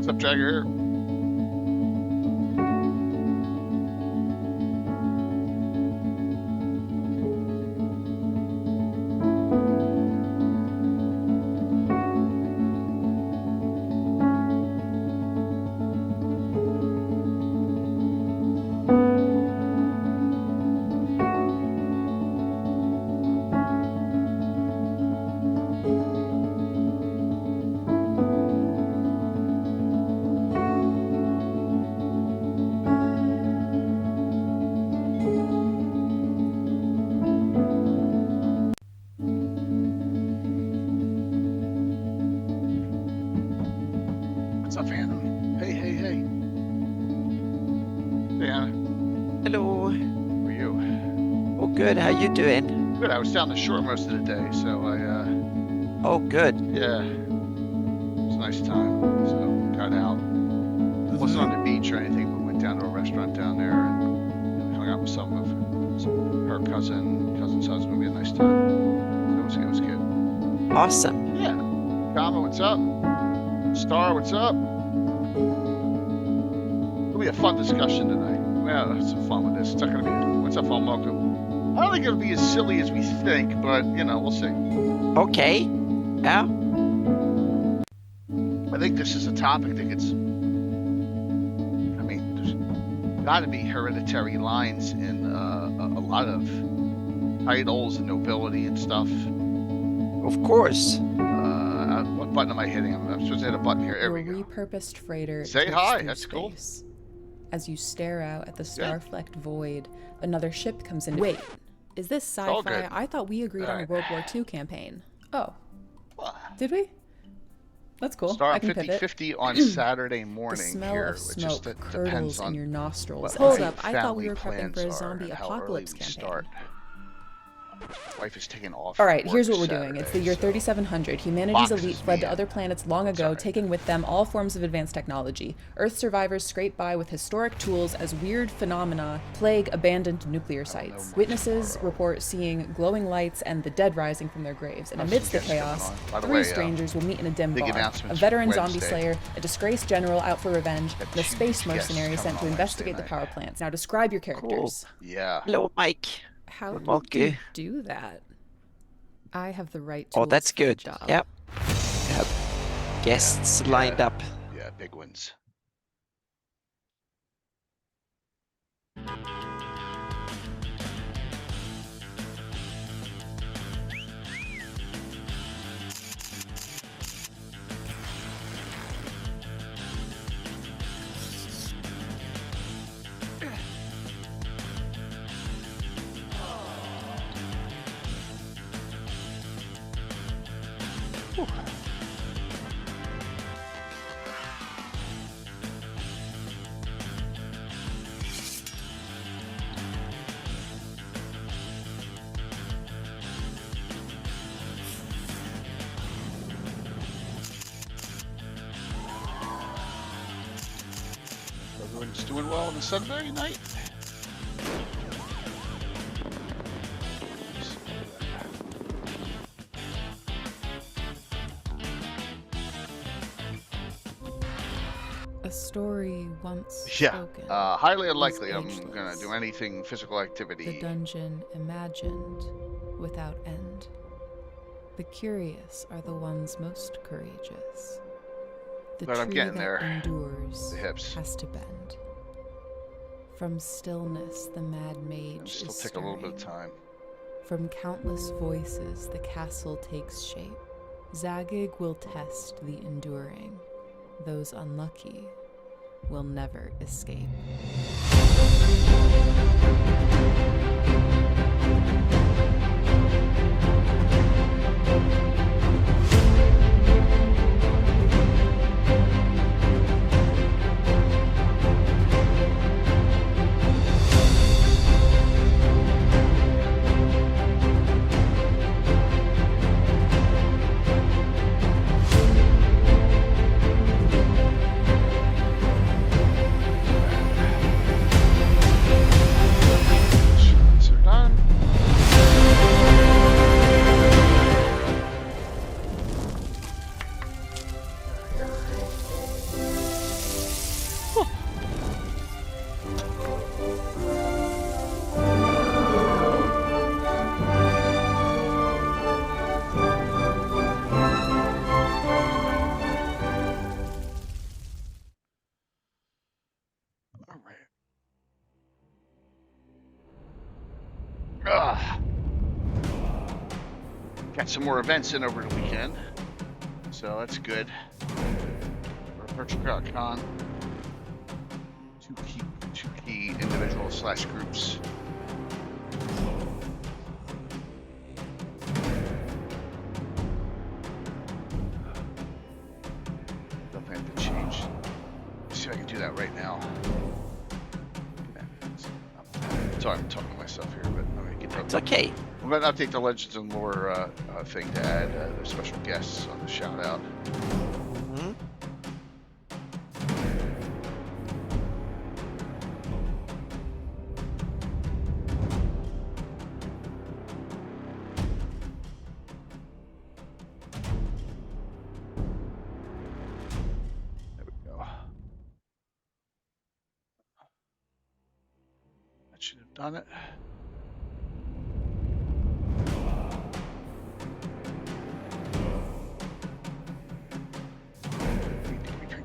What's up, Jagger? What's up, Phantom? Hey, hey, hey. Hey, Anna. Hello. How are you? Oh, good. How you doing? Good. I was down the shore most of the day, so Oh, good. yeah. It was a nice time. So, got out. Wasn't on the beach or anything, but went down to a restaurant down there and hung out with some of her cousin's husband. We had a nice time. So it was good. Awesome. Yeah. Kama, what's up? Star, what's up? It'll be a fun discussion tonight. Well, have some fun with this. It's not gonna be. What's up, Falmoku? I don't think it'll be as silly as we think, but you know, we'll see. Okay. Yeah. I think this is a topic that gets. I mean, there's got to be hereditary lines in a lot of titles and nobility and stuff. Of course. What button am I hitting? I'm supposed to hit a button here. There we go. Repurposed freighter. Say drifts hi, through that's cool. space. As you stare out at the star-flecked void, another ship comes in. Wait, is this all sci-fi? good. I thought we agreed on a Alright. World War II campaign. Oh, What? did we? That's cool. Start I at can pivot. 50-50 on Saturday The morning smell here. of It smoke just depends curdles in on your nostrils. what Hold my up, I thought we family were prepping for a plans are zombie and how early apocalypse we campaign. start. Wife is taking off. All right, from here's work what we're doing. It's the Saturday, year so 3700. Humanity's boxes elite fled me to in. other planets long ago, Sorry. taking with them all forms of advanced technology. Earth survivors scrape by with historic tools as weird phenomena plague abandoned nuclear sites. much Witnesses tomorrow. report seeing glowing lights and the dead rising from their graves. And Have amidst some the guests coming chaos, on. By the three way, strangers will meet in a dim big bar. A announcements veteran zombie Wednesday. slayer, a disgraced general out for revenge, Got and a two space guests mercenary coming sent to on investigate the Wednesday power night. plants. Now describe your characters. Yeah. Hello, Mike. How Good did you monkey. do that? I have the right Oh, tools that's for the good. job. Yep. Have guests lined up. Yeah, big ones. Whew. Everyone's doing well on a Sunday night. A story once Yeah, spoken. highly unlikely I'm ageless. gonna do anything physical The activity. dungeon imagined without end. The curious are the ones most courageous. The But I'm tree getting that there. endures The hips. has to bend. From stillness, the mad mage It'll is take a little bit of stirring. time. From countless voices, the castle takes shape. Zagig will test the enduring. Those unlucky will never escape. Shots are done. Got some more events in over the weekend, so that's good. For Virtual Crowd Con, two key individuals / groups. Definitely have to change. Let's see if I can do that right now. Sorry, I'm talking to myself here, but I'm gonna get that. It's okay. I'm going to update the Legends and Lore thing to add the special guests on the shout out. Mm-hmm. There we go. That should have done it.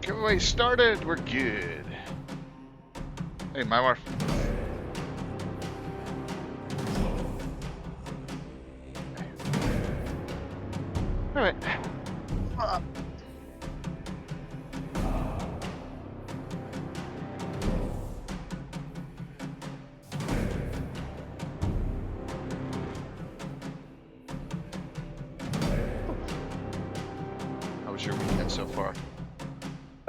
Giveaway started. We're good. Hey, my wife. All right. How was your weekend so far?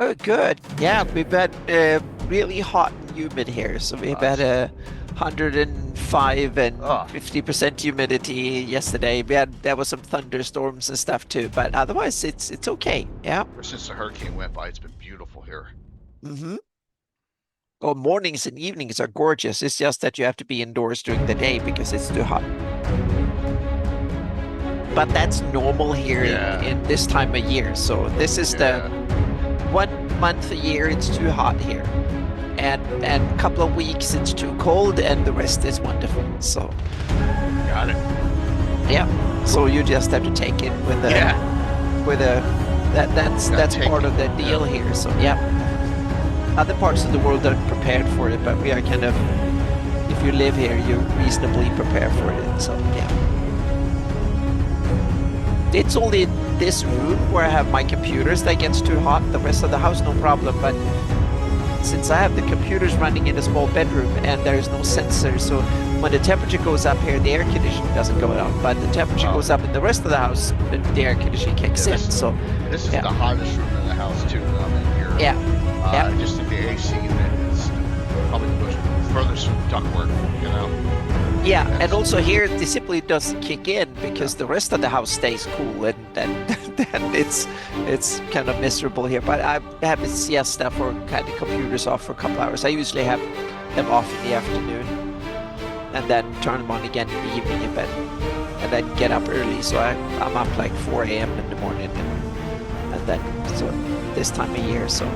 Oh, good. Yeah, we've had really hot and humid here. So we've had 105 and 50% humidity yesterday. There was some thunderstorms and stuff too, but otherwise it's okay. Yeah. Ever since the hurricane went by, it's been beautiful here. Mm-hmm. Well, mornings and evenings are gorgeous. It's just that you have to be indoors during the day because it's too hot. But that's normal here in this time of year. So this is the 1 month a year it's too hot here, and a couple of weeks it's too cold, and the rest is wonderful. So got it. Yeah. So you just have to take it with the that's part of the deal here. So yeah. Other parts of the world aren't prepared for it, but we are kind of, if you live here, you're reasonably prepared for it. So yeah. It's only this room where I have my computers that gets too hot. The rest of the house, no problem. But since I have the computers running in a small bedroom and there is no sensor, so when the temperature goes up here, the air conditioning doesn't go on. But the temperature goes up in the rest of the house, the air conditioning kicks in. So this is the hottest room in the house too. That I'm in here. Yeah. Just the AC unit is probably the most furthest from ductwork, you know. Yeah, and also here it simply doesn't kick in because the rest of the house stays cool, and it's kind of miserable here. But I have a siesta for kind of computers off for a couple hours. I usually have them off in the afternoon, and then turn them on again in the evening in bed, and then get up early. So I'm up like 4 a.m. in the morning, and then so this time of year. So.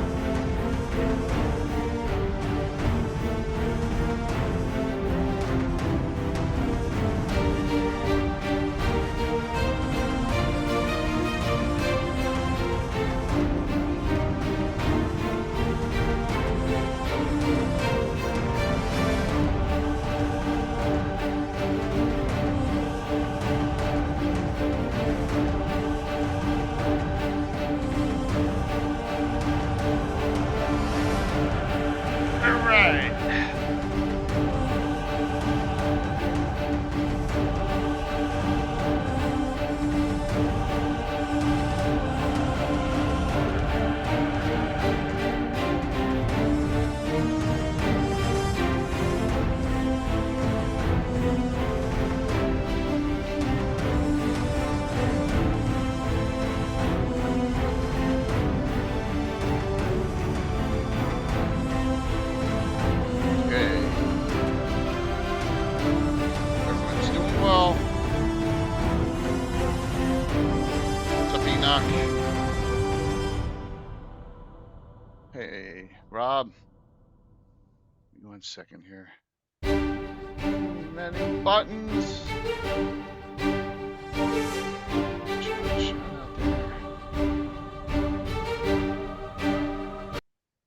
Hey, Rob. 1 second here. Many buttons.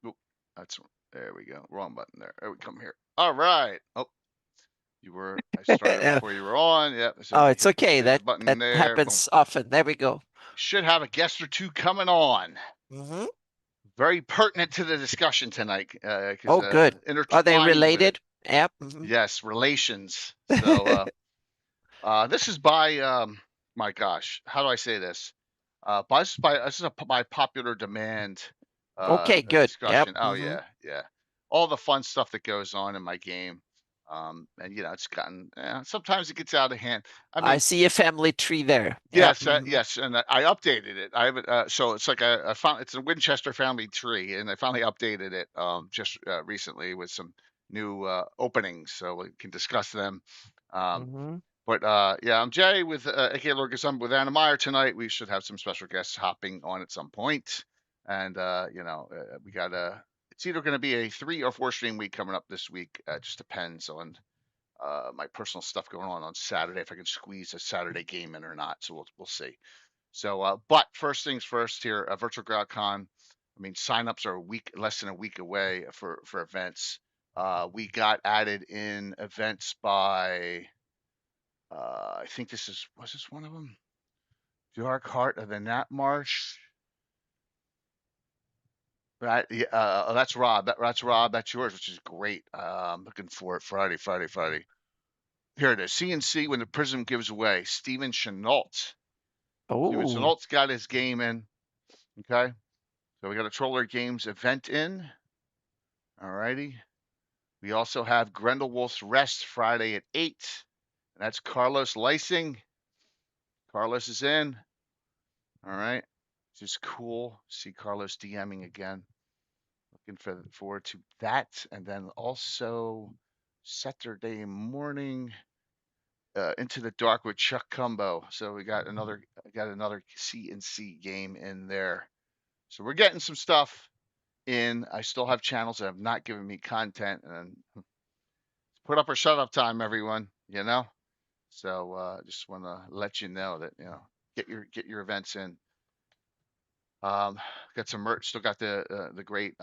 Oh, there we go. Wrong button there. There we come here. All right. Oh, I started before you were on. Yep. So Oh, you it's okay. hit the That button there. Boom. happens often. There we go. Should have a guest or two coming on. Mm-hmm. Very pertinent to the discussion tonight. Oh, good. Are they Intertwined with it. related? Yep. Mm-hmm. Yes, relations. So this is by my gosh, how do I say this? This is by popular demand Okay, a good. Yep. discussion. Oh Mm-hmm. yeah. All the fun stuff that goes on in my game. And it's gotten sometimes it gets out of hand. I I mean, see a family tree there. Yep. yes, Mm-hmm. yes, and I updated it. I have it. So it's like it's a Winchester family tree, and I finally updated it just recently with some new openings, so we can discuss them. Um, Mm-hmm. but yeah, I'm Jay with aka Lurgus. I'm with Anna Meyer tonight. We should have some special guests hopping on at some point, and we got it's either going to be a 3 or 4 stream week coming up this week. It just depends on my personal stuff going on Saturday, if I can squeeze a Saturday game in or not. So we'll see. So, but first things first here, Virtual Greyhawk Con. I mean, signups are less than a week away for events. We got added in events by, I think was this one of them? Dark Heart of the Nat Marsh. Right, yeah, that's Rob. That's Rob. That's yours, which is great. I'm looking for it Friday. Here it is. CNC when the prism gives away. Steven Chenault. Steven Oh. Chenault's got his game in. Okay. So we got a Troller Games event in. All righty. We also have Grendelwolf's Rest Friday at 8. And that's Carlos Lysing. Carlos is in. All right. Just cool. See Carlos DMing again. Looking forward to that. And then also Saturday morning, Into the Dark with Chuck Cumbo. So we got another CNC game in there. So we're getting some stuff in. I still have channels that have not given me content, and put up or shut up time, everyone. So just want to let you know that get your events in. Got some merch. Still got the great.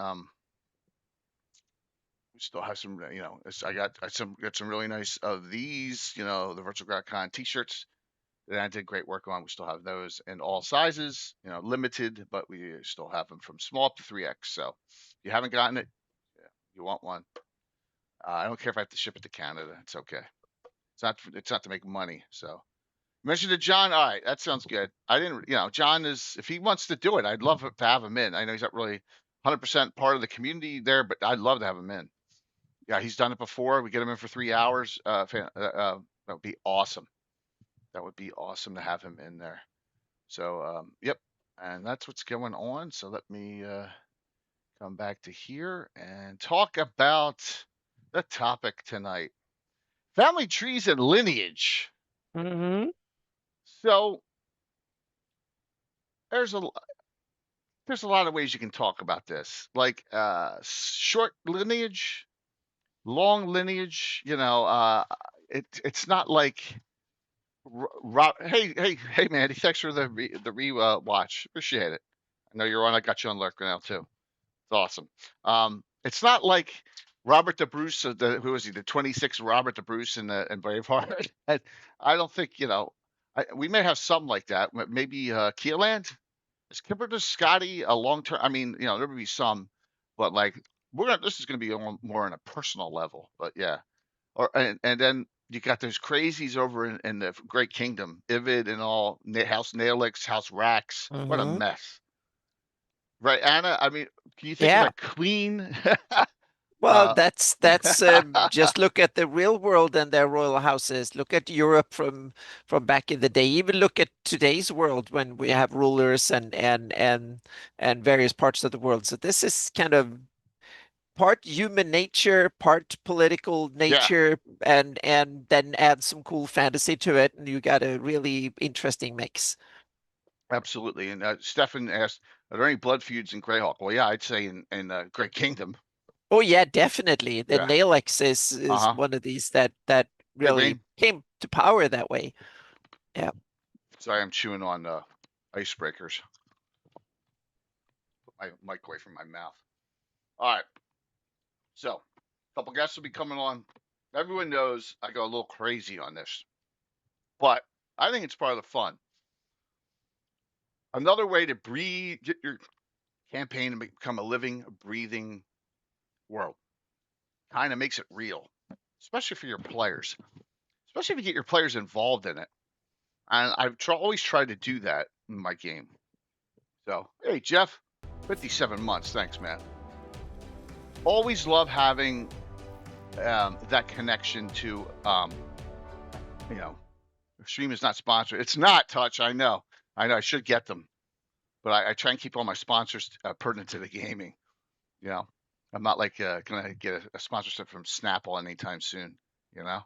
We still have some. I got some really nice of these. The Virtual Grad Con T-shirts that I did great work on. We still have those in all sizes. Limited, but we still have them from small up to 3X. So if you haven't gotten it, you want one. I don't care if I have to ship it to Canada. It's okay. It's not to make money. So mention to John. All right, that sounds good. I didn't. John is, if he wants to do it, I'd love to have him in. I know he's not really 100% part of the community there, but I'd love to have him in. Yeah, he's done it before. We get him in for 3 hours. That would be awesome. That would be awesome to have him in there. So, yep. And that's what's going on. So let me come back to here and talk about the topic tonight. Family trees and lineage. Mm-hmm. So there's a lot of ways you can talk about this. Like short lineage, long lineage, it's not like hey Mandy, thanks for the watch. Appreciate it. I know you're on. I got you on lurk now too. It's awesome. It's not like Robert the Bruce, who was he? The 26 Robert the Bruce in Braveheart. I don't think we may have some like that. Maybe Keeland. Is Kipper to Scotty a long term? I mean, there would be some, but like this is gonna be more on a personal level. But yeah, and then you got those crazies over in the Great Kingdom, Ivid and all, House Nailix, House Rax. What a Mm-hmm. mess. Right, Anna? I mean, can you think of Yeah. a clean? Well, that's just look at the real world and their royal houses. Look at Europe from back in the day. Even look at today's world when we have rulers and various parts of the world. So this is kind of part human nature, part political Yeah, nature, and then add some cool fantasy to it, and you got a really interesting mix. absolutely. And Stefan asked, "Are there any blood feuds in Greyhawk?" Well, yeah, I'd say in Great Kingdom. Oh yeah, definitely. The Yeah. Nail-X is Uh-huh. one of these that Hey, really Rain. came to power that way. Yeah. Sorry, I'm chewing on icebreakers. Put my mic away from my mouth. All right. So, a couple guests will be coming on everyone knows I go a little crazy on this, but I think it's part of the fun. Another way to get your campaign to become a living, breathing world. Kind of makes it real, especially for your players, especially if you get your players involved in it. And I've always tried to do that in my game. So, hey, Jeff, 57 months. Thanks, man. Always love having that connection to, you know, stream is not sponsored. It's not Touch. I know. I should get them, but I try and keep all my sponsors pertinent to the gaming. You know, I'm not like gonna get a sponsorship from Snapple anytime soon. You know,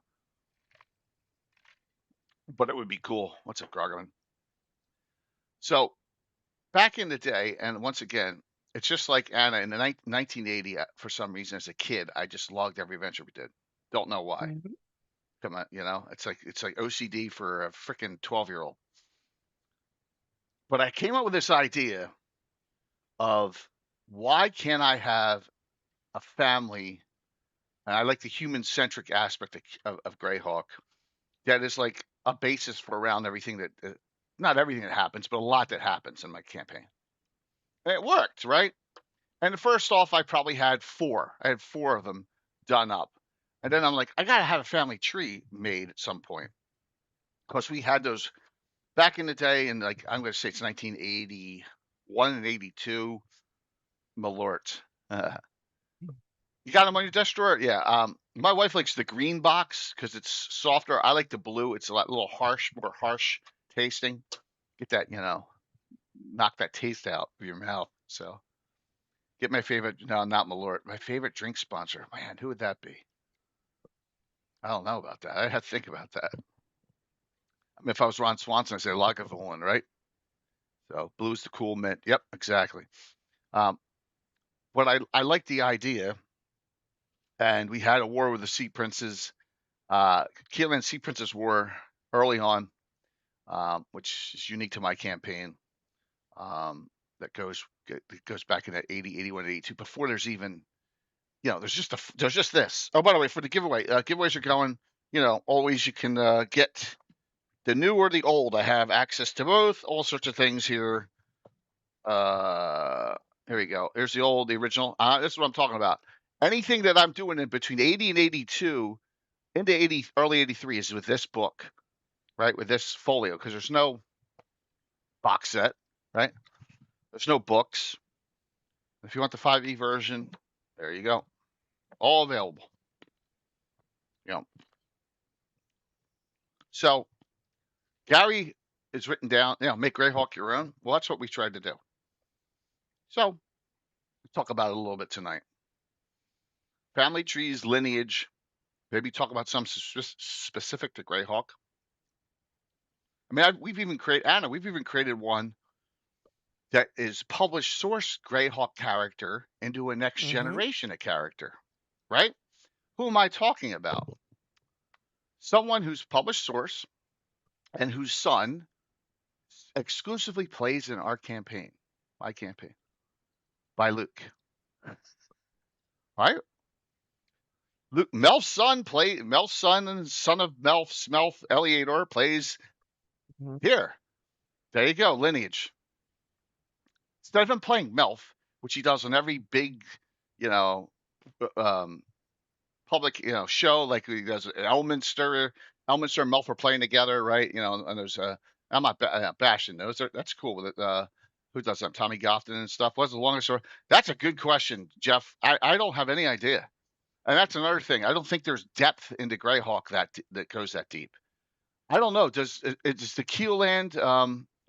but it would be cool. What's up, Gargan? So back in the day, and once again, it's just like Anna in the 1980. For some reason, as a kid, I just logged every adventure we did. Don't know why. Mhm. Come on, you know, it's like OCD for a freaking 12-year-old. But I came up with this idea of why can't I have a family, and I like the human-centric aspect of Greyhawk, that is like a basis for around everything that, not everything that happens, but a lot that happens in my campaign. And it worked, right? And first off, I probably had four. I had four of them done up. And then I'm like, I got to have a family tree made at some point. Because we had those back in the day, and like, I'm going to say it's 1981 and 82. Malort. You got them on your desk drawer? Yeah. My wife likes the green box because it's softer. I like the blue. It's a little harsh, more harsh tasting. Get that, you know, knock that taste out of your mouth. So get my favorite, no, not Malort. My favorite drink sponsor. Man, who would that be? I don't know about that. I had to think about that. I mean, if I was Ron Swanson, I'd say Lagavulin, right? So blue's the cool mint. Yep, exactly. But I like the idea, and we had a war with the Sea Princes. Keelan Sea Princess War early on, which is unique to my campaign. That goes back in that 80, 81, 82. Before there's even, you know, there's just this. Oh, by the way, for the giveaway, giveaways are going. You know, always you can get the new or the old. I have access to both. All sorts of things here. Here we go. Here's the old, the original. This is what I'm talking about. Anything that I'm doing in between 80 and 82 into 80, early 83 is with this book, right? With this folio, because there's no box set, right? There's no books. If you want the 5e version, there you go. All available. You know. So Gary is written down, you know, make Greyhawk your own. Well, that's what we tried to do. So we'll talk about it a little bit tonight. Family trees, lineage, maybe talk about some specific to Greyhawk. I mean, we've even created one that is published source Greyhawk character into a next generation of character, right? Who am I talking about? Someone who's published source and whose son exclusively plays in our campaign, my campaign, by Luke. Right? Luke, Melf's son and son of Melf, Eleator plays here. There you go, lineage. Instead of him playing Melf, which he does on every big, you know, public, you know, show, like he does Elminster and Melf are playing together, right? You know, and there's I'm not bashing those. That's cool with it. Who does that? Tommy Gofton and stuff. What's the longest story? That's a good question, Jeff. I don't have any idea. And that's another thing. I don't think there's depth into Greyhawk that goes that deep. I don't know. Does the Keeland,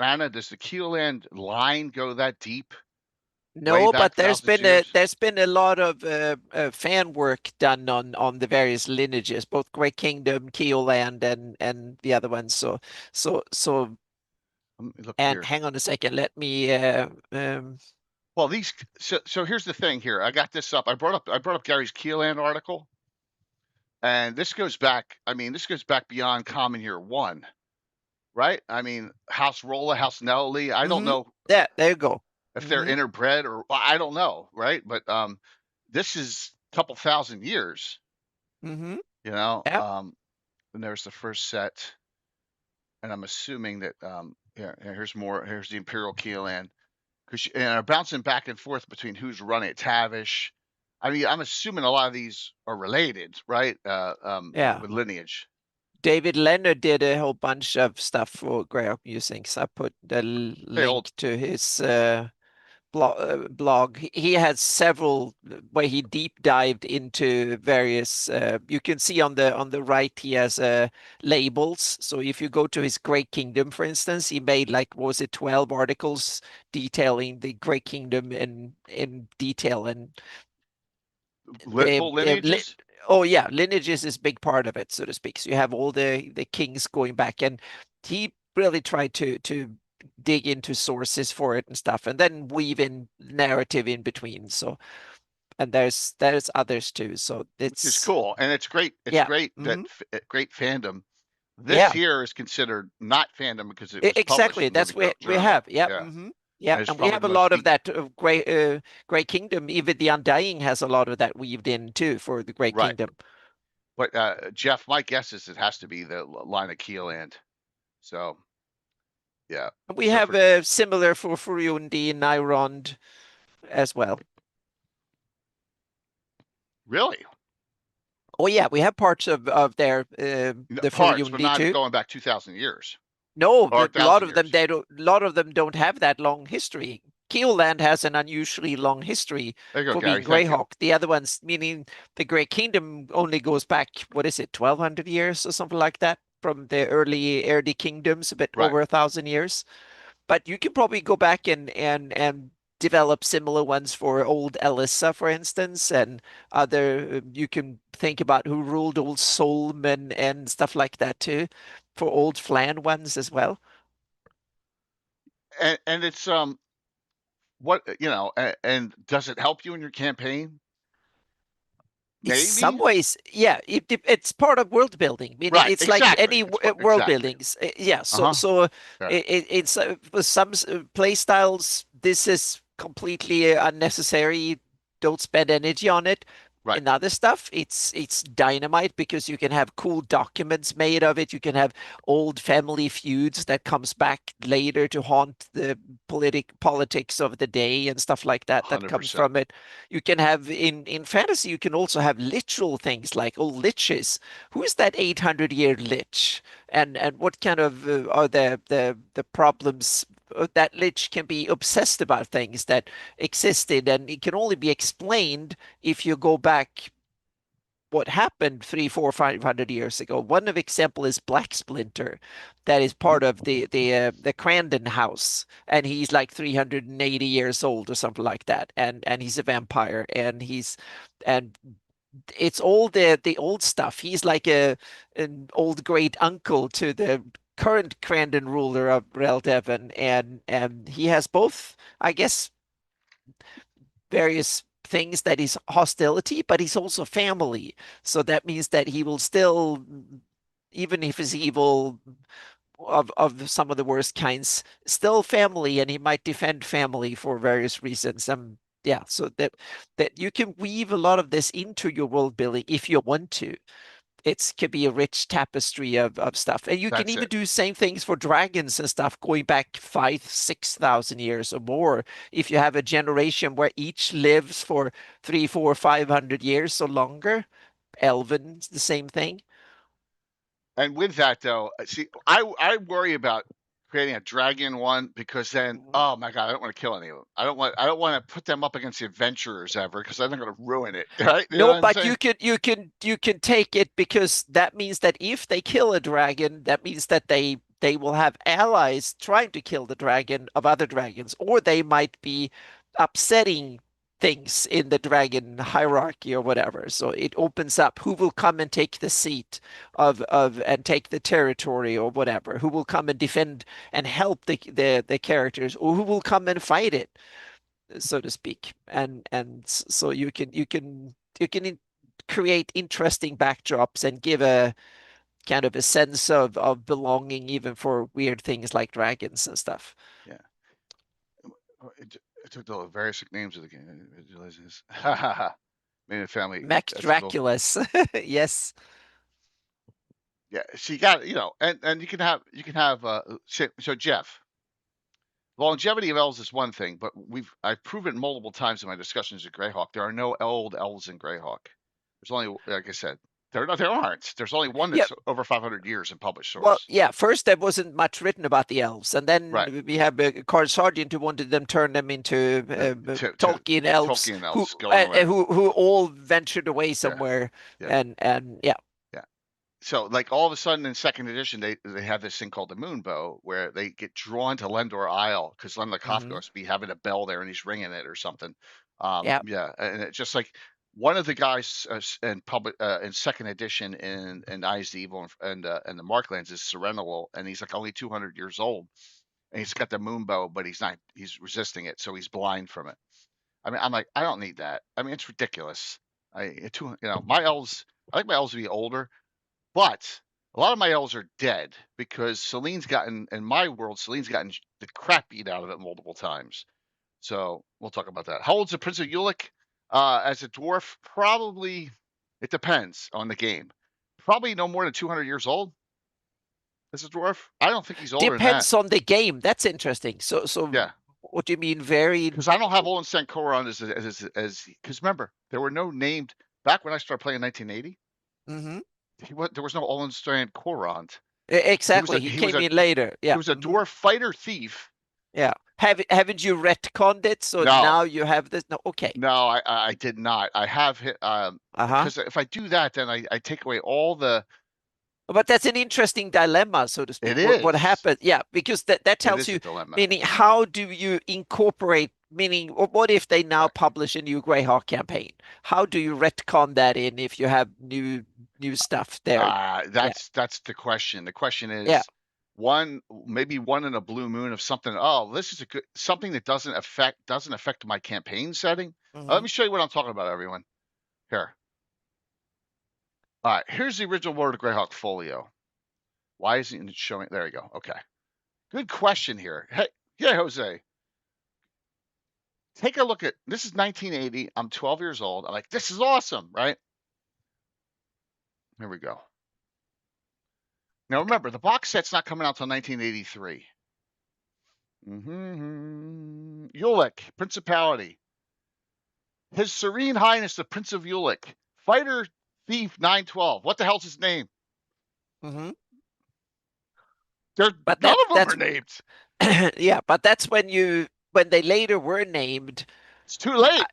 Anna, does the Keeland line go that deep? No, but thousands of years? there's been a lot of fan work done on the various lineages, both Grey Kingdom, Keoland, and the other ones. So Look and here. hang on a second, let me Well, these so here's the thing here. I got this up. I brought up Gary's Keeland article. And this goes back, I mean, this goes back beyond Common Year 1, right? I mean, House Rolla, House Nelly, I don't know. Yeah, there you go. If they're interbred or I don't know, right? But this is a couple thousand years. You know, Yeah. and there's the first set, and I'm assuming that here's more. Here's the Imperial Keelan, because and are bouncing back and forth between who's running it. Tavish. I mean, I'm assuming a lot of these are related, right? Yeah. With lineage. David Leonard did a whole bunch of stuff for Greyhawk Musings. I put the Hey, old link to his blog. He has several where he deep dived into various. You can see on the right he has labels. So if you go to his Great Kingdom, for instance, he made like what was it 12 articles detailing the Great Kingdom in detail and the full lineages. oh yeah, lineage is this big part of it, so to speak. So you have all the kings going back, and he really tried to dig into sources for it and stuff, and then weave in narrative in between. So and there's others too. So Which is it's cool, and it's great. It's yeah. great that Hmm. great fandom. This Yeah, here is considered not fandom because it was published exactly. in the That's Movie what we Journal. have. Yeah. Yeah, Hmm. Yeah, and it's and we probably have the a most lot of deep. that Great Kingdom. Even the Undying has a lot of that weaved in too for the Great Right, Kingdom. but Jeff, my guess is it has to be the line of Keeland. So yeah, We so have for a similar for Furundi and Nyrond as well. really Oh yeah, we have parts of their the parts, but Furundi not too. going back 2,000 years No, or a a lot thousand of them years. they don't. A lot of them don't have that long history. Keelland has an unusually long history There you go, for Gary. being Thank you. Greyhawk. The other ones, meaning the Great Kingdom, only goes back what is it, 1,200 years or something like that from the early kingdoms, a bit Right. over 1,000 years. But you can probably go back and develop similar ones for old Elissa, for instance, and other. You can think about who ruled old Solman and stuff like that too, for old Flan ones as well. And it's what and does it help you in your campaign? In some Maybe. ways, yeah, it's part of world building. Meaning, Right. it's like Exactly. any It's part world exactly. buildings. Yeah, Uh so huh. so Yeah. it's for some play styles, this is completely unnecessary. Don't spend energy on it. Right. In other stuff, it's dynamite because you can have cool documents made of it. You can have old family feuds that comes back later to haunt the politics of the day and stuff like that that comes 100%. from it. You can have in fantasy, you can also have literal things like liches. Who is that 800-year lich? And what kind of are the problems? That lich can be obsessed about things that existed, and it can only be explained if you go back what happened 300, 400, 500 years ago. One of example is Black Splinter, that is part of the Crandon house, and he's like 380 years old or something like that, and he's a vampire, and it's all the old stuff. He's like an old great uncle to the current Crandon ruler of Rel Devon, and he has both, I guess, various things that is hostility, but he's also family. So that means that he will still, even if he's evil of some of the worst kinds, still family, and he might defend family for various reasons. Yeah, so that you can weave a lot of this into your world building if you want to. It could be a rich tapestry of stuff. And you can That's even it. do same things for dragons and stuff going back 5, 6,000 years or more. If you have a generation where each lives for 3, 4, 500 years or longer, Elven, the same thing. And with that though, see, I worry about creating a dragon one because then, Mhm. oh my god, I don't want to kill any of them. I don't want to put them up against the adventurers ever because then they're going to ruin it. Right? You know No, what I'm but saying? you can take it because that means that if they kill a dragon, that means that they will have allies trying to kill the dragon of other dragons, or they might be upsetting things in the dragon hierarchy or whatever. So it opens up who will come and take the seat of and take the territory or whatever, who will come and defend and help the characters, or who will come and fight it, so to speak. And so you can create interesting backdrops and give a kind of a sense of belonging even for weird things like dragons and stuff. Yeah. It took the various names of the game. Made a family. Mac That's cool. Draculus. Yes. Yeah, so you got, and so Jeff, longevity of elves is one thing, but I've proven multiple times in my discussions with Greyhawk there are no old elves in Greyhawk. There's only, like I said, there aren't. There's only one Yeah. that's over 500 years in published Well, source. yeah, first there wasn't much written about the elves, and Right. then we have Carl Sargent who wanted them turn them into To Tolkien elves Tolkien elves going away. who all ventured away Yeah. somewhere, Yeah. and yeah. Yeah. So like all of a sudden in second edition they have this thing called the Moonbow where they get drawn to Lendor Isle because Len Kafka must be having a bell there and he's ringing it or something. Yeah. Yeah, and it's just like one of the guys in second edition in Eyes the Evil and the Marklands is Serenal, and he's like only 200 years old, and he's got the Moonbow, but he's resisting it, so he's blind from it. I mean, I'm like, I don't need that. I mean, it's ridiculous. My elves, I like my elves to be older, but a lot of my elves are dead because in my world, Celine's gotten the crap beat out of it multiple times. So we'll talk about that. How old's the Prince of Ulick? As a dwarf, probably, it depends on the game. Probably no more than 200 years old as a dwarf. I don't think he's older than that. Depends on the game. That's interesting. So Yeah. what do you mean varied? Because I don't have Olin Sankoron because remember, there were no named, back when I started playing in 1980, there was no Olin Sankoron. Exactly. He came in later. Yeah. He was a dwarf fighter thief. Yeah. Haven't you retconned it? So No. now you have this? No. Okay. No, I did not. I have hit because if I do that, then I take away all the. But that's an interesting dilemma, so to speak. It is. What happened? Yeah, because that tells you, meaning how do you incorporate, meaning what if they now publish a new Greyhawk campaign? How do you retcon that in if you have new stuff there? That's the question. The question is maybe one in a blue moon of something. Oh, this is something that doesn't affect my campaign setting. Let me show you what I'm talking about, everyone. Here. All right, here's the original World of Greyhawk folio. Why isn't it showing? There you go. Okay. Good question here. Hey, yeah, Jose. Take a look at this. Is 1980. I'm 12 years old. I'm like, this is awesome, right? Here we go. Now remember, the box set's not coming out till 1983. Ulick, Principality. His Serene Highness, the Prince of Ulick. Fighter Thief 912. What the hell's his name? But none of them are named. Yeah, but that's when they later were named. It's too late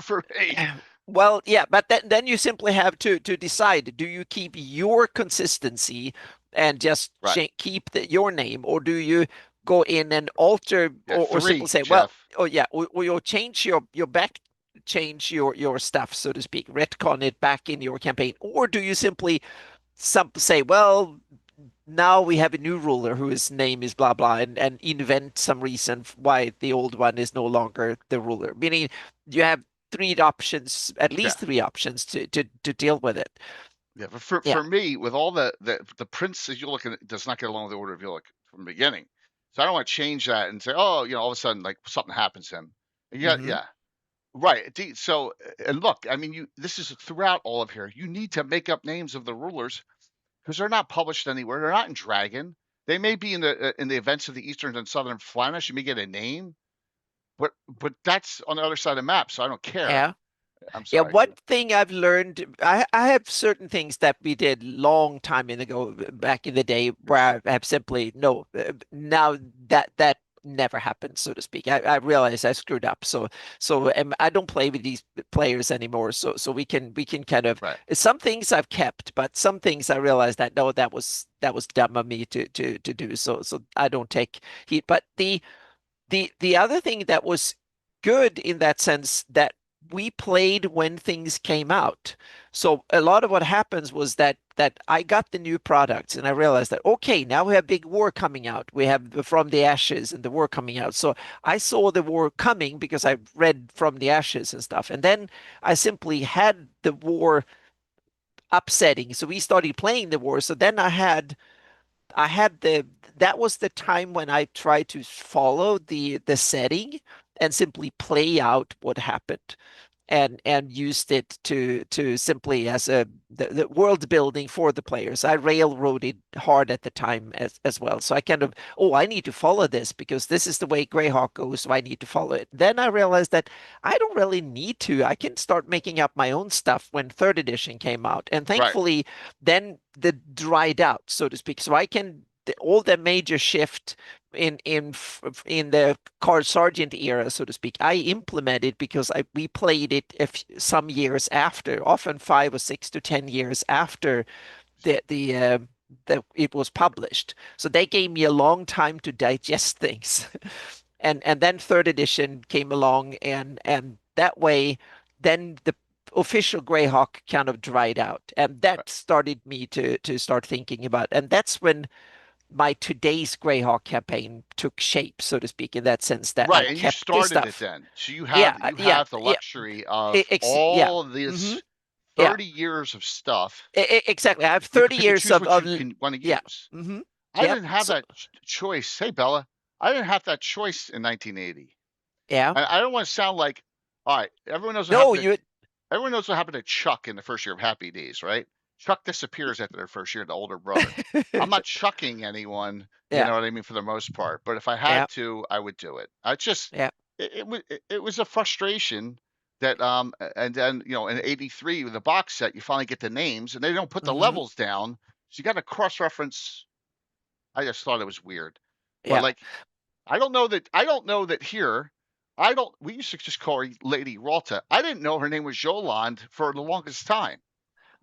for me. Well, yeah, but then you simply have to decide: do you keep your consistency and just keep your name, or do you go in and alter or simply say, Jeff. Well, or you'll change your change your stuff, so to speak, retcon it back in your campaign, or do you simply say, well, now we have a new ruler whose name is blah blah, and invent some reason why the old one is no longer the ruler, meaning you have at least three options to deal with it. Yeah, but for me, with all the Prince as you look at, does not get along with the Order of Ulick from the beginning, so I don't want to change that and say, oh, all of a sudden like something happens to him. Yeah. Right. So, and look, I mean, this is throughout all of here. You need to make up names of the rulers because they're not published anywhere. They're not in Dragon. They may be in the events of the Eastern and Southern Flemish. You may get a name, but that's on the other side of the map, so I don't care. Yeah. I'm sorry. Yeah, one thing I've learned, I have certain things that we did long time ago, back in the day, where I have simply now that never happened, so to speak. I realized I screwed up, so I don't play with these players anymore. So we can kind of some things I've kept, but some things I realized that no, that was dumb of me to do. So I don't take heat. But the other thing that was good in that sense that we played when things came out. So a lot of what happens was that I got the new products and I realized that, okay, now we have big war coming out. We have From the Ashes and the war coming out. So I saw the war coming because I read From the Ashes and stuff. And then I simply had the war upsetting. So we started playing the war. So then I had that was the time when I tried to follow the setting and simply play out what happened. and used it to simply as the world building for the players. I railroaded hard at the time as well. So I kind of, oh, I need to follow this because this is the way Greyhawk goes, so I need to follow it. Then I realized that I don't really need to. I can start making up my own stuff when third edition came out. And Right. thankfully, then the dried out, so to speak. So I can all the major shift in the Card Sergeant era, so to speak, I implemented because we played it some years after, often 5 or 6 to 10 years after the it was published. So they gave me a long time to digest things, and then third edition came along, and that way, then the official Greyhawk kind of dried out, and that started me to start thinking about, and that's when my today's Greyhawk campaign took shape, so to speak, in that sense that I Right, and you kept the started it stuff. then. So Yeah, yeah, the yeah, luxury of yeah, all hmm this yeah, 30 years of stuff. exactly. I have You can 30 pick and years choose what of you can want to yeah, use. hmm I yep. didn't have So that choice. Hey, Bella, I didn't have that choice in 1980. yeah, And I don't want to sound like, all right, no, you everyone knows what happened to Chuck in the first year of Happy Days, right? Chuck disappears after their first year, the older brother. I'm not chucking anyone, you yeah, know what I mean, for the most part. But if I yeah, had to, I would do it. I just, yeah, it was a frustration that, and then, you know, in '83 with the box set, you finally get the names and they don't put the hmm levels down. So you got to cross reference. I just thought it was weird. But yeah. like, I don't know that here. We used to just call her Lady Ralta. I didn't know her name was Yolande for the longest time.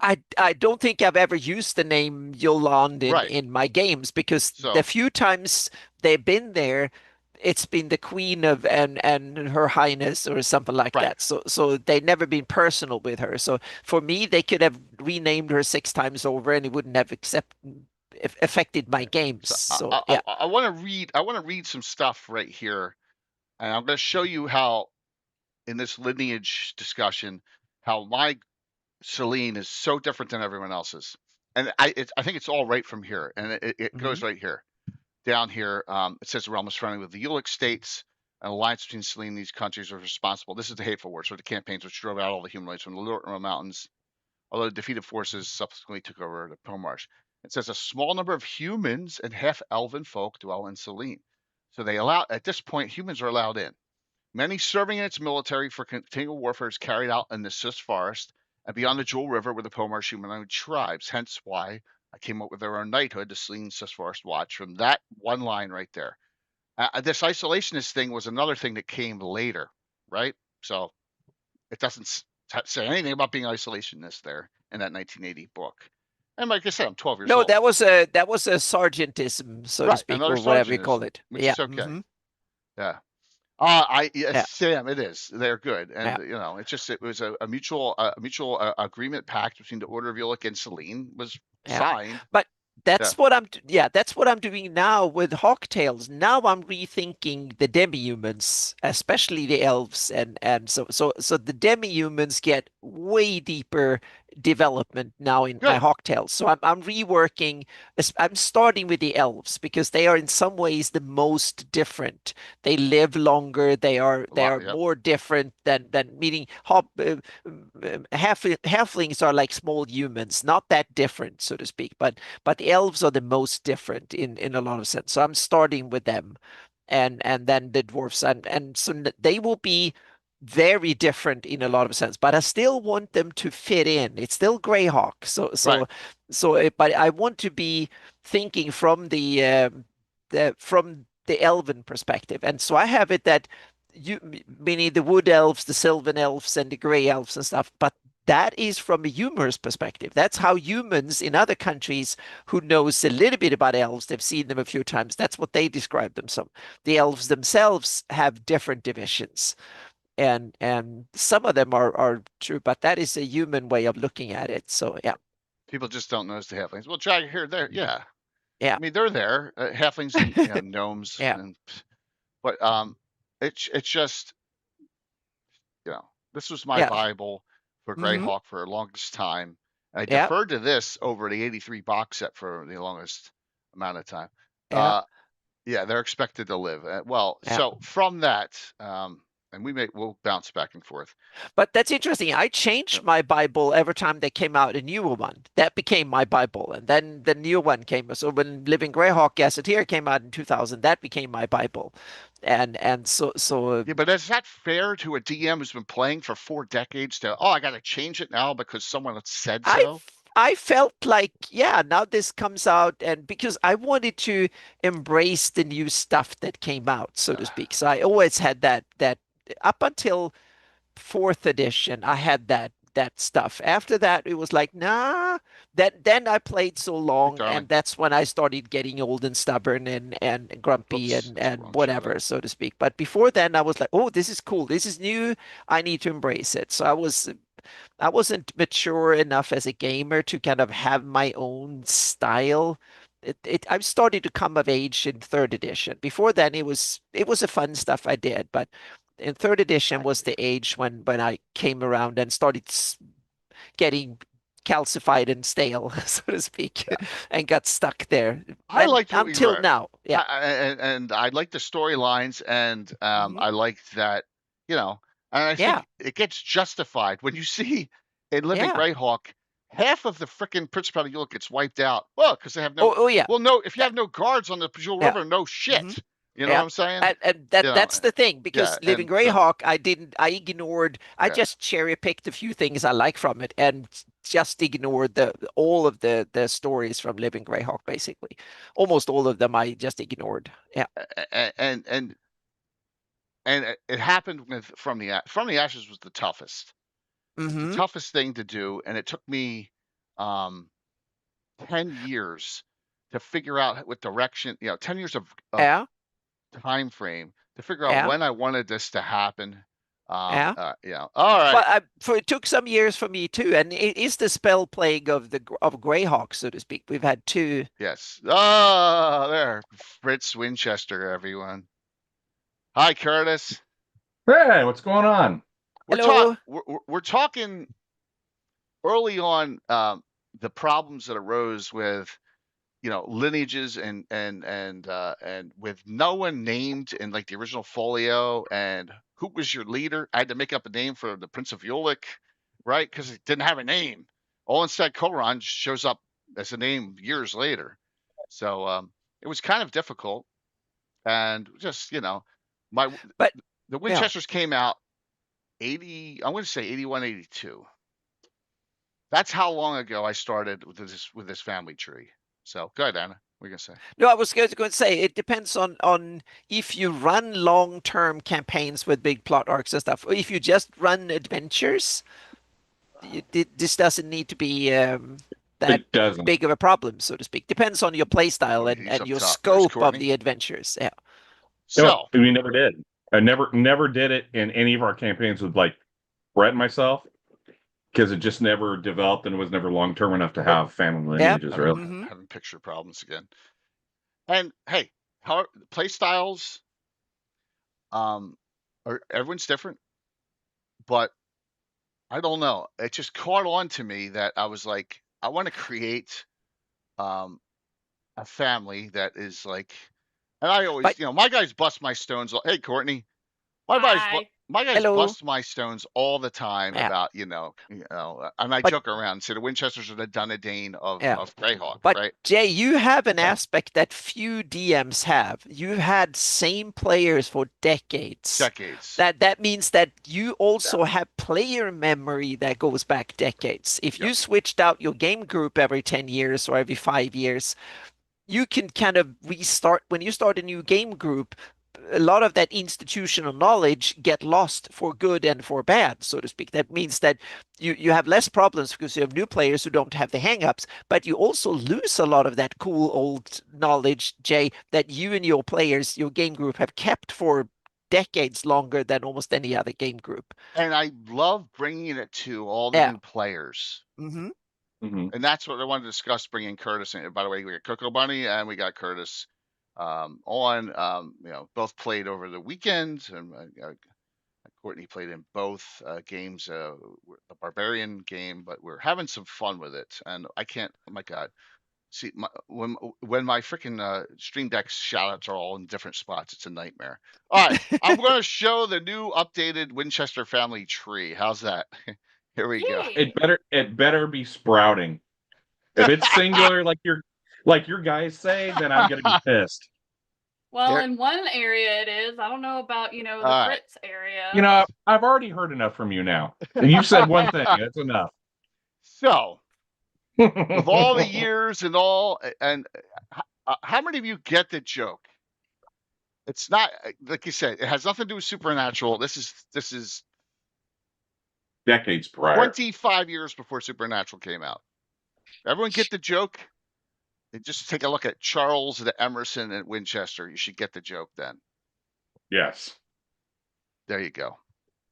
I don't think I've ever used the name Yolande Right. in my games because the So, few times they've been there, it's been the Queen of and Her Highness or something like right. that. So they've never been personal with her. So for me, they could have renamed her 6 times over and it wouldn't have affected my games. So So yeah. I want to read. I want to read some stuff right here, and I'm going to show you how in this lineage discussion how my Celine is so different than everyone else's. And I think it's all right from here, and it hmm goes right here. Down here, it says the realm is friendly with the Ulic states. An alliance between Celine and these countries was responsible. This is the hateful wars for the campaigns which drove out all the humanoids from the Lortnal Mountains, although the defeated forces subsequently took over the Pomarsh. It says a small number of humans and half elven folk dwell in Celine. So they allow, at this point, humans are allowed in. Many serving in its military for continual warfare is carried out in the Sis Forest and beyond the Jewel River with the Pomarsh humanoid tribes. Hence why I came up with their own knighthood, the Celine Sis Forest Watch, from that one line right there. This isolationist thing was another thing that came later, right? So it doesn't say anything about being isolationist there in that 1980 book. And like I said, I'm 12 years No, old. that was a sergeantism, so to Right, speak, another or whatever you call sergeantism, it. which Yeah. is okay. hmm Yeah. Yes, Yeah. Sam, it is. They're good, and Yeah. you know, it was a mutual agreement pact between the Order of Ulic and Celine was Yeah. signed. But Yeah, that's what I'm doing now with Hawktails. Now I'm rethinking the demi-humans, especially the elves and so the demi-humans get way deeper development now in my good. Hawktails. So I'm reworking I'm starting with the elves because they are in some ways the most different. They live longer, A they lot. are Yep. more different than meaning halflings are like small humans, not that different, so to speak. But the elves are the most different in a lot of sense. So I'm starting with them, and then the dwarfs, and so they will be very different in a lot of sense. But I still want them to fit in. It's still Greyhawk, Right. but I want to be thinking from the elven perspective, and so I have it that you meaning the wood elves, the sylvan elves, and the gray elves and stuff. But that is from a humorous perspective. That's how humans in other countries who knows a little bit about elves, they've seen them a few times. That's what they describe them. So the elves themselves have different divisions, and some of them are true, but that is a human way of looking at it. So yeah, People just don't notice the halflings. Well, drag here, there. Yeah. yeah, I mean, they're there. Halflings and gnomes, yeah, and but it's just you know, this was my yeah, Bible for hmm Greyhawk for the longest time. I yeah, deferred to this over the '83 box set for the longest amount of time. yeah, Uh, yeah, they're expected to live. Well, yeah, so from that, and we'll bounce back and forth. But that's interesting. I changed Yep. my Bible every time they came out a newer one. That became my Bible, and then the new one came. So when Living Greyhawk Gazetteer came out in 2000, that became my Bible, and so Yeah, but is that fair to a DM who's been playing for 4 decades to, oh, I got to change it now because someone said I so? I felt like, yeah, now this comes out, and because I wanted to embrace the new stuff that came out, so to speak. So I always had that up until fourth edition, I had that stuff. After that, it was like, nah. That then I played so Hey, long, darling. and that's when I started getting old and stubborn and grumpy Whoops, that's the and wrong show there. whatever, so to speak. But before then, I was like, oh, this is cool. This is new. I need to embrace it. So I wasn't mature enough as a gamer to kind of have my own style. I'm starting to come of age in third edition. Before then, it was a fun stuff I did, but in third edition was Exactly. the age when I came around and started getting calcified and stale, so to speak, and got stuck there. I And liked what we until were, now, yeah, and I liked the storylines, and hmm I liked that, you know, and I yeah, think it gets justified when you see in Living yeah. Greyhawk, half of the frickin' Principality York gets wiped out. Well, because they have no, Oh, yeah, well, no, if you that, have no guards on the Pajul yeah. River, no hmm shit. You know what Yeah. I'm saying? And You know, that's the thing, yeah, because Living and so, Greyhawk, I ignored, I yeah. just cherry picked a few things I like from it and just ignored the all of the stories from Living Greyhawk, basically. Almost all of them I just ignored. Yeah. And it happened with From the Ashes was the toughest. It's the hmm toughest thing to do, and it took me um 10 years to figure out what direction, 10 years of Yeah. time frame to figure out Yeah. when I wanted this to happen. Yeah. All right. Well, it took some years for me too, and it is the spell plague of Greyhawk, so to speak. We've had two. Yes. Oh, there. Fritz Winchester, everyone. Hi, Curtis. Hey, what's going on? Hello. We're talking early on, the problems that arose with lineages and with no one named in like the original folio, and who was your leader. I had to make up a name for the Prince of Ulick, right? Because it didn't have a name. All instead Koran shows up as a name years later. So it was kind of difficult, and just my But the yeah. Winchesters came out 80, I'm going to say 81, 82. That's how long ago I started with this family tree. So go ahead, Anna. What are you gonna say? No, I was going to say it depends on if you run long-term campaigns with big plot arcs and stuff. Or if you just run adventures, this doesn't need to be that It doesn't. big of a problem, so to speak. Depends on your play Oh, style he's and up your top. There's scope of Courtney. the adventures. Yeah. No, So we never did. I never did it in any of our campaigns with like Brett and myself because it just never developed and was never long term enough to oh, have family Yeah. lineages, having really. hmm having picture problems again. And hey, how play styles um are everyone's different, but I don't know. It just caught on to me that I was like, I want to create um a family that is like, and I always, But my guys bust my stones. Hey, Courtney. Hi. My guys hello. bust my stones all the time Yeah. about, and I But joke around and say the Winchesters are the Dune yeah. of Greyhawk, But right? Jay, you have an aspect that few DMs have. You've had same players for decades. Decades. That means that you also have player memory that goes back decades. If Yep. you switched out your game group every 10 years or every 5 years, you can kind of restart when you start a new game group. A lot of that institutional knowledge get lost for good and for bad, so to speak. That means that you have less problems because you have new players who don't have the hangups, but you also lose a lot of that cool old knowledge, Jay, that you and your players, your game group, have kept for decades longer than almost any other game group. And I love bringing it to all the Yeah. new players. hmm Hmm. And that's what I wanted to discuss, bringing Curtis in. By the way, we got Coco Bunny and we got Curtis on. Both played over the weekend, and Courtney played in both games, the Barbarian game, but we're having some fun with it. And I can't, oh my God, See, when my freaking Stream Deck shoutouts are all in different spots, it's a nightmare. All right, I'm going to show the new updated Winchester family tree. How's that? Here we go. It better be sprouting. If it's singular, like your guys say, then I'm gonna be pissed. Well, Here- in one area it is. I don't know about, the All right. Fritz area. You know, I've already heard enough from you now. And you've said one thing. That's enough. So, of all the years and all, and how many of you get the joke? It's not like you said. It has nothing to do with supernatural. This is Decades prior. 25 years before Supernatural came out. Everyone get the joke? Just take a look at Charles at Emerson at Winchester. You should get the joke then. Yes. There you go.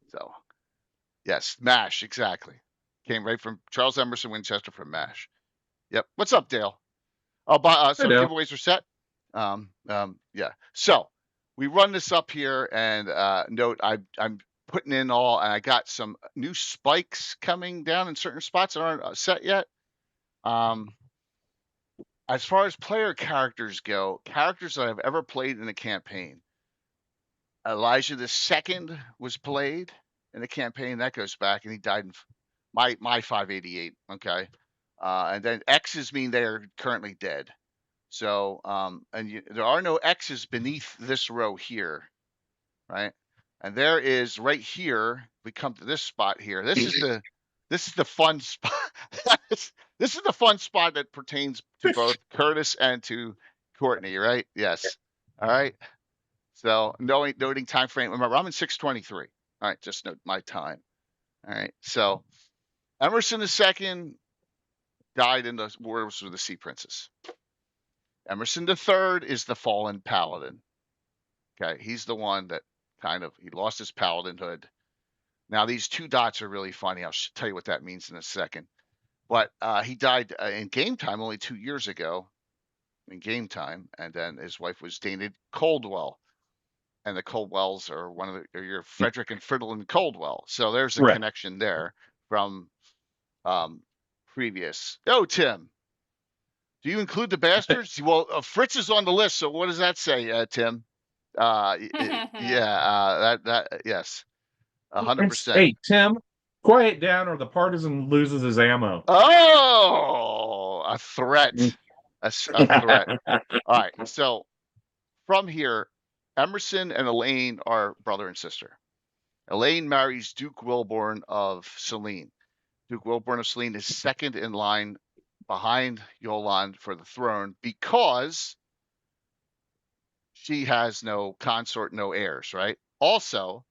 So, yes, MASH, exactly. Came right from Charles Emerson Winchester from MASH. Yep. What's up, Dale? Oh, so Dale. giveaways are set. Yeah. So we run this up here, and note I'm putting in all, and I got some new spikes coming down in certain spots that aren't set yet. As far as player characters go, characters that I've ever played in a campaign, Elijah II was played in the campaign. That goes back, and he died in my 588. Okay, and then X's mean they are currently dead. So, there are no X's beneath this row here, right? And there is right here. We come to this spot here. This is the fun spot. This is the fun spot that pertains to both Curtis and to Courtney, right? Yes. All right. So noting time frame. Remember, I'm in 623. All right, just note my time. All right. So Emerson II died in the wars with the Sea Princess. Emerson III is the fallen paladin. Okay, he's the one that he lost his paladinhood. Now these two dots are really funny. I'll tell you what that means in a second. But he died in game time only 2 years ago. In game time, and then his wife was Dainid Coldwell, and the Coldwells are your Frederick and Fridolin Coldwell. So there's a connection there from previous. Oh, Tim, do you include the bastards? Well, Fritz is on the list. So what does that say, Tim? Yes, 100%. Hey, Tim, quiet down, or the partisan loses his ammo. Oh, a threat. A threat. All right. So from here, Emerson and Elaine are brother and sister. Elaine marries Duke Wilborn of Selene. Duke Wilborn of Selene is second in line behind Yolande for the throne because she has no consort, no heirs, right? Also,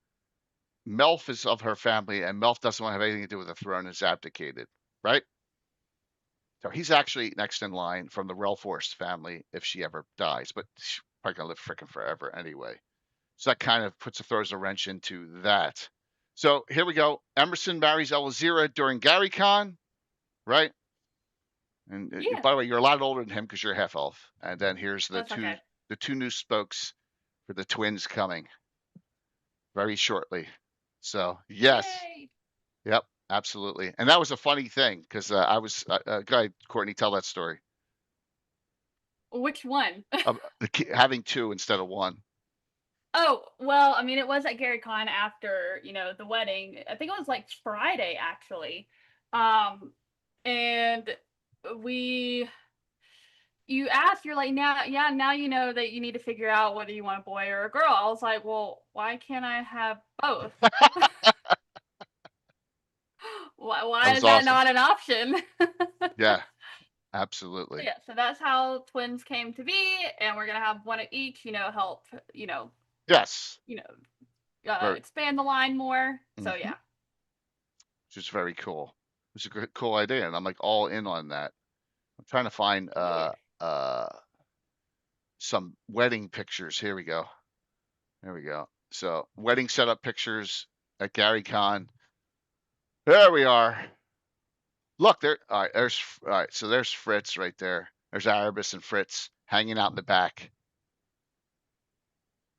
Melf is of her family, and Melf doesn't want to have anything to do with the throne, is abdicated, right? So he's actually next in line from the Relforce family if she ever dies, but she's probably gonna live freaking forever anyway. So that kind of throws a wrench into that. So here we go. Emerson marries Elazira during GaryCon, right? And by the way, you're a lot older than him because you're a half elf. And then here's the two new spokes for the twins coming very shortly. So yes, Yay! Yep. Absolutely. And that was a funny thing because I was, go ahead, Courtney, tell that story. Which one? Having two instead of one. Oh, well, I mean, it was at GaryCon after, the wedding. I think it was like Friday, actually. And you asked, you're like, now you know that you need to figure out whether you want a boy or a girl. I was like, well, why can't I have both? Why is that not an option? Yeah, absolutely. Yeah, so that's how twins came to be, and we're gonna have one of each, help, yes, expand the line more. So yeah, which is very cool. It's a cool idea, and I'm like all in on that. I'm trying to find some wedding pictures. Here we go. So wedding setup pictures at GaryCon. There we are. Look there. All right. So there's Fritz right there. There's Arabis and Fritz hanging out in the back.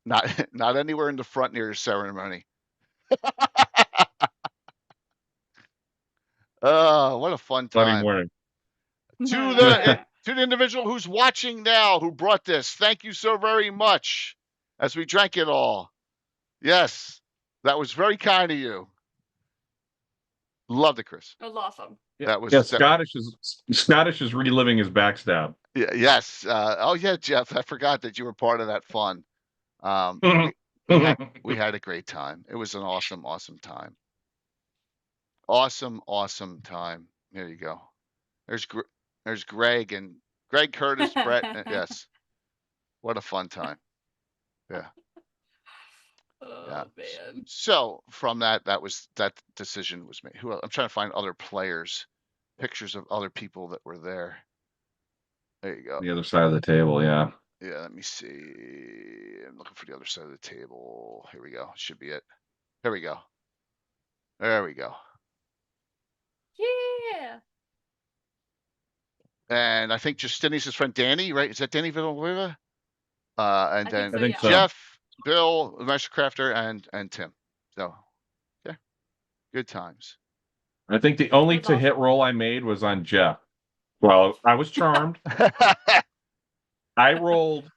Not anywhere in the front near the ceremony. Oh, what a fun time. Funny morning. To To the individual who's watching now, who brought this, thank you so very much. As we drank it all. Yes, that was very kind of you. Loved it, Chris. It was awesome. That was Yeah, Scottish is reliving his backstab. Yeah, yes. Oh yeah, Jeff. I forgot that you were part of that fun. We had a great time. It was an awesome, awesome time. Awesome, awesome time. There you go. There's Greg and Greg Curtis, Brett. Yes. What a fun time. Yeah. Oh Yeah. man. So from that decision was made. I'm trying to find other players, pictures of other people that were there. There you go. The other side of the table, yeah. Yeah, let me see. I'm looking for the other side of the table. Here we go. Should be it. There we go. There we go. Yeah. And I think Justinius' friend Danny, right? Is that Danny Villanueva? And I then think so, I think yeah. so. Jeff, Bill, the Master Crafter, and Tim. So, yeah, good times. I think the only That's to hit awesome. roll I made was on Jeff. Well, I was charmed. I rolled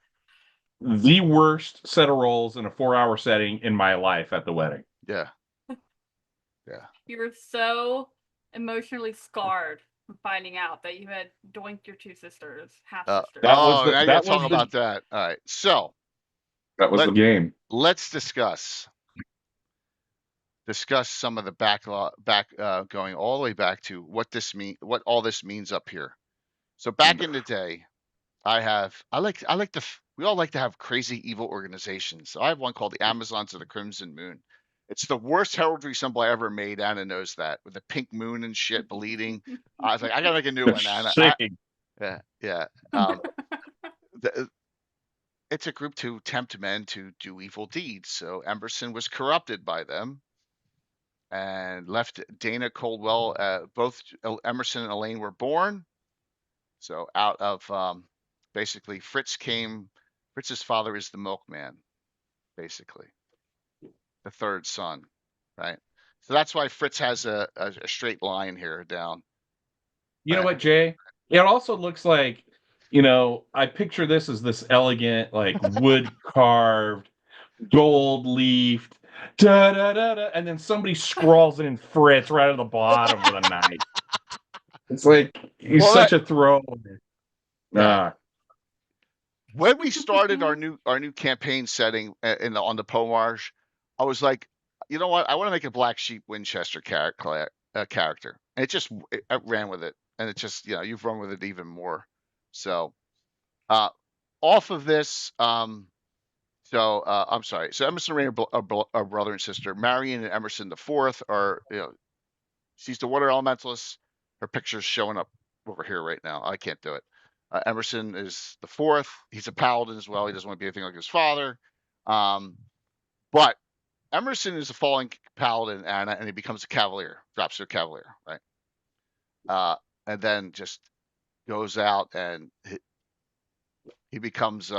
the worst set of rolls in a 4-hour setting in my life at the wedding. Yeah. Yeah. You were so emotionally scarred from finding out that you had doinked your two sisters, half sisters. That was the- now you that gotta talk was the- about that. All right. So That was the game. let's discuss some of the going all the way back to what all this means up here. So back in the day, we all like to have crazy evil organizations. So I have one called the Amazons of the Crimson Moon. It's the worst heraldry symbol I ever made. Anna knows that, with the pink moon and shit bleeding. I was like, I gotta make a new one, Anna. Shame. Yeah. It's a group to tempt men to do evil deeds. So Emerson was corrupted by them and left Dana Coldwell. Both Emerson and Elaine were born. So out of basically Fritz's father is the milkman, basically, the third son, right? So that's why Fritz has a straight line here down. You know what, Jay? It also looks like, I picture this as this elegant, like wood carved, gold leafed, da da da da, and then somebody scrawls in Fritz right at the bottom with a knife. It's like he's such a throw. Yeah. When we started our new campaign setting on the Pomage, I was like, you know what? I want to make a Black Sheep Winchester character, and it ran with it, and it just you've run with it even more. So, off of this, I'm sorry. So Emerson and Elaine are brother and sister. Marion and Emerson the fourth are she's the water elementalist. Her picture's showing up over here right now. I can't do it. Emerson is the fourth. He's a paladin as well. He doesn't want to be anything like his father. But Emerson is a fallen paladin, Anna, and he becomes a cavalier, drops to a cavalier, right? And then just goes out and he becomes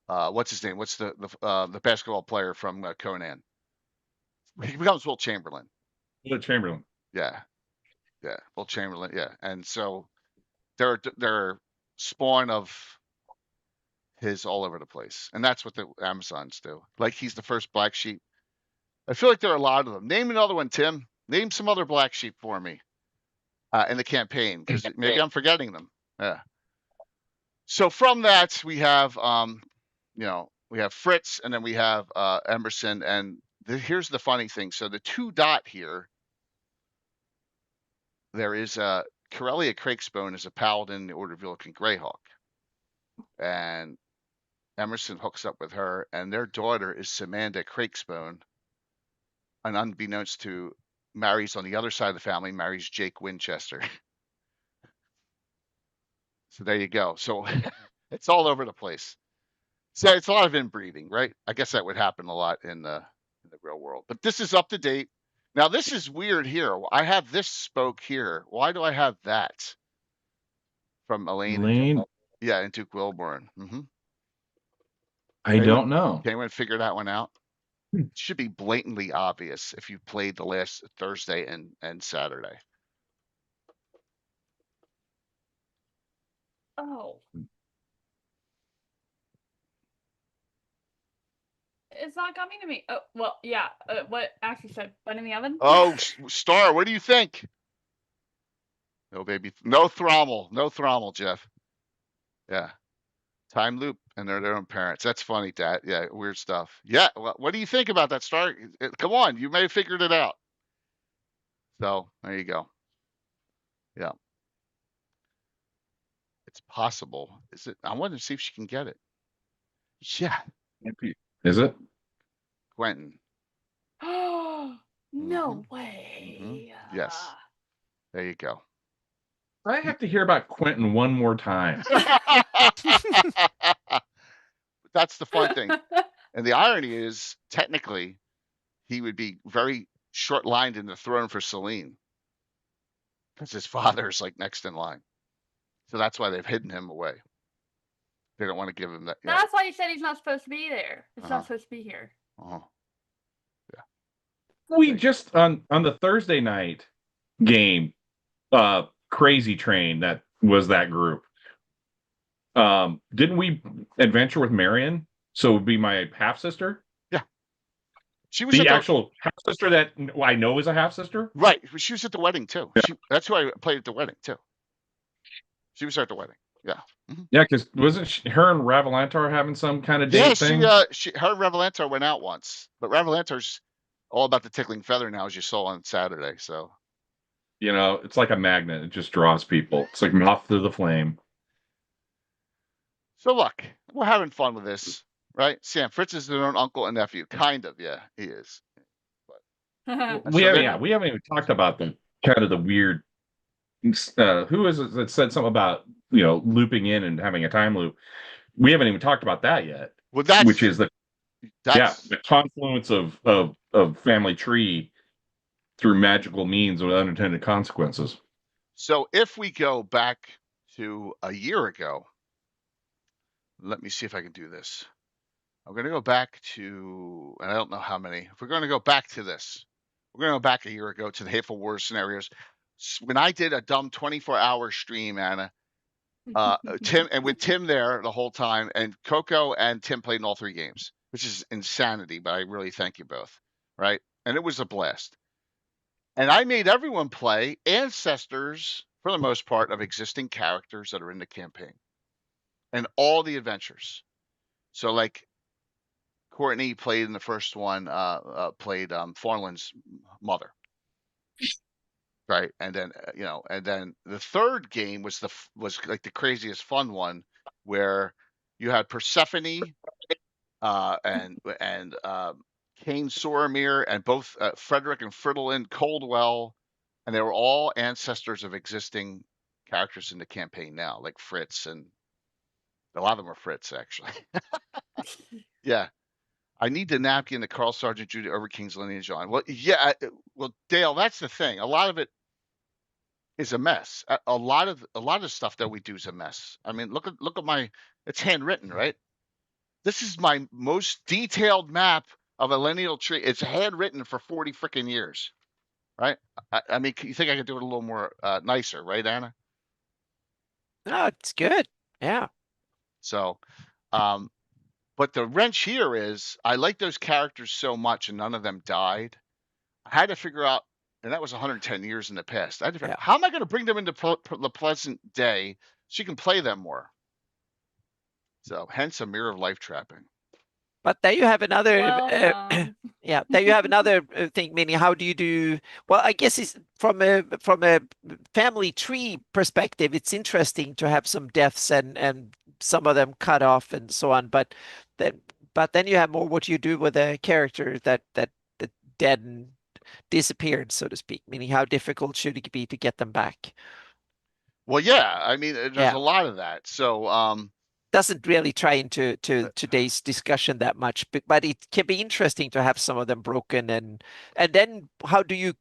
what's his name? What's the basketball player from Conan? He becomes Will Chamberlain. Will Chamberlain. Yeah, Will Chamberlain. Yeah, and so they're spawn of his all over the place, and that's what the Amazons do. Like he's the first black sheep. I feel like there are a lot of them. Name another one, Tim. Name some other black sheep for me in the campaign, because maybe I'm forgetting them. Yeah. So from that we have we have Fritz, and then we have Emerson, and here's the funny thing. So the 2 dot here, there is Corellia Crakesbone is a paladin in the Order of Villican Greyhawk, and Emerson hooks up with her, and their daughter is Samanda Crakesbone, and unbeknownst to marries on the other side of the family, marries Jake Winchester. So there you go. So it's all over the place. So it's a lot of inbreeding, right? I guess that would happen a lot in the real world. But this is up to date. Now this is weird here. I have this spoke here. Why do I have that? From Elaine. Yeah, and Duke Wilborn. Mm-hmm. I don't know. Can anyone figure that one out? It should be blatantly obvious if you played the last Thursday and Saturday. Oh. It's not coming to me. Oh, well, yeah. What actually said bun in the oven? Oh, Star, what do you think? No, baby. No Thrommel. No Thrommel, Jeff. Yeah. Time loop, and they're their own parents. That's funny, Dad. Yeah, weird stuff. Yeah. What do you think about that, Star? Come on. You may have figured it out. So there you go. Yeah. It's possible. Is it? I want to see if she can get it. Yeah. Is it? Quentin. Oh, no Mhm. way. Yes. There you go. I have to hear about Quentin one more time. That's the fun thing. And the irony is, technically, he would be very short-lined in the throne for Celine, because his father's like next in line. So that's why they've hidden him away. They don't want to give him that. That's why he said he's not supposed to be there. It's Uh-huh. not supposed to be here. Uh-huh. We just on the Thursday night game, Crazy Train, that was that group. Didn't we adventure with Marion? So it would be my half sister. Yeah. She was The actual half sister that I know is a half sister. Right. She was at the wedding too. Yeah. That's who I played at the wedding too. She was at the wedding. Yeah. Mm-hmm. Yeah, because wasn't her and Ravalantar having some kind of date thing? Her and Ravalantar went out once, but Ravalantar's all about the tickling feather now, as you saw on Saturday. So, you know, it's like a magnet; it just draws people. It's like moth to the flame. So look, we're having fun with this, right? Sam Fritz is their own uncle and nephew, kind of. Yeah, he is. We haven't even talked about the kind of the weird. Who is it that said something about looping in and having a time loop? We haven't even talked about that yet. Well, which is the confluence of family tree through magical means with unintended consequences. So if we go back to a year ago, let me see if I can do this. I'm going to go back to, and I don't know how many. If we're going to go back to this, we're going to go back a year ago to the Hateful Wars scenarios. When I did a dumb 24-hour stream, Anna, Tim, and with Tim there the whole time, and Coco and Tim played in all 3 games, which is insanity, but I really thank you both, right? And it was a blast. And I made everyone play ancestors, for the most part, of existing characters that are in the campaign and all the adventures. So like Courtney played in the first one, played Farland's mother. Right. And then, and then the third game was like the craziest fun one where you had Persephone and Cain Soromir and both Frederick and Fridolin Coldwell, and they were all ancestors of existing characters in the campaign now, like Fritz, and a lot of them are Fritz, actually. Yeah. I need the napkin that Carl Sargent Judy Overking's lineage on. Well, yeah. Well, Dale, that's the thing. A lot of it is a mess. A lot of stuff that we do is a mess. I mean, look at my. It's handwritten, right? This is my most detailed map of a lineal tree. It's handwritten for 40 freaking years, right? I mean, you think I could do it a little more nicer, right, Anna? No, it's good. Yeah. So, but the wrench here is I like those characters so much, and none of them died. I had to figure out, and that was 110 years in the past. I had to figure out, how am I going to bring them into the present day so you can play them more? So, hence a Mirror of Life trapping. But there you have another, Well, there you have another thing. Meaning, how do you do? Well, I guess it's from a family tree perspective. It's interesting to have some deaths and some of them cut off and so on. But then you have more what you do with a character that dead and disappeared, so to speak. Meaning, how difficult should it be to get them back? Well, yeah. I mean, there's a lot of that. So, doesn't really try into today's discussion that much, but it can be interesting to have some of them broken, and then how do you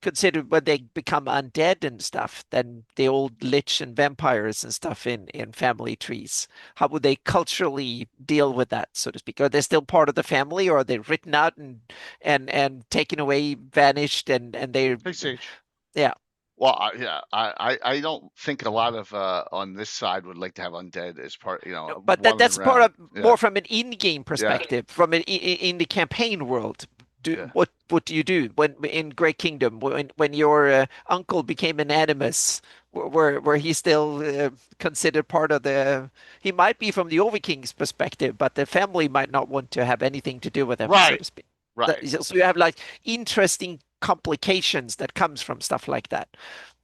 consider when they become undead and stuff? Then the old lich and vampires and stuff in family trees. How would they culturally deal with that, so to speak? Are they still part of the family, or are they written out and taken away, vanished, and they're hey, Sage. Yeah. Well, yeah, I don't think a lot of on this side would like to have undead as part, But wandering that's part around. of Yeah, more from an in-game yeah, perspective, from an in the campaign world. yeah. What do you do when in Great Kingdom when your uncle became an animus? Were he still considered part of the? He might be from the Overking's perspective, but the family might not want to have anything to do with him, so Right, to speak. right. So you have like interesting complications that comes from stuff like that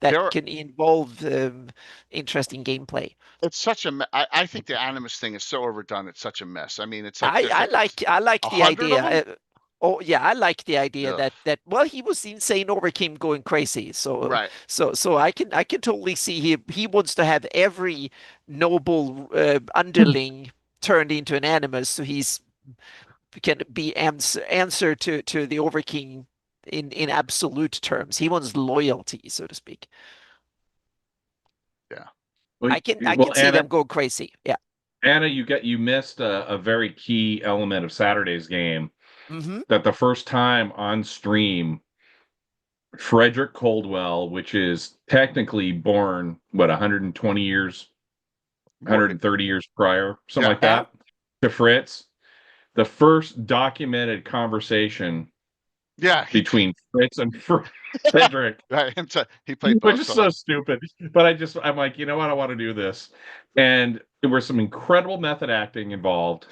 There, can involve interesting gameplay. it's such a. I think the Animus thing is so overdone. It's such a mess. I mean, it's like there's like I like the 100 of idea. them. Oh yeah, I like the idea Yeah, that well he was insane over Kim going crazy. right. So I can totally see he wants to have every noble underling turned into an animus so he's can be answer to the Overking in absolute terms. He wants loyalty, so to speak. Yeah. Well, I well, can see them go crazy. Yeah. Anna, you missed a very key element of Saturday's game. Hmm. That the first time on stream, Frederick Coldwell, which is technically born, 120 years, More, 130 years prior, something yeah. like that, to Fritz, the first documented conversation Yeah. between Fritz and Frederick, Right. He played which both is of so them. stupid. But I'm like, you know what? I want to do this. And there was some incredible method acting involved.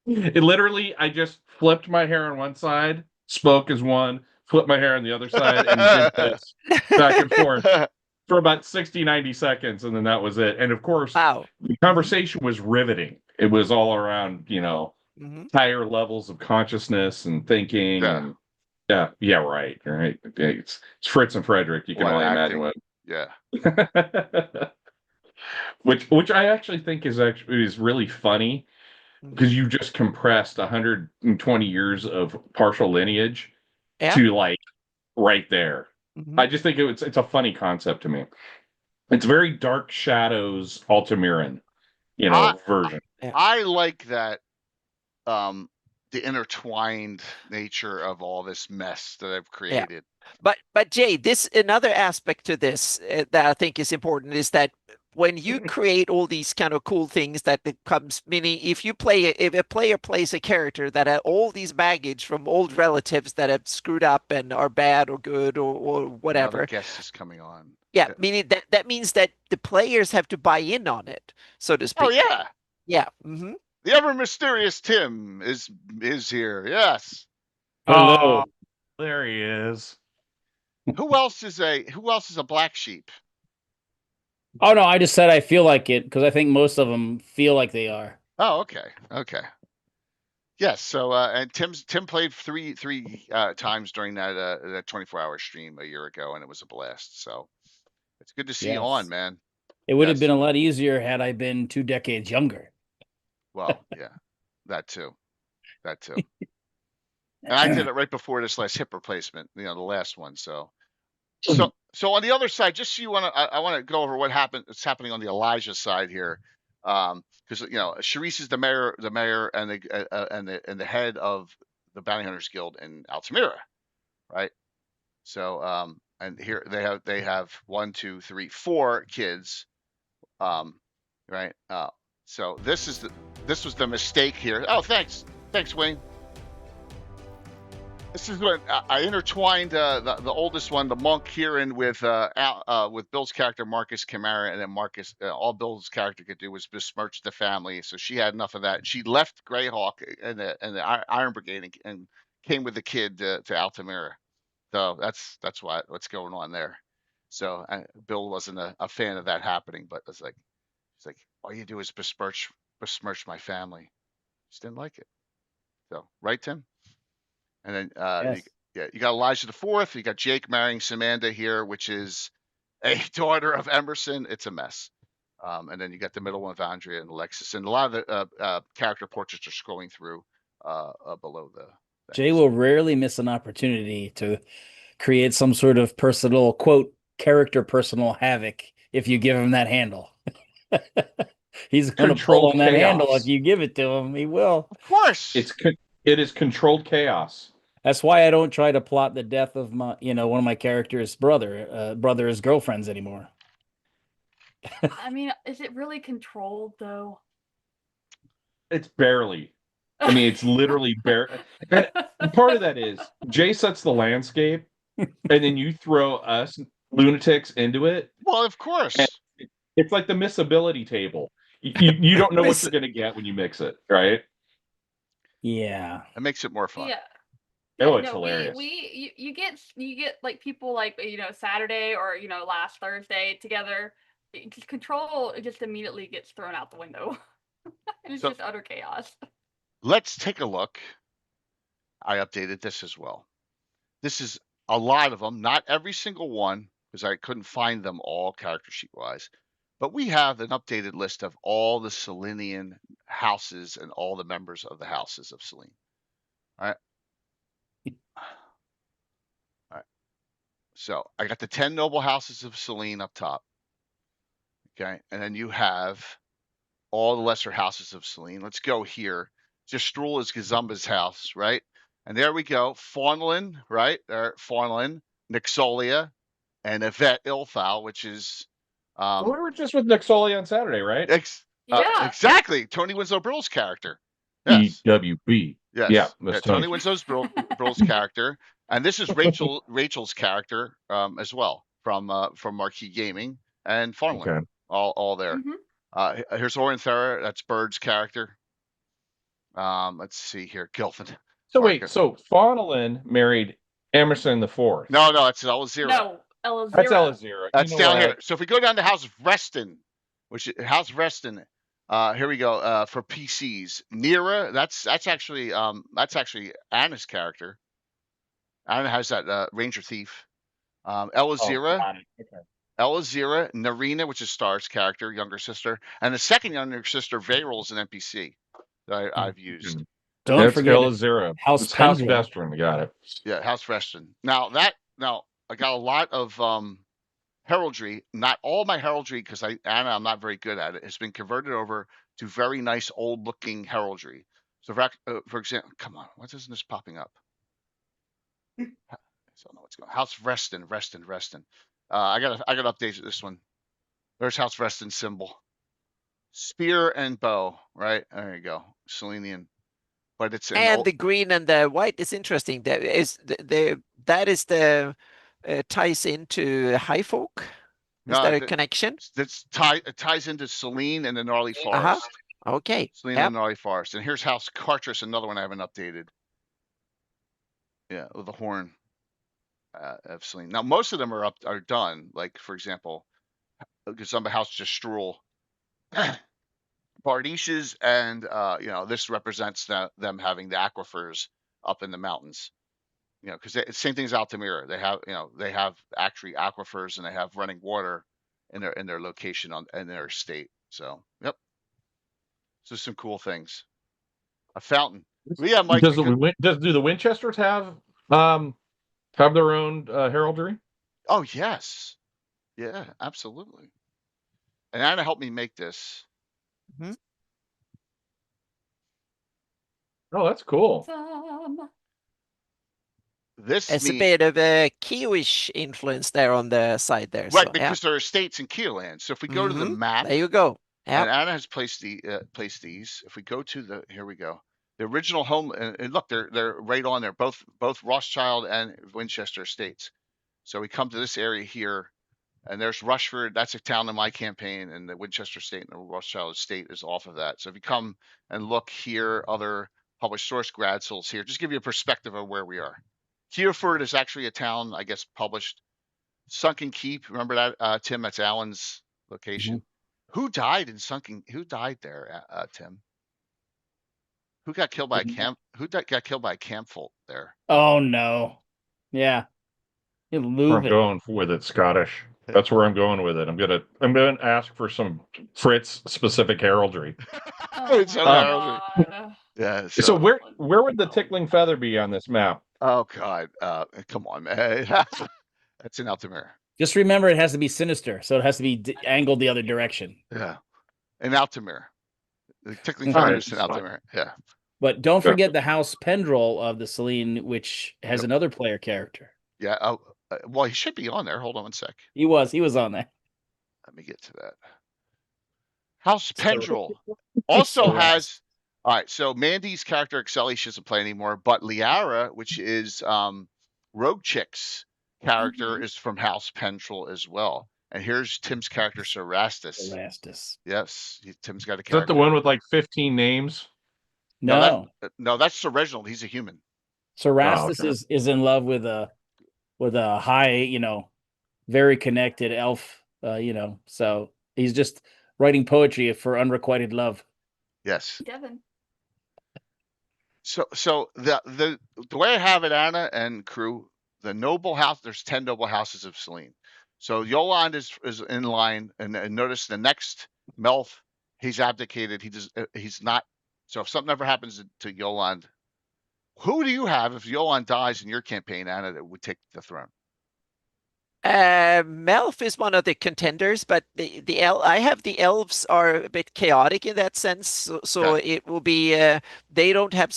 It literally, I just flipped my hair on one side, spoke as one, flipped my hair on the other side, and did this back and forth for about 60, 90 seconds. And then that was it. And of course, Wow. the conversation was riveting. It was all around, Hmm. higher levels of consciousness and thinking. Yeah. And yeah, right. It's Fritz and Frederick. You can What only acting? imagine what. Yeah. Which I actually think is really funny because you just compressed 120 years of partial lineage Yeah. to like right there. Hmm. I just think it's a funny concept to me. It's very Dark Shadows Altamiran, I version. Yeah. I like that the intertwined nature of all this mess that I've Yeah. created. But Jay, this another aspect to this that I think is important is that when you create all these kind of cool things that it comes, meaning if a player plays a character that had all these baggage from old relatives that have screwed up and are bad or good or Another whatever, guest is coming on. yeah, meaning that means that the players have to buy in on it, so to Oh speak. yeah. Yeah. Hmm. The ever mysterious Tim is here. Yes. Hello. There he is. Who else is a black sheep? Oh no, I just said I feel like it because I think most of them feel like they are. Oh, okay. Okay. Yes. So and Tim played three times during that 24-hour stream a year ago, and it was a blast. So it's good to see you on, Yes. man. It would Yes. have been a lot easier had I been 2 decades younger. Well, yeah, that too. That too. And I did it right before this last hip replacement, the last one. So on the other side, just so I want to go over what's happening on the Elijah side here, because Charisse is the mayor, and the head of the Bounty Hunters Guild in Altamira, right? So and here they have 1, 2, 3, 4 kids, right? So this was the mistake here. Oh, thanks, Wayne. This is when I intertwined the oldest one, the monk, Kieran, with Bill's character Marcus Camara, and then Marcus. All Bill's character could do was besmirch the family, so she had enough of that. She left Greyhawk and the Iron Brigade and came with the kid to Altamira. So that's what's going on there. So Bill wasn't a fan of that happening, but it's like all you do is besmirch my family. Just didn't like it. So right, Tim. And then Yes. you got Elijah the Fourth. You got Jake marrying Samantha here, which is a daughter of Emerson. It's a mess. And then you got the middle one of Andrea and Alexis, and a lot of the character portraits are scrolling through below the thing. Jay will rarely miss an opportunity to create some sort of personal quote personal havoc if you give him that handle. He's going to pull on that handle if you give it to him. He will. Of course. It is controlled chaos. That's why I don't try to plot the death of my, one of my characters' brother's girlfriends anymore. I mean, is it really controlled though? It's barely. I mean, it's literally bare. And part of that is Jay sets the landscape, and then you throw us lunatics into it. Well, of course. And it's like the missability table. You don't know what you're going to get when you mix it, right? Yeah. It makes it more fun. Yeah. Oh, it's no, hilarious. You get like people like Saturday or last Thursday together. Control just immediately gets thrown out the window. And it's So- just utter chaos. Let's take a look. I updated this as well. This is a lot of them, not every single one, because I couldn't find them all character sheet wise. But we have an updated list of all the Selenian houses and all the members of the houses of Selene. All right. All right. So I got the 10 noble houses of Selene up top. Okay. And then you have all the lesser houses of Selene. Let's go here. Jastrul is Gazumba's house, right? And there we go. Faunlin, right? Faunlin, Nixolia, and Yvette Ilthal, which is we were just with Nixolia on Saturday, right? Yeah. Exactly. Tony Winslow Brill's character. Yes. EWB. Yes. Yeah, that's Tony Tony. Winslow's Brill's character. And this is Rachel's character as well from Marquee Gaming and Faunlin. Okay. All there. Mhm. Here's Orin Thera. That's Bird's character. Let's see here. Gilfin. So wait, so Faunlin married Emerson the Fourth. No, it's Elazira. No, Elazira. That's Elazira. That's down here. So if we go down to House Reston, here we go. For PCs, Nira. That's actually Anna's character. Anna has that Ranger Thief. Elazira. Elazira, Narina, which is Star's character, younger sister, and the second younger sister, Veyril, is an NPC that I've used. Don't forget Elazira. House It's House Pendra. Vestron. Got it. Yeah, House Reston. Now I got a lot of heraldry. Not all my heraldry, because I'm not very good at it, has been converted over to very nice old looking heraldry. So for example, come on, what isn't this popping up? I don't know what's going on. House Reston. I gotta update this one. There's House Reston symbol. Spear and bow, right? There you go. Selenian. But it's And the green and the white is interesting. That is the ties into High Folk. Is there a connection? It ties into Selene and the Gnarly Forest. Okay. Selene and the Gnarly Forest. And here's House Cartress, another one I haven't updated. Yeah, with the horn of Selene. Now most of them are done. Like for example, Gazumba House Jastrul. Bardishes, and this represents them having the aquifers up in the mountains. Because same thing as Altamira. They have actually aquifers, and they have running water in their location in their estate. So yep. So some cool things. A fountain. Yeah, Mike. Do the Winchesters have their own heraldry? Oh yes. Yeah, absolutely. And Anna helped me make this. Mhm. Oh, that's cool. This It's a bit of a Kiewish influence there on the side there. Right, so, because there are estates in Keeland. So if we go to the map, there you go. and Yeah. Anna has placed these. If we go to here we go. The original home, and look, they're right on there, both Rothschild and Winchester estates. So we come to this area here, and there's Rushford. That's a town in my campaign, and the Winchester Estate and the Rothschild Estate is off of that. So if you come and look here, other published source grad souls here, just give you a perspective of where we are. Hereford is actually a town, I guess, published. Sunken Keep, remember that, Tim? That's Alan's location. Mm-hmm. Who died there, Tim? Who got killed by a camp? Who got killed by a campful there? Oh no. Yeah. Where I'm going with it, Scottish. That's where I'm going with it. I'm gonna ask for some Fritz specific heraldry. Yeah. So where would the tickling feather be on this map? Oh God, come on, man. That's in Altamira. Just remember, it has to be sinister, so it has to be angled the other direction. Yeah, in Altamira. The tickling feather is in Altamira. Yeah. But don't Yeah. forget the House Pendrell of the Selene, which has Yep. another player character. Yeah. Well, he should be on there. Hold on one sec. He was on there. Let me get to that. House So- Pendrell also so has. All right. So Mandy's character Excelli, she doesn't play anymore, but Liara, which is Rogue Chick's character, is from House Pendrell as well. And here's Tim's character Cerastus. Erastus. Yes, Tim's got a Is that character. the one with like 15 names? No, No, that's Reginald. He's a human. Cerastus okay. is in love with a high, very connected elf. So he's just writing poetry for unrequited love. Yes. Devin. So the way I have it, Anna and crew, the noble house. There's 10 noble houses of Selene. So Yolande is in line, and notice the next Melf, he's abdicated. He's not. So if something ever happens to Yolande, who do you have if Yolande dies in your campaign, Anna, that would take the throne? Melf is one of the contenders, but I have the elves are a bit chaotic in that sense. So Okay. it will be they don't have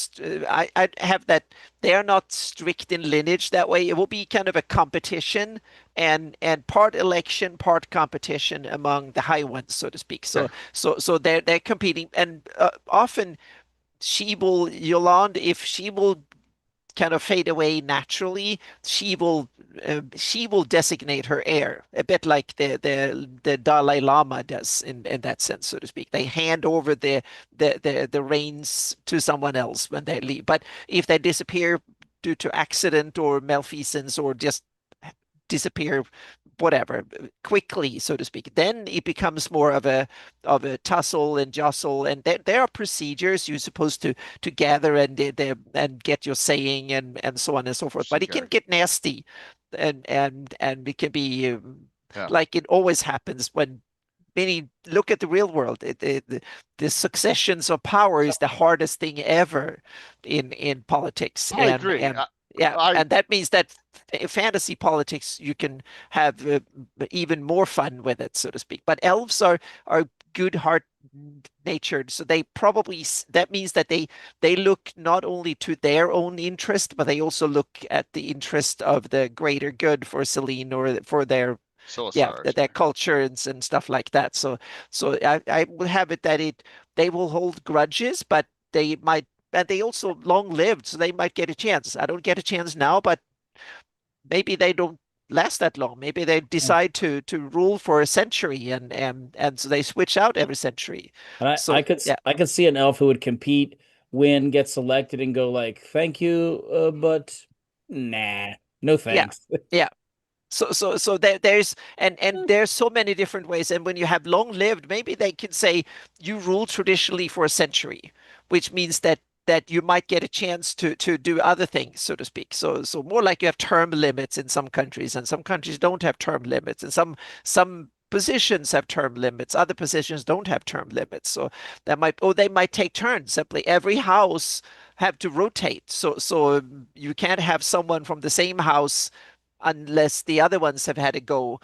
I have that they are not strict in lineage that way. It will be kind of a competition and part election, part competition among the high ones, so to speak. So Okay. so they're competing, and often Yolande, if she will kind of fade away naturally, she will designate her heir, a bit like the Dalai Lama does in that sense, so to speak. They hand over the reins to someone else when they leave. But if they disappear due to accident or malfeasance or just disappear whatever quickly, so to speak, then it becomes more of a tussle and jostle, and there are procedures you're supposed to gather and get your saying and so on and so forth, but it can get nasty, and it can be Yeah. like it always happens when many look at the real world. The successions of power is the hardest thing ever in politics. I agree. And that means that fantasy politics, you can have even more fun with it, so to speak. But elves are good heart natured, so they probably that means that they look not only to their own interest, but they also look at the interest of the greater good for Selene or for their their culture and stuff like that. So I will have it that they will hold grudges, but they might, and they also long lived, so they might get a chance. I don't get a chance now, but maybe they don't last that long. Maybe they decide to rule for a century, and so they switch out every century. And So I could see an elf who would compete, win, get selected, and go like, "Thank you, but nah, no thanks." Yeah. So there's there's so many different ways. And when you have long lived, maybe they can say you rule traditionally for a century, which means that you might get a chance to do other things, so to speak. So more like you have term limits in some countries, and some countries don't have term limits, and some positions have term limits, other positions don't have term limits. So they might take turns. Simply every house have to rotate. So you can't have someone from the same house unless the other ones have had a go.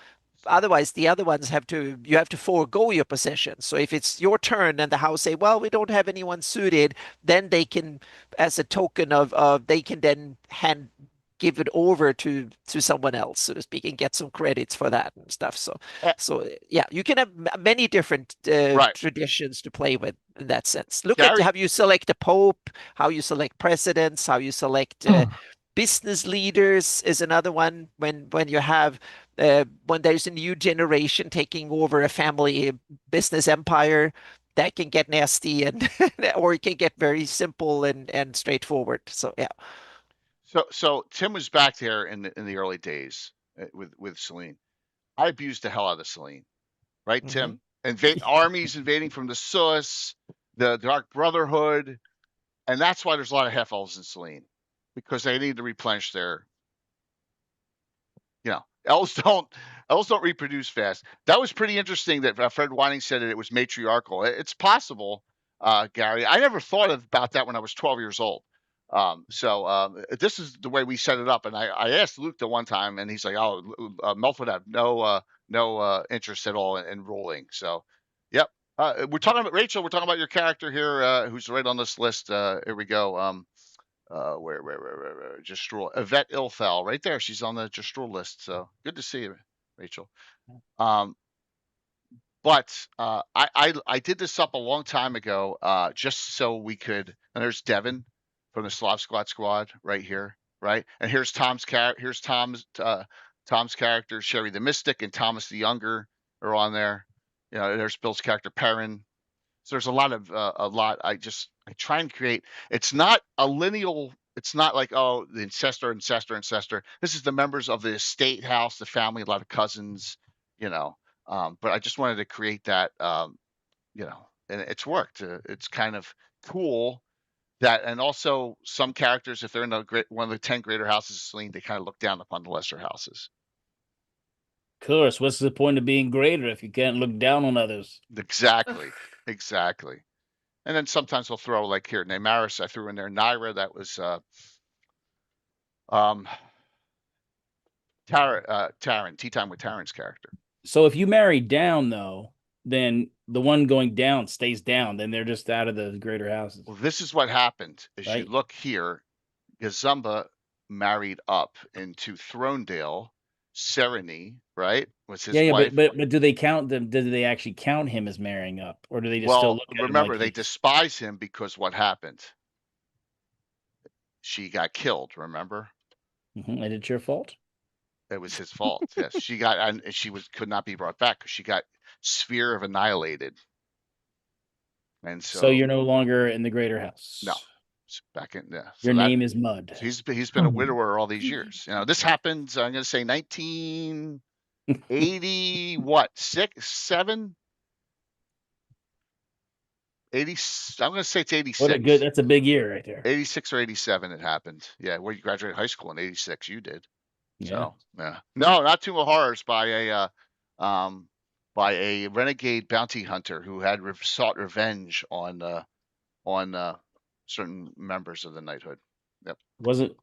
Otherwise, the other ones you have to forego your possession. So if it's your turn and the house say, well, we don't have anyone suited, then they can, as a token of they can then give it over to someone else, so to speak, and get some credits for that and stuff. So yeah, you can have many different traditions to play with in that sense. Look at how you select the Pope, how you select presidents, how you select business leaders is another one. When you have when there's a new generation taking over a family business empire, that can get nasty, and or it can get very simple and straightforward. So yeah. So Tim was back there in the early days with Selene. I abused the hell out of Selene, right, Tim? Armies invading from the Sus, the Dark Brotherhood, and that's why there's a lot of half elves in Selene, because they need to replenish their. Elves don't reproduce fast. That was pretty interesting that Fred Whining said it was matriarchal. It's possible, Gary. I never thought about that when I was 12 years old. So this is the way we set it up. And I asked Luke the one time, and he's like, "Oh, Melf would have no interest at all in ruling." So, yep. We're talking about Rachel. We're talking about your character here, who's right on this list. Here we go. Where? Justrul. Yvette Ilfel, right there. She's on the Justrul list. So good to see you, Rachel. But I did this up a long time ago, just so we could. And there's Devin from the Slav Squad right here, right? And here's Tom's character. Here's Tom's character, Sherry the Mystic, and Thomas the Younger are on there. You know, there's Bill's character, Perrin. So there's a lot. I try and create. It's not a lineal. It's not like, oh, the ancestor. This is the members of the estate house, the family, a lot of cousins, you know. But I just wanted to create that, you know, and it's worked. It's kind of cool that, and also some characters, if they're in one of the 10 greater houses of Selene, they kind of look down upon the lesser houses. Of course, what's the point of being greater if you can't look down on others? Exactly. And then sometimes we'll throw, like here, Namaris, I threw in there. Naira, that was Taryn, Tea Time with Taryn's character. So if you marry down, though, then the one going down stays down. Then they're just out of the greater houses. Well, this is what happened. As Right. you look here, Gazumba married up into Thronedale. Sereny, right, was his wife. But do they count them? Do they actually count him as marrying up, or do they just still look at remember, him like they despise him because what happened? She got killed. Remember? And it's your fault. It was his fault. Yes, she got, and she could not be brought back because she got sphere of annihilated. And so you're no longer in the greater house. No, back in there. Your name is Mud. He's been a widower all these years. You know, this happened. I'm going to say 1980. What? 6, 7. 80. I'm going to say it's 86. That's a big year right there. 86 or 87. It happened. Yeah, well, you graduated high school in 86. You did. Yeah. So yeah. No, not Tomb of Horrors, by a renegade bounty hunter who had sought revenge on certain members of the knighthood. Yep.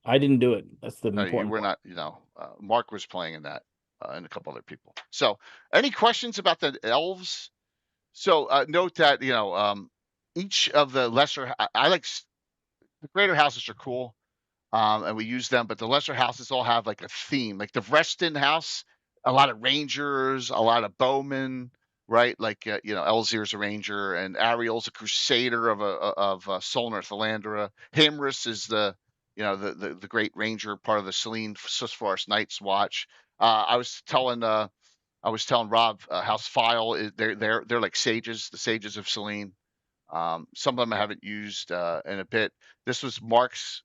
I didn't do it. That's the important. You were not. You know, Mark was playing in that, and a couple other people. So, any questions about the elves? So note that, you know, each of the lesser. I like the greater houses are cool, and we use them, but the lesser houses all have like a theme. Like the Vreston house, a lot of rangers, a lot of bowmen. Right, like you know, Elzir's a ranger, and Ariel's a crusader of Solnar Thalandra. Hamris is the great ranger, part of the Selene Susforest Knights Watch. I was telling Rob, House File is they're like sages, the sages of Selene. Some of them I haven't used in a bit. This was Mark's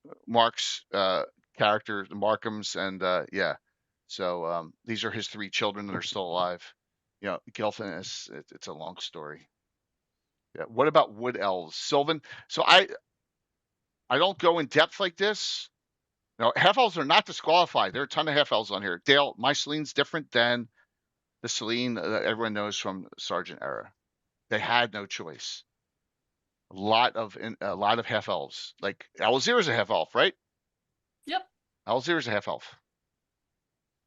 character, the Markhams, and yeah. So these are his 3 children that are still alive. You know, Gelfin it's a long story. Yeah. What about wood elves? Sylvan. So I don't go in depth like this. No, half elves are not disqualified. There are a ton of half elves on here. Dale, my Selene's different than the Selene that everyone knows from Sergeant era. They had no choice. A lot of half elves. Like Elzir is a half elf, right? Yep. Elzir is a half elf.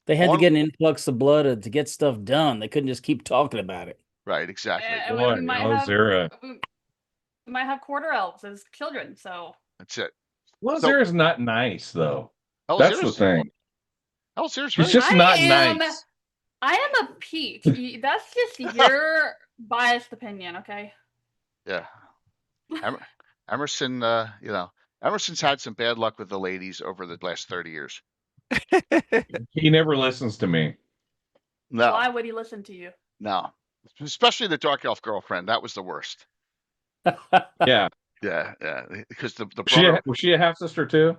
They had to get an influx of blood to get stuff done. They couldn't just keep talking about it. Right, exactly. We might have quarter elves as children, so that's it. Elzir is not nice, though. That's the thing. Elzir's He's just not nice. I am a peach. That's just your biased opinion, okay? Yeah. Emerson, you know, Emerson's had some bad luck with the ladies over the last 30 years. He never listens to me. No. Why would he listen to you? No. Especially the Dark Elf girlfriend. That was the worst. Yeah. Yeah. Because the was she a half sister too?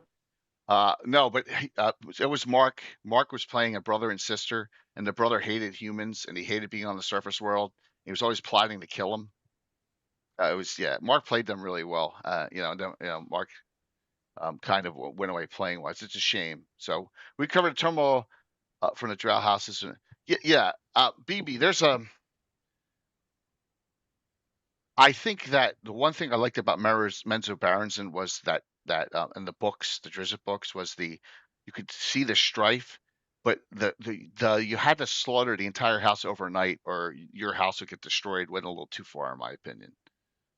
No, but it was Mark. Mark was playing a brother and sister, and the brother hated humans, and he hated being on the surface world. He was always plotting to kill him. Mark played them really well. Mark kind of went away playing wise. It's a shame. So we covered turmoil from the Drow houses. BB, there's I think that the one thing I liked about Menzo Berenson was that in the books, the Drizzt books, was you could see the strife but the you had to slaughter the entire house overnight, or your house would get destroyed. Went a little too far, in my opinion.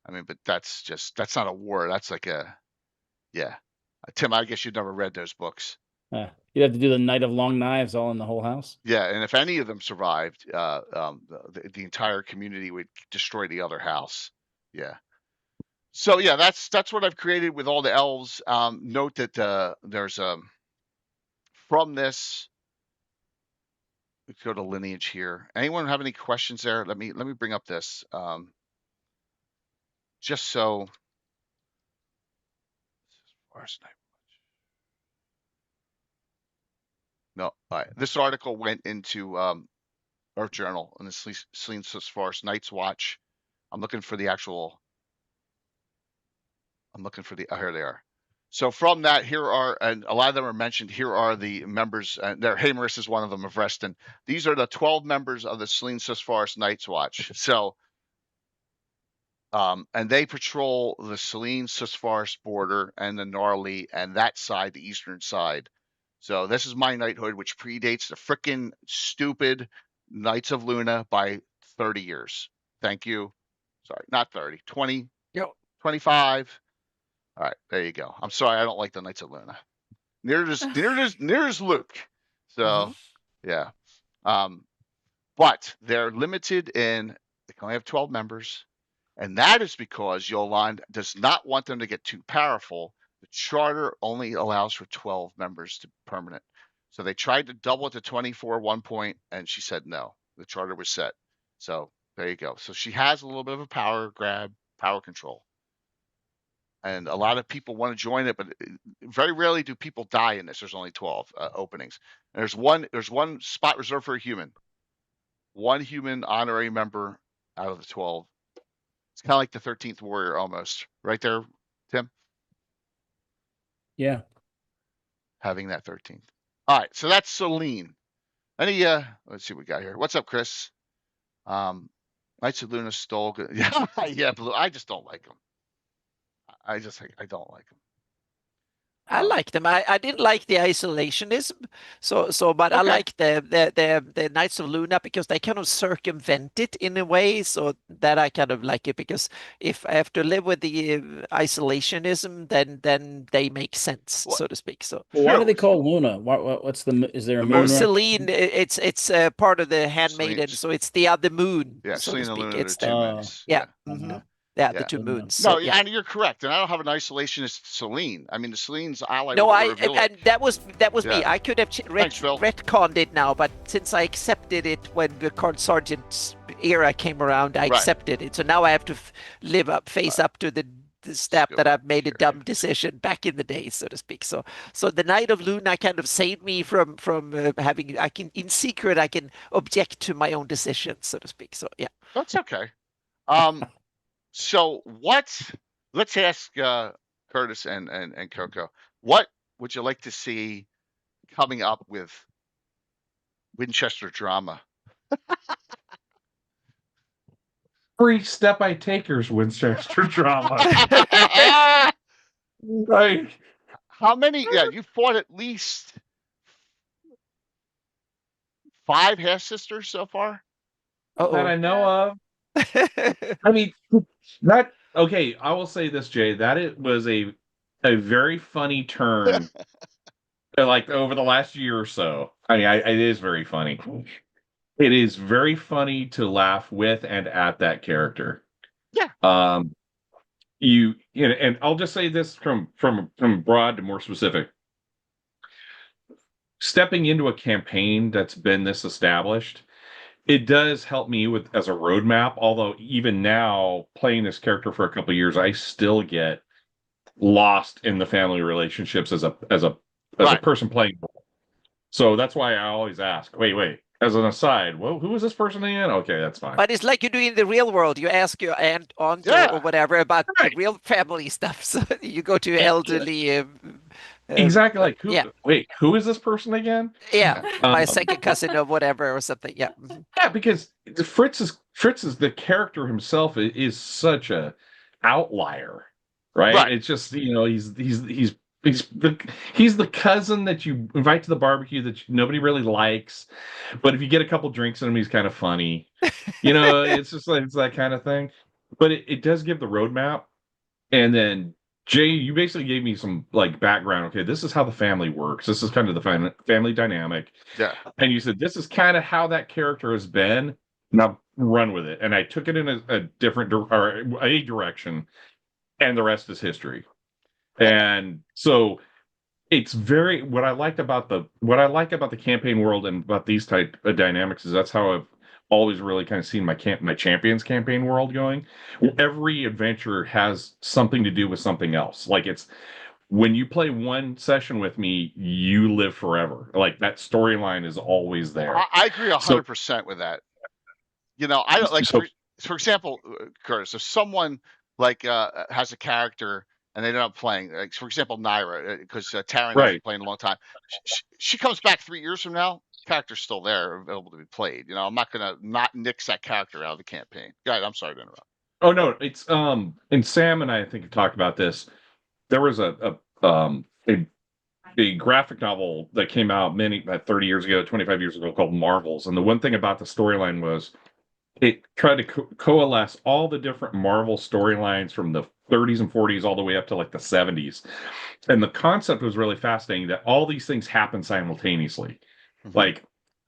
I mean, but that's not a war. That's like yeah. Tim, I guess you've never read those books. You'd have to do the Night of Long Knives all in the whole house. Yeah, and if any of them survived, the entire community would destroy the other house. Yeah. So yeah, that's what I've created with all the elves. Note that there's from this. Let's go to lineage here. Anyone have any questions there? Let me bring up this. Just so. No, all right. This article went into Earth Journal and the Selene Forest Night's Watch. I'm looking for the actual. Here they are. So from that, here are, and a lot of them are mentioned. Here are the members. There, Hamerus is one of them, of Reston. These are the 12 members of the Selene Forest Night's Watch. So, and they patrol the Selene Forest border and the Gnarly and that side, the eastern side. So this is my knighthood, which predates the frickin' stupid Knights of Luna by 30 years. Thank you. Sorry, not 30, 20, 25. All right, there you go. I'm sorry, I don't like the Knights of Luna. Near as Luke. So, yeah. But they're limited in, they can only have 12 members. And that is because Yolande does not want them to get too powerful. The charter only allows for 12 members to permanent. So they tried to double it to 24 at one point, and she said no. The charter was set. So there you go. So she has a little bit of a power grab, power control. And a lot of people want to join it, but very rarely do people die in this. There's only 12 openings. And there's one spot reserved for a human. One human honorary member out of the 12. It's kind of like the 13th warrior almost. Right there, Tim? Yeah. Having that 13th. All right, so that's Selene. Any let's see what we got here. What's up, Chris? Knights of Luna stole. Yeah, Blue. I just don't like them. I don't like them. I like them. I didn't like the isolationism, but I Okay. like the Knights of Luna because they kind of circumvent it in a way, so that I kind of like it, because if I have to live with the isolationism, then they make sense, Well, so to speak. So Well, why do they call Luna? What's the? Is there a The moon? moon. right? Selene, it's part of the handmaiden, Selene- so it's the other moon, Yeah, so Selene to and speak. Luna are It's two the moons. yeah, Uh-huh. yeah, Yeah. the two Yeah. moons. No, So, yeah. and you're correct. And I don't have an isolationist Selene. I mean, the Selene's allied No, with I Order of Illic. and that was me. Yeah. I could have Thanks, Phil. retconned it now, but since I accepted it when the Card Sergeant's era came around, I Right. accepted it. So now I have to face up to the step go that I've made a here. dumb decision back in the day, so to speak. So the Knight of Luna kind of saved me from having. I can, in secret, I can object to my own decisions, so to speak. So yeah. That's okay. So let's ask Curtis and Coco, what would you like to see coming up with Winchester drama? Every step I take is Winchester drama. Like, How many? Yeah, you fought at least 5 half sisters so far. that I Uh-oh. know of. I mean, that okay. I will say this, Jay. That it was a very funny turn, like over the last year or so. I mean, it is very funny. It is very funny to laugh with and at that character. Yeah. You know, and I'll just say this from broad to more specific. Stepping into a campaign that's been this established, it does help me with as a roadmap. Although even now, playing this character for a couple of years, I still get lost in the family relationships as a Right. person playing. So that's why I always ask. Wait. As an aside, well, who is this person again? Okay, that's fine. But it's like you do in the real world. You ask your aunt Yeah. or whatever about Right. the real family stuff. So you go to elderly. Exactly. Like, who? yeah. Wait, who is this person again? Yeah, my Um, second cousin or whatever or something. Yeah. Yeah, because Fritz is the character himself is such a outlier, right? Right. It's just he's he's the cousin that you invite to the barbecue that nobody really likes, but if you get a couple drinks in him, he's kind of funny. It's just like it's that kind of thing. But it does give the roadmap. And then Jay, you basically gave me some like background. Okay, this is how the family works. This is kind of the family dynamic. Yeah. And you said this is kind of how that character has been. Now run with it. And I took it in a different or a direction, and the rest is history. And so it's very what I like about the campaign world and about these type of dynamics is that's how I've always really kind of seen my champions campaign world going. Every adventure has something to do with something else. Like it's when you play one session with me, you live forever. Like that storyline is always there. I agree 100% with that. I don't like for example, Curtis, if someone like has a character and they end up playing, like for example, Naira, because Taryn hasn't played in a long time. She comes back 3 years from now, character's still there, available to be played. I'm not gonna not nix that character out of the campaign. Guys, I'm sorry to interrupt. Oh no, it's and Sam and I think have talked about this. There was a graphic novel that came out 30 years ago, 25 years ago called Marvels, and the one thing about the storyline was it tried to coalesce all the different Marvel storylines from the 30s and 40s all the way up to like the 70s. And the concept was really fascinating that all these things happen simultaneously. Mm-hmm. Like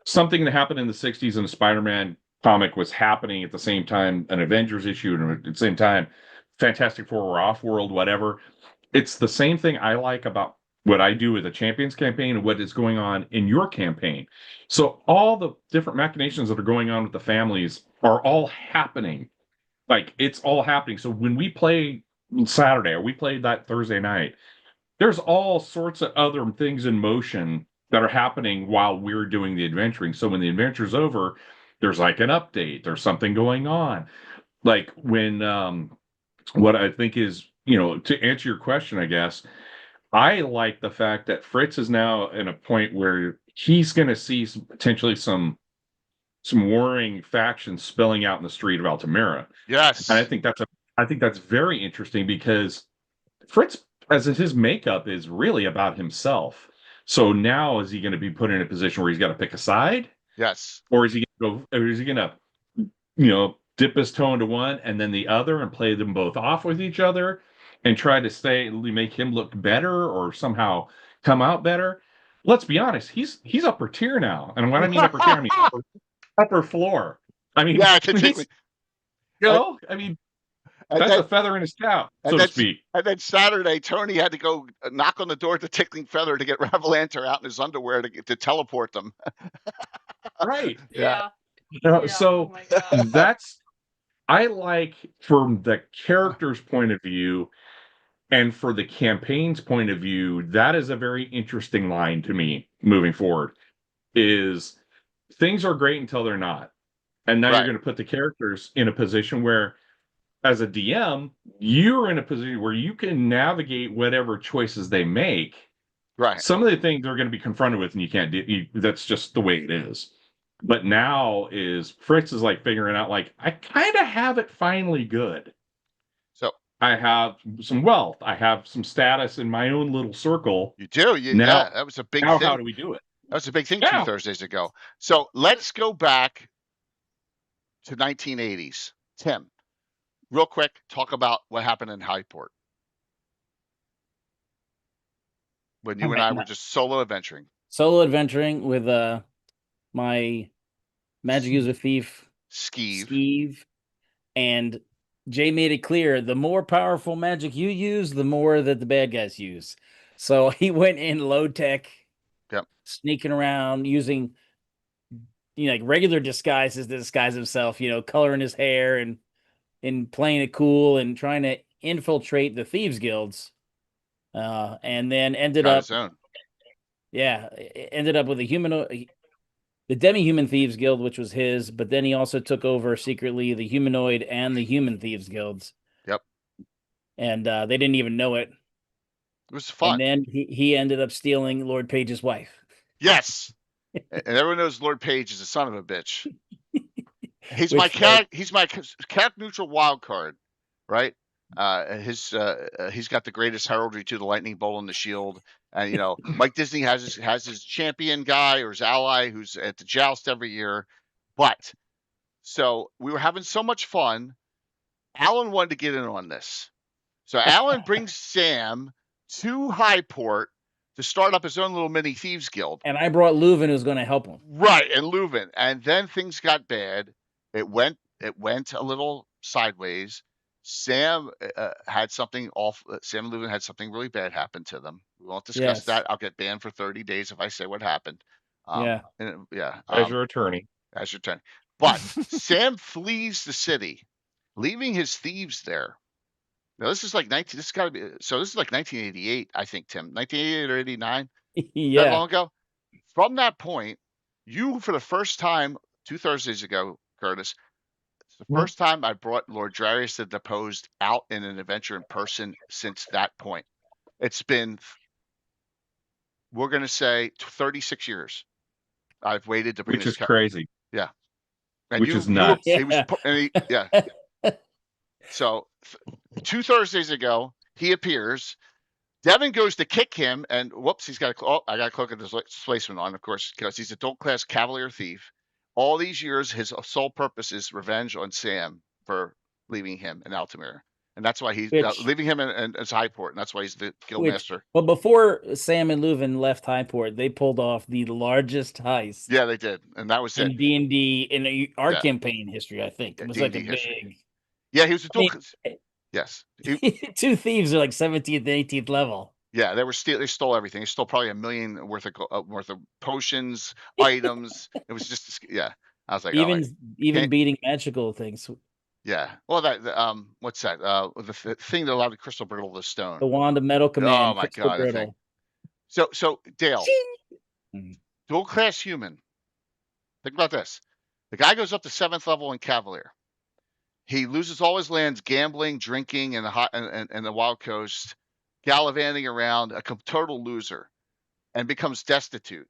something that happened in the 60s in a Spider-Man comic was happening at the same time, an Avengers issue, and at the same time, Fantastic Four were off-world, whatever. It's the same thing I like about what I do with a Champions campaign and what is going on in your campaign. So all the different machinations that are going on with the families are all happening. Like it's all happening. So when we play Saturday or we play that Thursday night, there's all sorts of other things in motion that are happening while we're doing the adventuring. So when the adventure's over, there's like an update, there's something going on. Like when what I think is, to answer your question, I guess, I like the fact that Fritz is now in a point where he's going to see potentially some warring factions spilling out in the street of Altamira. Yes, and I think that's very interesting because Fritz, as his makeup, is really about himself. So now is he going to be put in a position where he's got to pick a side? Yes, or is he going to dip his toe into one and then the other and play them both off with each other? And try to make him look better or somehow come out better. Let's be honest, he's upper tier now. And when I mean upper tier, I mean upper floor. I mean, yeah, that's a feather in his cap, so to speak. And then Saturday, Tony had to go knock on the door at the Tickling Feather to get Ravalanter out in his underwear to teleport them. Right. Yeah. So that's, I like from the character's point of view and for the campaign's point of view, that is a very interesting line to me moving forward, is things are great until they're not. And now you're going to put the characters in a position where, as a DM, you're in a position where you can navigate whatever choices they make. Right. Some of the things they're going to be confronted with and you can't do, that's just the way it is. But now Fritz is like figuring out, like, I kind of have it finally good. So I have some wealth. I have some status in my own little circle. You do. Yeah, that was a big thing. How do we do it? That was a big thing 2 Thursdays ago. So let's go back to 1980s. Tim, real quick, talk about what happened in Highport. When you and I were just solo adventuring. Solo adventuring with my Magic User Thief, Skeeve, and Jay made it clear, the more powerful magic you use, the more that the bad guys use. So he went in low tech, sneaking around, using like regular disguises to disguise himself, coloring his hair and playing it cool and trying to infiltrate the thieves guilds. And then ended up with the Demi-Human Thieves Guild, which was his, but then he also took over secretly the Humanoid and the Human Thieves Guilds. Yep. And they didn't even know it. It was fun. And then he ended up stealing Lord Page's wife. Yes. And everyone knows Lord Page is a son of a bitch. He's my character neutral wild card, right? He's got the greatest heraldry to the lightning bolt and the shield. And Mike Disney has his champion guy or his ally who's at the joust every year. But so we were having so much fun. Alan wanted to get in on this. So Alan brings Sam to Highport to start up his own little mini thieves guild. And I brought Leuven, who's going to help him. Right, and Leuven. And then things got bad. It went a little sideways. Sam had something off. Sam and Leuven had something really bad happen to them. We won't discuss that. I'll get banned for 30 days if I say what happened. Yeah. As your attorney. As your attorney. But Sam flees the city, leaving his thieves there. Now this is like this is like 1988, I think, Tim. 1988 or 89? Yeah. That long ago? From that point, you, for the first time 2 Thursdays ago, Curtis, it's the first time I brought Lord Darius the Deposed out in an adventure in person since that point. It's been, we're going to say, 36 years. I've waited to bring Which this. Is crazy. Yeah. And Which is nuts. Yeah. So 2 Thursdays ago, he appears. Devin goes to kick him, and whoops, I got a cloak of displacement on, of course, because he's a dual class cavalier thief. All these years, his sole purpose is revenge on Sam for leaving him in Altamira. And that's why he's leaving him in Highport, and that's why he's the guild master. But before Sam and Leuven left Highport, they pulled off the largest heist. Yeah, they did, and that was in D&D in our campaign history. I think it was D&D like a big. Yeah, he was a dual. Yes, 2 thieves are like 17th and 18th level. Yeah, they stole everything. They stole probably $1 million worth of potions, items. It was just I was like, even beating magical things. Yeah. Well, what's that? The thing that allowed the crystal brittle to stone. The wand of metal command. Oh my god. Brittle. So Dale, dual class human. Think about this. The guy goes up to 7th level in Cavalier. He loses all his lands gambling, drinking, and the Wild Coast, gallivanting around, a total loser, and becomes destitute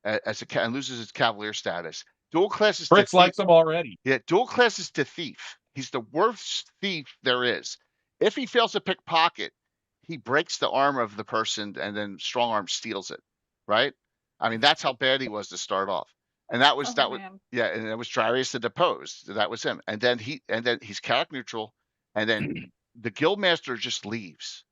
and loses his Cavalier status. Dual class is Fritz likes him already. Yeah, dual class is to thief. He's the worst thief there is. If he fails to pickpocket, he breaks the arm of the person and then strong arm steals it. Right? I mean, that's how bad he was to start off. And that was and it was Darius the Deposed. That was him. And then he's character neutral, and then the guildmaster just leaves.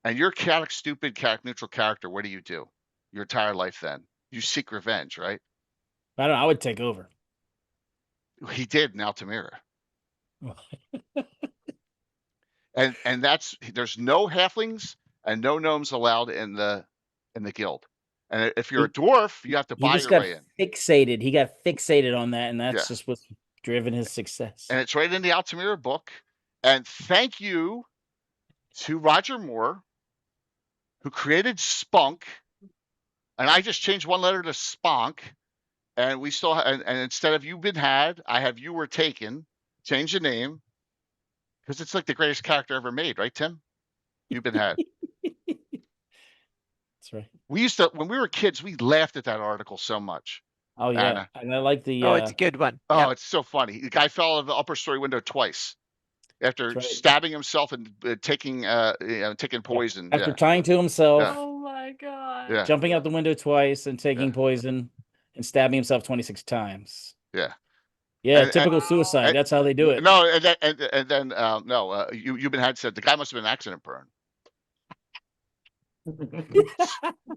And you're stupid character neutral character. What do? Your entire life then? You seek revenge, right? I don't know. I would take over. He did in Altamira. and there's no halflings and no gnomes allowed in the guild. And if you're a dwarf, you have to buy your way in. Fixated. He got fixated on that, and that's just what's driven his success. And it's right in the Altamira book. And thank you to Roger Moore, who created Spunk. And I just changed one letter to Spunk. And we still and instead of you've been had, I have you were taken. Change the name. Because it's like the greatest character ever made, right, Tim? You've been had. That's right. We used to, when we were kids, we laughed at that article so much. Oh, yeah. Anna. And I like the. Oh, it's a good one. Oh, it's so funny. The guy fell out of the upper story window twice after stabbing himself and taking poison. After tying to himself. Yeah. Oh, my God. Yeah. Jumping out the window twice and taking poison and stabbing himself 26 times. Yeah. Yeah, typical suicide. That's how they do it. No, and then you've been had said the guy must have been accident prone.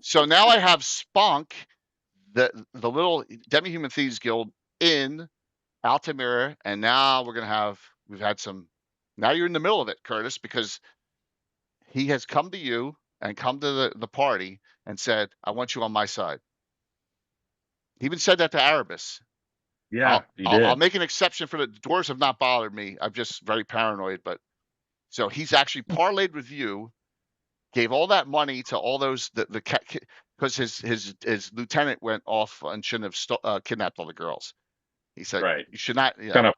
So now I have Spunk, the little demi-human thieves guild in Altamira, and now we've had some. Now you're in the middle of it, Curtis, because he has come to you and come to the party and said, "I want you on my side." He even said that to Erebus. Yeah, he did. I'll make an exception for the dwarves. Have not bothered me. I'm just very paranoid. But so he's actually parlayed with you, gave all that money to all those because his lieutenant went off and shouldn't have kidnapped all the girls. He said, "Right, you should not." Kind of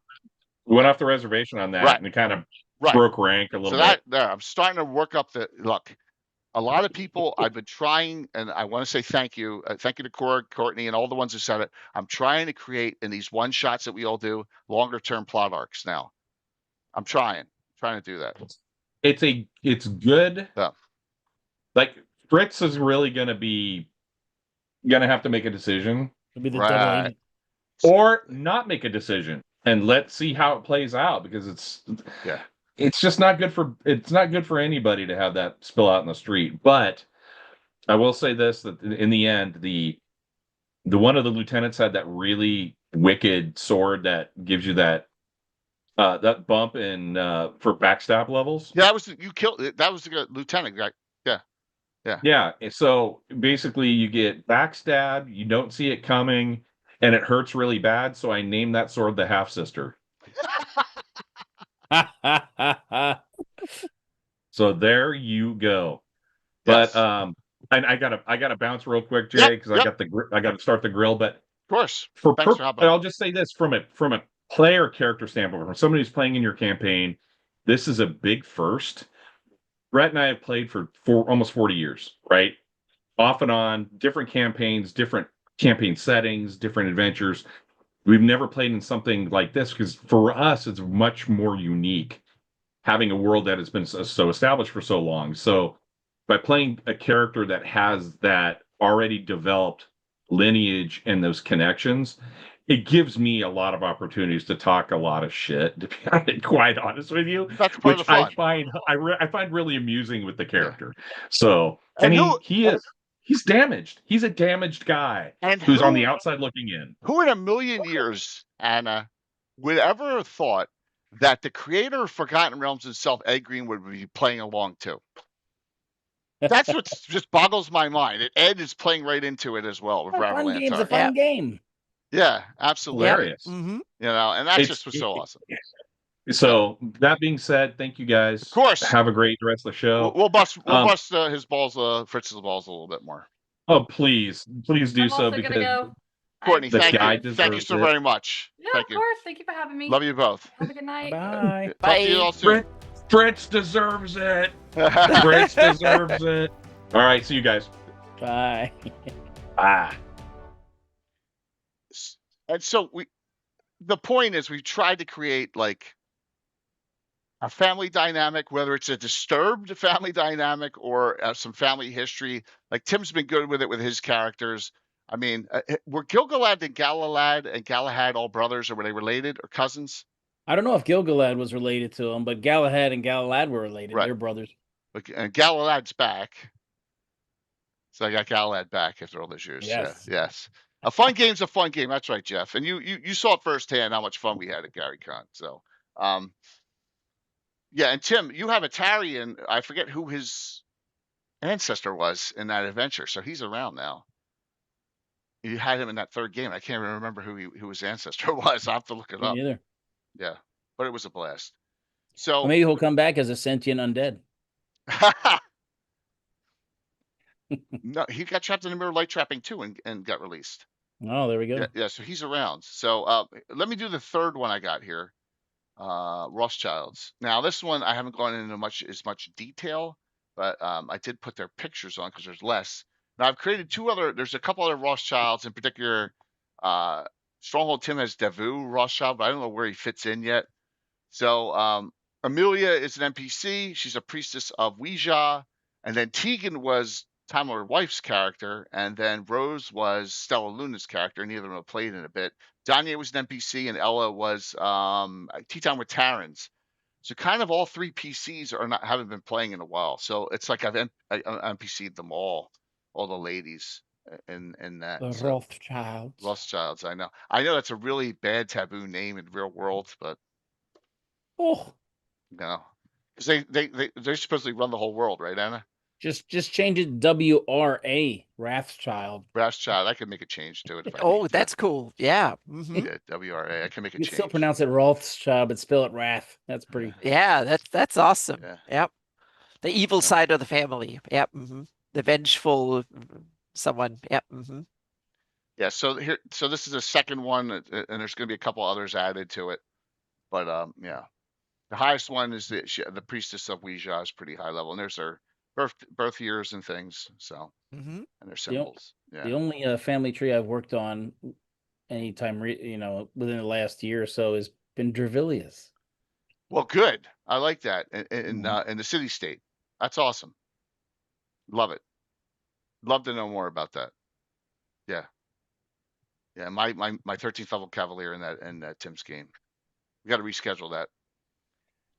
went off the reservation on that, and it kind of broke rank a little bit. I'm starting to work up the look. A lot of people I've been trying, and I want to say thank you. Thank you to Courtney, and all the ones who said it. I'm trying to create in these one-shots that we all do, longer-term plot arcs now. I'm trying to do that. it's good. Yeah. Like Fritz is really gonna have to make a decision. It'll be the Right. double agent. Or not make a decision and let's see how it plays out, because it's just not good for anybody to have that spill out in the street. But I will say this, that in the end, the one of the lieutenants had that really wicked sword that gives you that bump in for backstab levels. Yeah, that was the lieutenant guy. Yeah. So basically you get backstab, you don't see it coming, and it hurts really bad. So I named that sword the half sister. So there you go. Yes. But and I gotta bounce real quick, Jay, because I got to start the grill. But of course, I'll just say this from a player character standpoint, from somebody who's playing in your campaign, this is a big first. Brett and I have played for almost 40 years, right? Off and on, different campaigns, different campaign settings, different adventures. We've never played in something like this because for us, it's much more unique having a world that has been so established for so long. So by playing a character that has that already developed lineage and those connections, it gives me a lot of opportunities to talk a lot of shit, to be quite honest with you, That's part which of the fun. I find really amusing with the character. So, and he's damaged. He's a damaged guy who's on the outside looking in. Who in a million years, Anna, would ever have thought that the creator of Forgotten Realms himself, Ed Green, would be playing along too? That's what just boggles my mind. Ed is playing right into it as well with Fun game's a Ravalantar. fun game. Yeah, absolutely. Hilarious. Mm-hmm. You know, and that's just what's so awesome. So that being said, thank you guys. Of course. Have a great rest of the show. We'll bust his balls, Fritz's balls a little bit more. Oh, please do I'm so, also because gonna go. Courtney, the thank guy you. deserves Thank you so it. very much. Yeah, Thank of you. course. Thank you for having me. Love you both. Have a good night. Bye. Talk to you all soon. Fritz deserves it. Fritz deserves it. All right, see you guys. Bye. Bye. And so the point is, we tried to create like a family dynamic, whether it's a disturbed family dynamic or some family history. Like Tim's been good with it with his characters. I mean, were Gilgalad and Galahad all brothers, or were they related or cousins? I don't know if Gilgalad was related to him, but Galahad and Galahad were related. Right. They're brothers. And Galalad's back. So I got Galahad back after all those years. Yes. Yeah, yes. A fun game's a fun game. That's right, Jeff. And you saw it firsthand how much fun we had at GaryCon. So, yeah. And Tim, you have a Tarian. I forget who his ancestor was in that adventure. So he's around now. You had him in that third game. I can't even remember who his ancestor was. I'll have to look it up. Me neither. Yeah, but it was a blast. So Well, maybe he'll come back as a sentient undead. No, he got trapped in the mirror light trapping too and got released. Oh, there we go. Yeah, so he's around. So let me do the third one I got here. Rothschilds. Now this one I haven't gone into as much detail, but I did put their pictures on because there's less. Now I've created there's a couple other Rothschilds, in particular. Stronghold Tim has Devu Rothschild, but I don't know where he fits in yet. So Amelia is an NPC. She's a priestess of Ouija. And then Tegan was Time Lord Wife's character. And then Rose was Stella Luna's character. Neither of them have played in a bit. Danya was an NPC, and Ella was Tea Time with Tarans. So kind of all three PCs haven't been playing in a while. So it's like I've NPC'd them all the ladies in that. The so, Rothschilds. Rothschilds, I know. I know that's a really bad taboo name in real world, but Oh, no, because they supposedly run the whole world, right, Anna? just change it WRA Wrathchild. Rothschild. I could make a change to it. If I Oh, needed to. that's cool. Yeah. Mm-hmm. Yeah, WRA. I can make a You change. can still pronounce it Rothschild, but spell it Wrath. That's pretty. Yeah, that's awesome. Yeah. Yep. The evil side of the family. Yep. Mm-hmm. The vengeful someone. Yep. Mm-hmm. Yeah. So this is the second one, and there's going to be a couple others added to it, but yeah, the highest one is the priestess of Ouija is pretty high level, and there's their birth years and things. So and their symbols. Yeah. The only family tree I've worked on anytime within the last year or so has been Drevilius. Well, good. I like that in the city state. That's awesome. Love it. Love to know more about that. Yeah. Yeah, my 13th level Cavalier in that Tim's game. We got to reschedule that.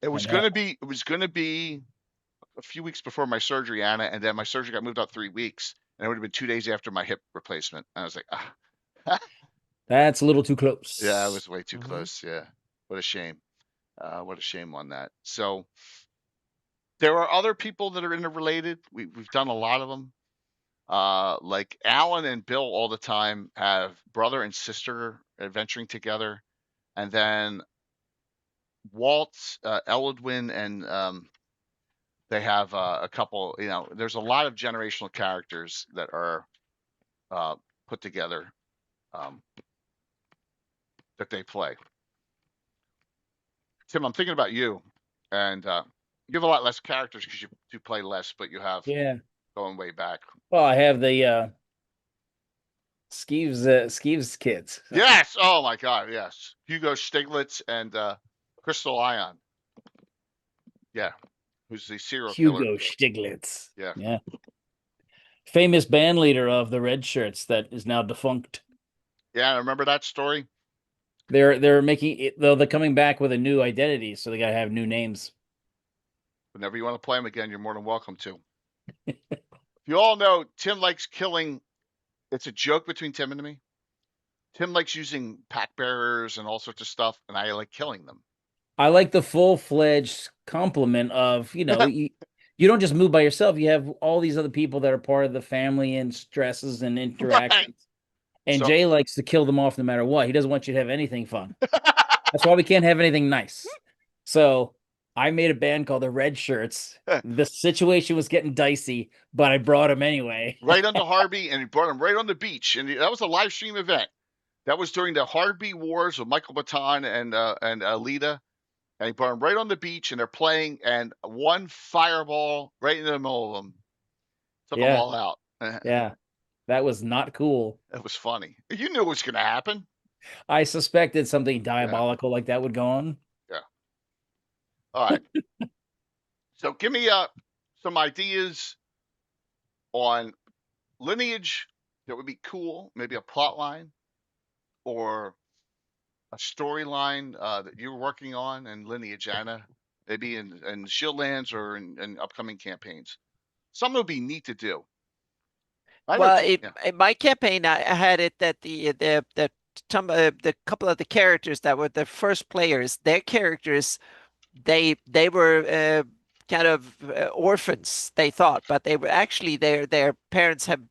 It was gonna be a few weeks before my surgery, Anna, and then my surgery got moved out 3 weeks, and it would have been 2 days after my hip replacement. And I was like, ah. That's a little too close. Yeah, it was way too close. Yeah. What a shame. What a shame on that. So there are other people that are interrelated. We've done a lot of them. Like Alan and Bill all the time have brother and sister adventuring together, and then Walt, Elodwin, and they have a couple. You know, there's a lot of generational characters that are put together that they play. Tim, I'm thinking about you, and you have a lot less characters because you do play less, but you have going way back. Well, I have the Skeeves kids. So. Yes. Oh my God. Yes. Hugo Stiglitz and Crystal Ion. Yeah. Who's the serial killer? Hugo Stiglitz. Yeah. Yeah. Famous band leader of the Red Shirts that is now defunct. Yeah, I remember that story. They're making it, though they're coming back with a new identity, so they gotta have new names. Whenever you want to play them again, you're more than welcome to. You all know Tim likes killing. It's a joke between Tim and me. Tim likes using pack bearers and all sorts of stuff, and I like killing them. I like the full-fledged complement of, you know, you don't just move by yourself. You have all these other people that are part of the family and stresses and interactions. Right. And so, Jay likes to kill them off no matter what. He doesn't want you to have anything fun. That's why we can't have anything nice. So I made a band called the Red Shirts. The situation was getting dicey, but I brought them anyway. Right onto Harby, and he brought them right on the beach. And that was a live stream event. That was during the Harby Wars with Michael Baton and Alita. And he brought them right on the beach, and they're playing, and one fireball right in the middle of them took them all out. Yeah. That was not cool. It was funny. You knew it was going to happen. I suspected something diabolical like that would go on. Yeah. All right. So give me some ideas on Lineage that would be cool. Maybe a plot line or a storyline that you're working on in Lineage, Anna. Maybe in Shieldlands or in upcoming campaigns. Some would be neat to do. Well, in my campaign, I had it that the couple of the characters that were the first players, their characters, they were kind of orphans, they thought, but they were actually their parents have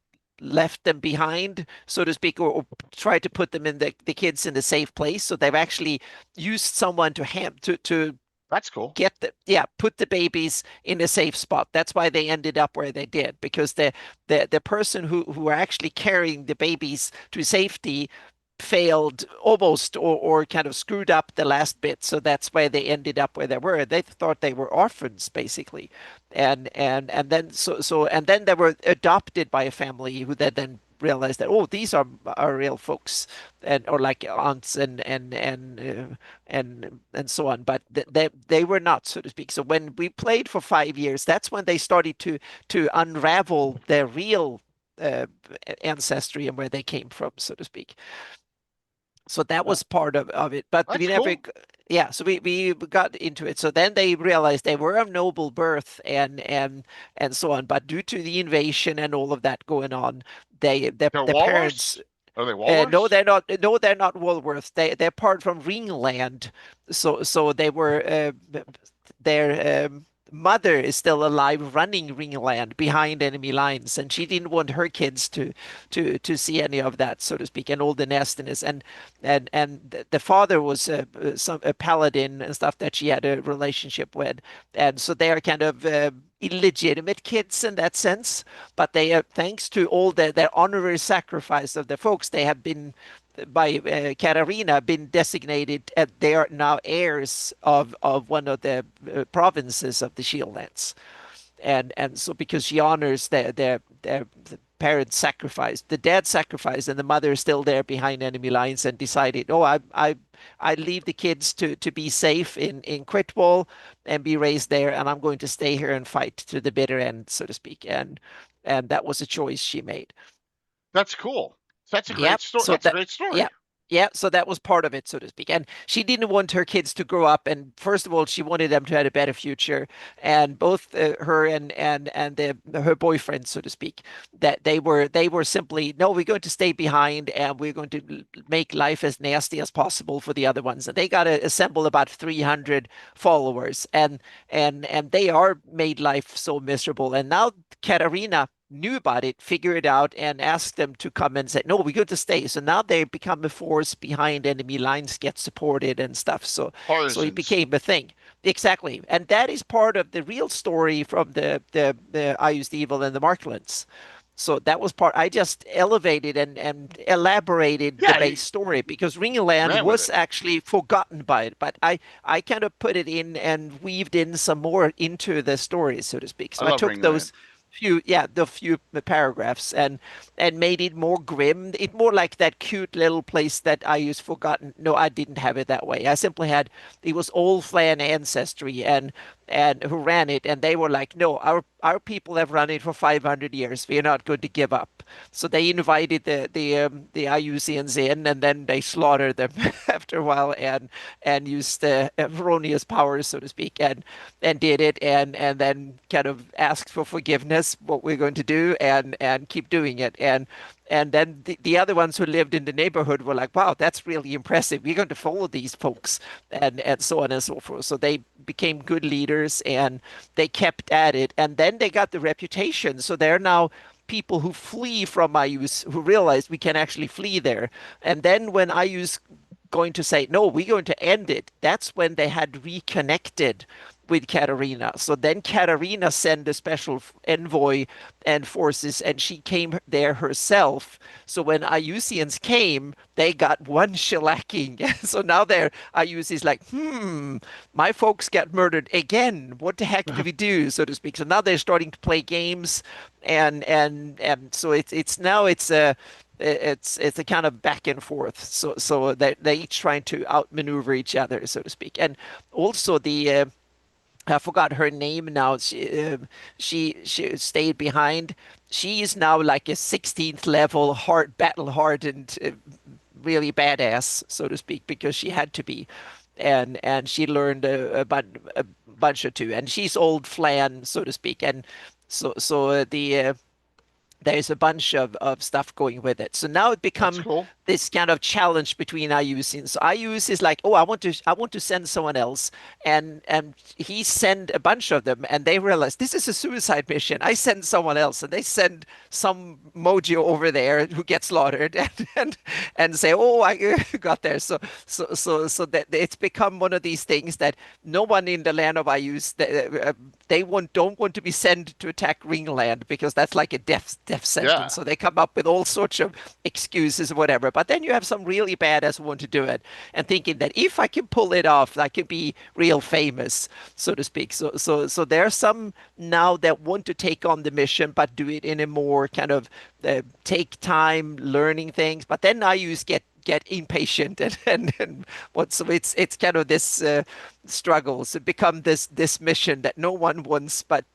left them behind, so to speak, or tried to put them in the kids in a safe place. So they've actually used someone to that's cool. Put the babies in a safe spot. That's why they ended up where they did, because the person who were actually carrying the babies to safety failed almost or kind of screwed up the last bit. So that's why they ended up where they were. They thought they were orphans basically. And then they were adopted by a family who then realized that, oh, these are real folks, and or like aunts and so on, but they were not, so to speak. So when we played for 5 years, that's when they started to unravel their real ancestry and where they came from, so to speak. So that was part of it, but we never cool. So we got into it. So then they realized they were of noble birth and so on, but due to the invasion and all of that going on, the parents. Are they Walrus? No, they're not. No, they're not Walworth. They're part from Ringland. So they were their mother is still alive, running Ringland behind enemy lines, and she didn't want her kids to see any of that, so to speak, and all the nastiness. And the father was a paladin and stuff that she had a relationship with, and so they are kind of illegitimate kids in that sense. But they are, thanks to all their honorary sacrifice of the folks, they have been by Katarina been designated, they are now heirs of one of the provinces of the Shieldlands, and so because she honors their parents sacrificed. The dad sacrificed, and the mother is still there behind enemy lines and decided, oh, I leave the kids to be safe in Critwall and be raised there, and I'm going to stay here and fight to the bitter end, so to speak. And that was a choice she made. That's cool. That's a Yep. great story. So That's a great story. Yeah. Yeah, so that was part of it, so to speak. And she didn't want her kids to grow up. And first of all, she wanted them to have a better future. And both her and her boyfriend, so to speak, that they were simply, no, we're going to stay behind and we're going to make life as nasty as possible for the other ones. And they got to assemble about 300 followers, and they are made life so miserable. And now Katarina knew about it, figured it out, and asked them to come and say, no, we're going to stay. So now they become a force behind enemy lines, get supported and stuff. So it became a thing. Exactly. And that is part of the real story from the I Used Evil and the Marklands. So that was part. I just elevated and elaborated the base story, because Ringland was actually forgotten by it, but I kind of put it in and weaved in some more into the story, so to speak. So I took those few paragraphs and made it more grim. It more like that cute little place that I used Forgotten. No, I didn't have it that way. I simply had, it was old Flan ancestry and who ran it, and they were like, no, our people have run it for 500 years. We're not going to give up. So they invited the Iusians in, and then they slaughtered them after a while, and used erroneous powers, so to speak, and did it, and then kind of asked for forgiveness, what we're going to do, and keep doing it. And then the other ones who lived in the neighborhood were like, wow, that's really impressive. We're going to follow these folks, and so on and so forth. So they became good leaders, and they kept at it. And then they got the reputation. So they're now people who flee from Ayus, who realize we can actually flee there. And then when Ayus going to say, no, we're going to end it, that's when they had reconnected with Katarina. So then Katarina sent a special envoy and forces, and she came there herself. So when Iusians came, they got one shellacking. So now their Ius is like, my folks got murdered again. What the heck do we do, so to speak? So now they're starting to play games, and so it's a kind of back and forth. So they're each trying to outmaneuver each other, so to speak. And also the I forgot her name now. She stayed behind. She is now like a 16th level battle hardened, really badass, so to speak, because she had to be, and she learned a bunch or two, and she's old Flan, so to speak, and so there's a bunch of stuff going with it. So now it becomes this kind of challenge between Ayus. So Ayus is like, oh, I want to send someone else, and he send a bunch of them, and they realize this is a suicide mission. I send someone else, and they send some mojo over there who gets slaughtered, and say, oh, I got there. So that it's become one of these things that no one in the land of Ayus, they don't want to be sent to attack Ringland, because that's like a death sentence. Yeah. So they come up with all sorts of excuses or whatever. But then you have some really badass who want to do it, and thinking that if I can pull it off, I can be real famous, so to speak. So there are some now that want to take on the mission, but do it in a more kind of take time learning things. But then Ayus get impatient and what, so it's kind of this struggle. So become this mission that no one wants, but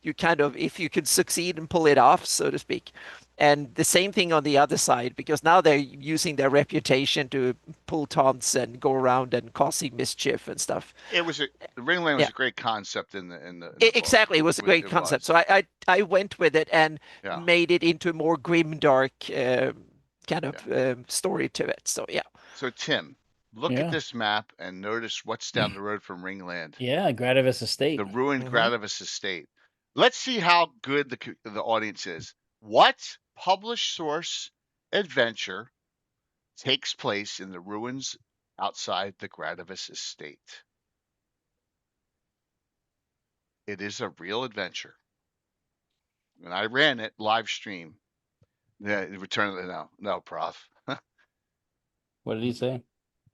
you kind of, if you can succeed and pull it off, so to speak. And the same thing on the other side, because now they're using their reputation to pull taunts and go around and causing mischief and stuff. Ringland was a great concept in the exactly, it was a great concept. So I went with it and made it into a more grim, dark kind of story to it. So yeah. So Tim, look at this map and notice what's down the road from Ringland. Yeah, Gradavis Estate. The ruined Gradavis Estate. Let's see how good the audience is. What published source adventure takes place in the ruins outside the Gradavis Estate? It is a real adventure. And I ran it live stream. Yeah, Return of the no, Prof. What did he say?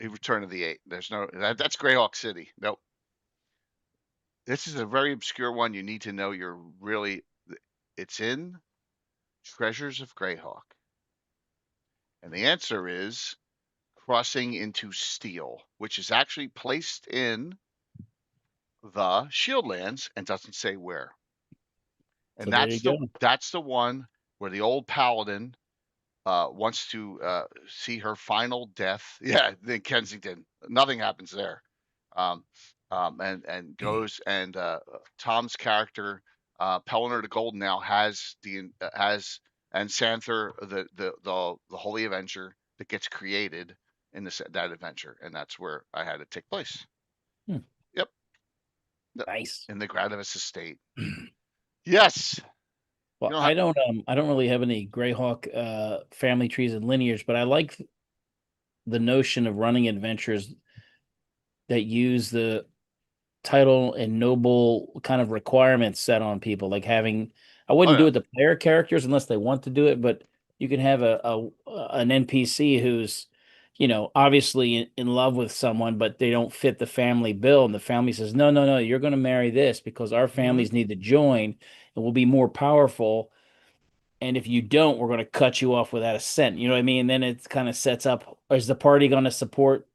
Return of the 8. There's no that's Greyhawk City. Nope. This is a very obscure one. You need to know it's in Treasures of Greyhawk? And the answer is Crossing into Steel, which is actually placed in the Shieldlands and doesn't say where. And So there you go. that's the one where the old paladin wants to see her final death. Yeah, in Kensington. Nothing happens there. And goes and Tom's character, Pellinor the Golden now has and Santher the Holy Avenger that gets created in that adventure, and that's where I had it take place. Yep. Nice. In the Gradavis estate. Yes. Well, I don't really have any Greyhawk family trees and lineage, but I like the notion of running adventures that use the title and noble kind of requirements set on people, like having. I wouldn't do it to player characters unless they want to do it, but you can have an NPC who's, obviously in love with someone, but they don't fit the family bill, and the family says, no, you're going to marry this because our families need to join, and we'll be more powerful. And if you don't, we're going to cut you off without a cent. You know what I mean? And then it kind of sets up: is the party going to support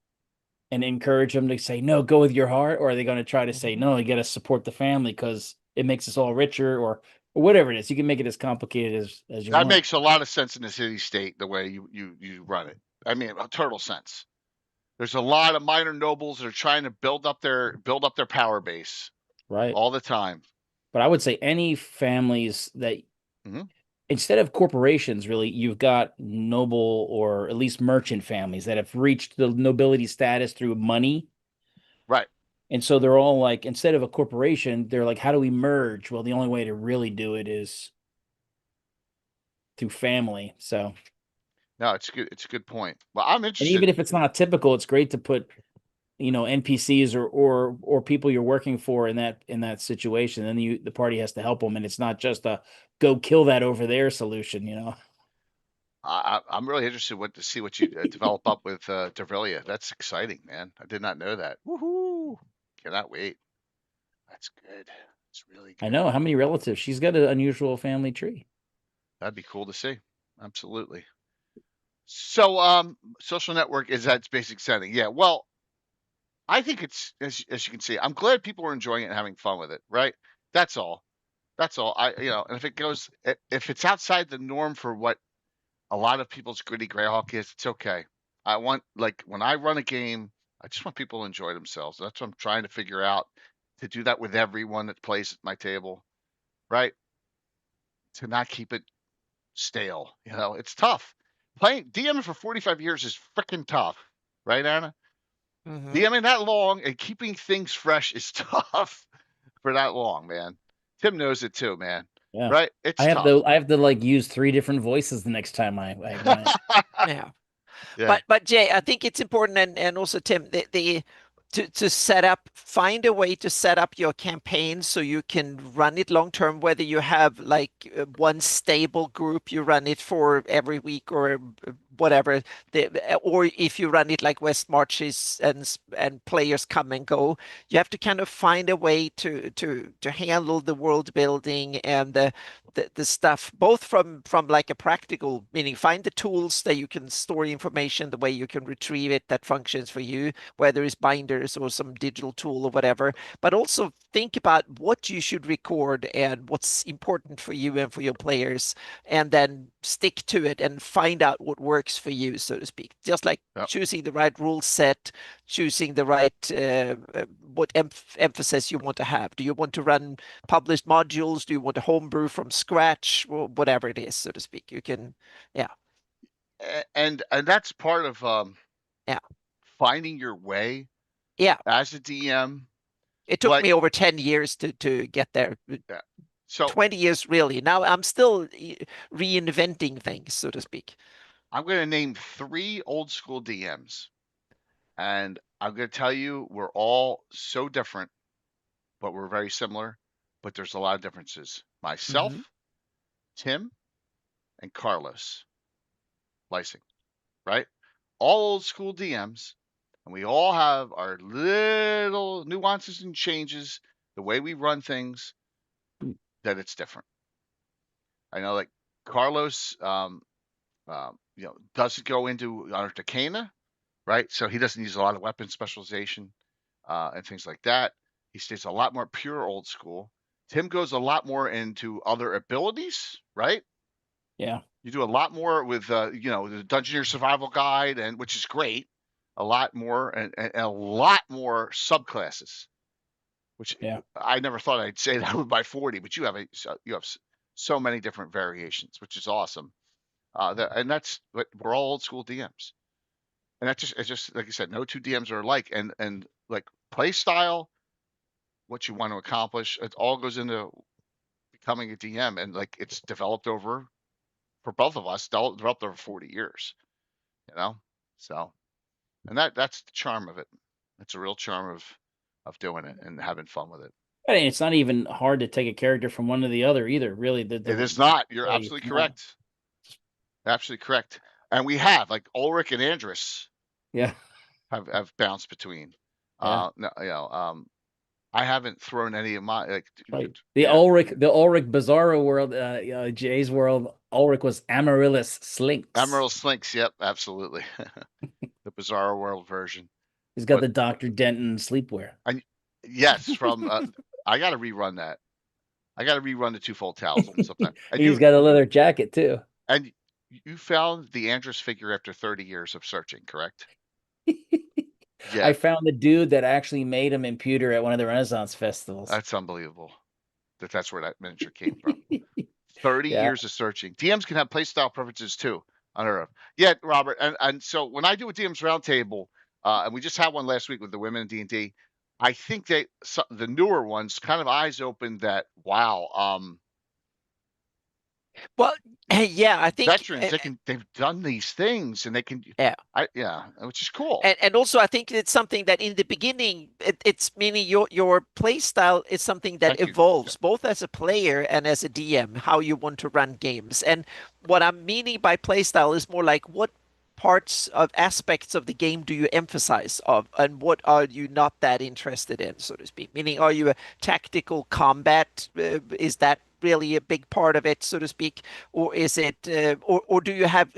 and encourage them to say, no, go with your heart? Or are they going to try to say, no, you got to support the family because it makes us all richer, or whatever it is? You can make it as complicated as you want. That makes a lot of sense in the city state, the way you run it. I mean, a total sense. There's a lot of minor nobles that are trying to build up their power base, right, all the time. But I would say any families that instead of corporations, really, you've got noble or at least merchant families that have reached the nobility status through money. Right. And so they're all like, instead of a corporation, they're like, how do we merge? Well, the only way to really do it is through family. So no, it's good. It's a good point. Well, I'm interested. And even if it's not typical, it's great to put, NPCs or people you're working for in that situation. Then the party has to help them, and it's not just a go kill that over there solution. I'm really interested to see what you develop up with Dervilia. That's exciting, man. I did not know that. Woohoo! Cannot wait. That's good. It's really good. I know. How many relatives? She's got an unusual family tree. That'd be cool to see. Absolutely. So, social network is that basic setting. Yeah. Well, I think it's as you can see. I'm glad people are enjoying it and having fun with it. Right. That's all. That's all. And if it's outside the norm for what a lot of people's gritty Greyhawk is, it's okay. I want, like, when I run a game, I just want people to enjoy themselves. That's what I'm trying to figure out, to do that with everyone that plays at my table, right? To not keep it stale. It's tough. Playing DMing for 45 years is freaking tough, right, Anna? DMing that long and keeping things fresh is tough for that long, man. Tim knows it too, man. Yeah. Right? It's I have tough. to like use 3 different voices the next time I run it. Yeah. But Jay, I think it's important, and also Tim, to find a way to set up your campaign so you can run it long term, whether you have like one stable group you run it for every week or whatever, or if you run it like West Marches and players come and go, you have to kind of find a way to handle the world building and the stuff, both from like a practical, meaning find the tools that you can store information, the way you can retrieve it that functions for you, whether it's binders or some digital tool or whatever, but also think about what you should record and what's important for you and for your players, and then stick to it and find out what works for you, so to speak. Just like choosing the right rule set, choosing the right what emphasis you want to have. Do you want to run published modules? Do you want to homebrew from scratch? Or whatever it is, so to speak. You can, and that's part of finding your way. Yeah. As a DM. It took me over 10 years to get there. Yeah. So 20 years really. Now I'm still reinventing things, so to speak. I'm going to name 3 old school DMs. And I'm going to tell you, we're all so different, but we're very similar. But there's a lot of differences. Myself, Tim, and Carlos Lysing, right? All old school DMs. And we all have our little nuances and changes, the way we run things, that it's different. I know, like, Carlos, doesn't go into Arcana, right? So he doesn't use a lot of weapon specialization and things like that. He stays a lot more pure old school. Tim goes a lot more into other abilities, right? Yeah. You do a lot more with, the Dungeoneer Survival Guide, and which is great. A lot more and a lot more subclasses, which I never thought I'd say that with my 40, but you have so many different variations, which is awesome. And that's what we're all old school DMs. And it's just like I said, no two DMs are alike. And like play style, what you want to accomplish, it all goes into becoming a DM, and like it's developed over, for both of us, developed over 40 years. So, and that's the charm of it. It's a real charm of doing it and having fun with it. I mean, it's not even hard to take a character from one to the other either. Really, it is not. You're absolutely correct. Absolutely correct. And we have like Ulrich and Andrus. Yeah, have bounced between. I haven't thrown any of my the Ulrich Bizarro world. Jay's world. Ulrich was Amaryllis Slinks. Amaryllis Slinks. Yep, absolutely. The Bizarro world version. He's got the Dr. Denton sleepwear. Yes, from I got to rerun that. I got to rerun the twofold towels sometime. He's got a leather jacket too. And you found the Andrus figure after 30 years of searching, correct? Yeah. I found the dude that actually made him in pewter at one of the Renaissance festivals. That's unbelievable. That's where that miniature came from. 30 years of searching. DMs can have playstyle preferences too. Yeah, Robert. And so when I do a DMs roundtable, and we just had one last week with the women in D&D, I think the newer ones kind of eyes open that, wow. Well, yeah, I think veterans they've done these things and they can which is cool. And also I think it's something that in the beginning it's meaning your play style is something that evolves both as a player and as a DM, how you want to run games. And what I'm meaning by play style is more like what parts of aspects of the game do you emphasize of, and what are you not that interested in, so to speak? Meaning, are you a tactical combat? Is that really a big part of it, so to speak, or is it, or do you have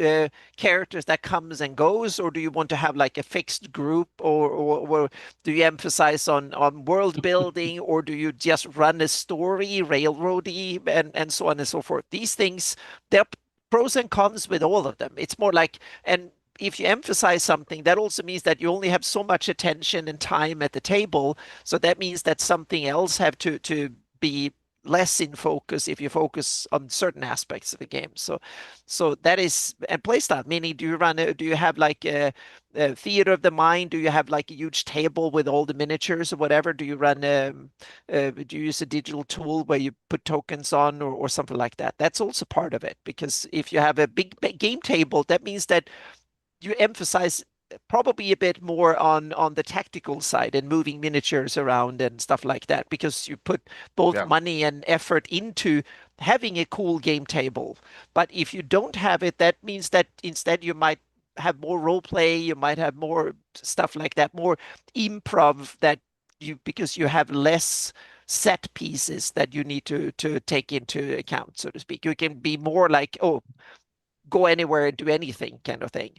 characters that comes and goes, or do you want to have like a fixed group, or do you emphasize on world building, or do you just run a story, railroady, and so on and so forth? These things, they're pros and cons with all of them. It's more like, and if you emphasize something, that also means that you only have so much attention and time at the table. So that means that something else have to be less in focus if you focus on certain aspects of the game. So that is, and playstyle, meaning do you have like a theater of the mind? Do you have like a huge table with all the miniatures or whatever? Do you run do you use a digital tool where you put tokens on or something like that? That's also part of it, because if you have a big game table, that means that you emphasize probably a bit more on the tactical side and moving miniatures around and stuff like that, because you put both money and effort into having a cool game table. But if you don't have it, that means that instead you might have more role play, you might have more stuff like that, more improv, that because you have less set pieces that you need to take into account, so to speak. You can be more like, go anywhere and do anything kind of thing.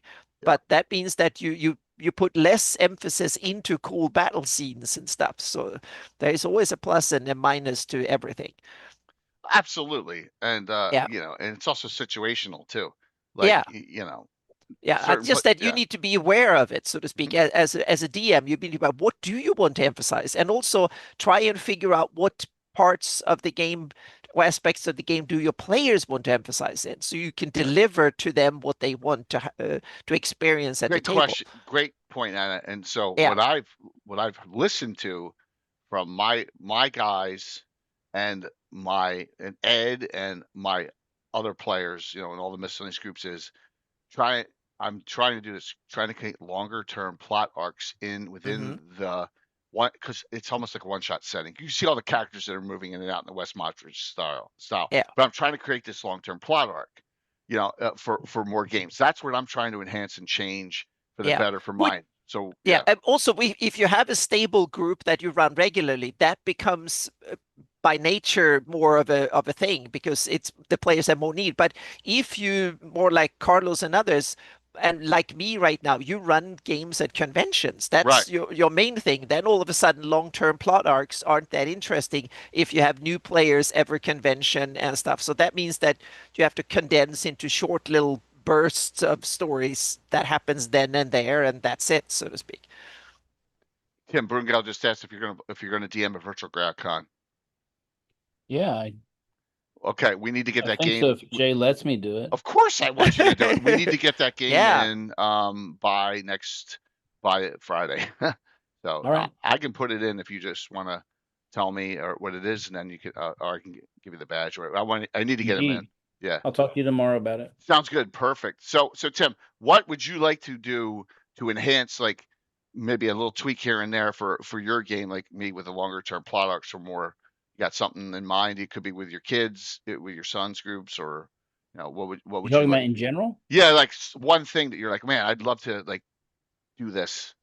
But that means that you put less emphasis into cool battle scenes and stuff. So there is always a plus and a minus to everything. Absolutely. And and it's also situational too. Like just that you need to be aware of it, so to speak. As a DM, you be about what do you want to emphasize, and also try and figure out what parts of the game, aspects of the game, do your players want to emphasize in, so you can deliver to them what they want to experience at the table. Great question. Great point, Anna. And so what I've listened to from my guys and Ed and my other players, and all the miscellaneous groups is I'm trying to do this, trying to create longer term plot arcs within the one, because it's almost like a one-shot setting. You see all the characters that are moving in and out in the West Mottridge style. Yeah. But I'm trying to create this long-term plot arc, for more games. That's what I'm trying to enhance and change for the better for mine. So and also if you have a stable group that you run regularly, that becomes by nature more of a thing because it's the players have more need. But if you more like Carlos and others, and like me right now, you run games at conventions. Right. That's your main thing. Then all of a sudden, long-term plot arcs aren't that interesting if you have new players every convention and stuff. So that means that you have to condense into short little bursts of stories that happens then and there, and that's it, so to speak. Tim Brungal just asked if you're gonna DM a virtual GrowCon. Yeah, Okay, we need to get I that think game. so. If Jay lets me do it. Of course, I want you to do it. We need to get that game Yeah. in by Friday. So All right. I can put it in if you just want to tell me or what it is, and then you can, or I can give you the badge. Or I need to get them in. Indeed. Yeah. I'll talk to you tomorrow about it. Sounds good. Perfect. So Tim, what would you like to do to enhance, like maybe a little tweak here and there for your game, like me with a longer term plot arcs or more? You got something in mind? It could be with your kids, with your son's groups, or what would You you talking like? about in general? Yeah, like one thing that you're like, man, I'd love to like do this.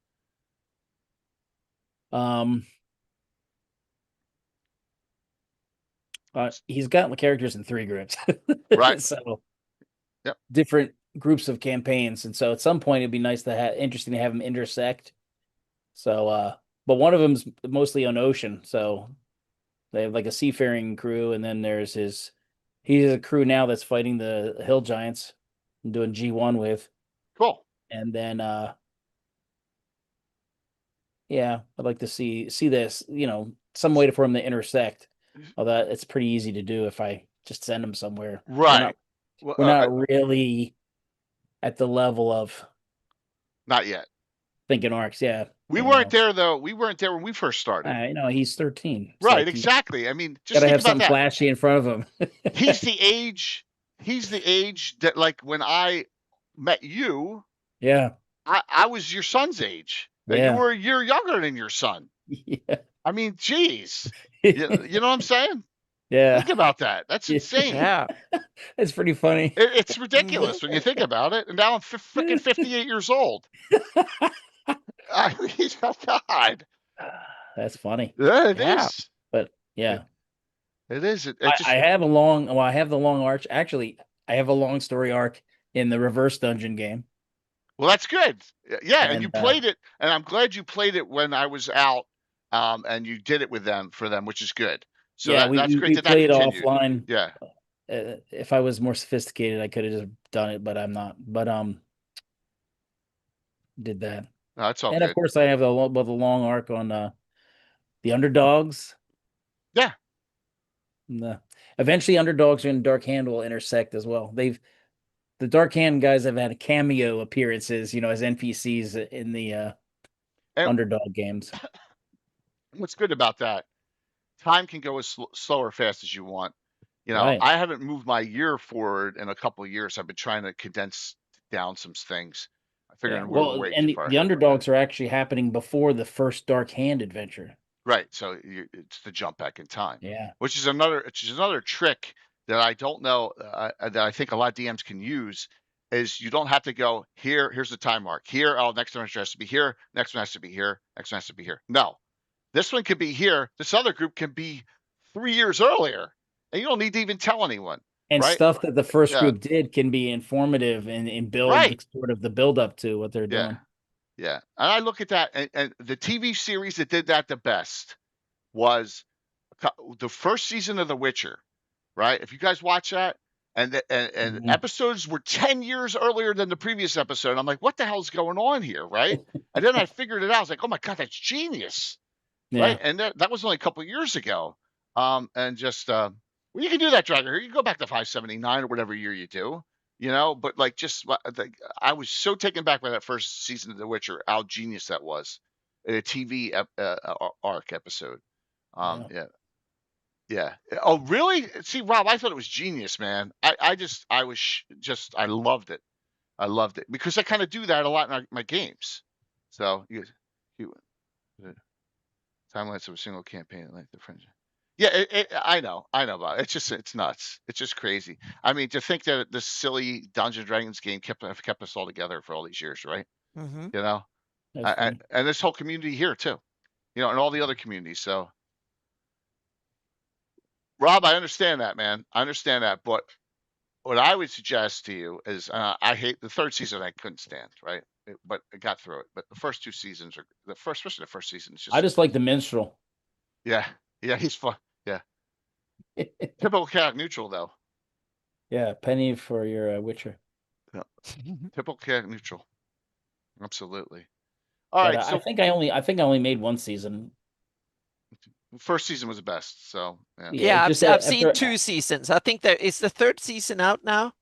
He's got the characters in 3 groups. Right. So Yep. different groups of campaigns. And so at some point it'd be nice to have interesting to have them intersect. So but one of them's mostly on ocean. So they have like a seafaring crew, and then there's he's a crew now that's fighting the hill giants and doing G1 with. Cool. And then yeah, I'd like to see this, some way for them to intersect. Although it's pretty easy to do if I just send them somewhere. Right. We're not really at the level of not yet thinking arcs. Yeah. We weren't there though. We weren't there when we first started. He's 13. Right, like exactly. I mean, just gotta think have about something that. flashy in front of him. He's the age that, like, when I met you, yeah. I was your son's age. Yeah. You were a year younger than your son. Yeah. I mean, geez. You know what I'm saying? Yeah. Think about that. That's insane. Yeah. It's pretty funny. It's ridiculous when you think about it. And now I'm freaking 58 years old. I mean, God. That's funny. Yeah, it is. But yeah. It is. I have the long arc. Actually, I have a long story arc in the reverse dungeon game. Well, that's good. Yeah, and you played it, and I'm glad you played it when I was out, and you did it for them, which is good. So yeah, that's great. We that played continued. offline. Yeah. If I was more sophisticated, I could have just done it, but I'm not. But did that. No, that's all and good. Of course, I have the long arc on the underdogs. Yeah. Eventually, underdogs and Dark Hand will intersect as well. The Dark Hand guys have had cameo appearances, as NPCs in the underdog games. What's good about that? Time can go as slow or fast as you want. Right. I haven't moved my year forward in a couple of years. I've been trying to condense down some things. I figured the underdogs are actually happening before the first Dark Hand adventure. Right. So it's the jump back in time. Yeah. Which is another trick that I don't know that I think a lot of DMs can use is you don't have to go here. Here's the time mark here. Oh, next one has to be here. Next one has to be here. Next one has to be here. No, this one could be here. This other group can be 3 years earlier, and you don't need to even tell anyone. And right? Stuff that the first group did can be informative and build sort of the build up to what they're doing. Yeah. And I look at that, and the TV series that did that the best was the first season of The Witcher, right? If you guys watch that, and episodes were 10 years earlier than the previous episode. I'm like, what the hell's going on here, right? And then I figured it out. I was like, oh my God, that's genius, right? And that was only a couple of years ago. And just well, you can do that, Dragon. You can go back to 579 or whatever year you do, but like I was so taken back by that first season of The Witcher, how genius that was. A TV arc episode. Yeah. Oh, really? See, Rob, I thought it was genius, man. I loved it. I loved it because I kind of do that a lot in my games. So timelines of a single campaign like the French. Yeah, I know about it. It's nuts. It's just crazy. I mean, to think that this silly Dungeons and Dragons game kept us all together for all these years, right? Mm-hmm. And this whole community here too, and all the other communities. So Rob, I understand that, man. I understand that, but what I would suggest to you is, I hate the third season. I couldn't stand, right? But I got through it. But the first two seasons are especially the first season is just. I just like the minstrel. Yeah, he's fun. Yeah, typical chaotic neutral though. Yeah, penny for your Witcher. Yeah. Typical chaotic neutral. Absolutely. All But right, so I think I only made one season. first season was the best. So Yeah, just I've seen 2 seasons. I think that is the 3rd season out now.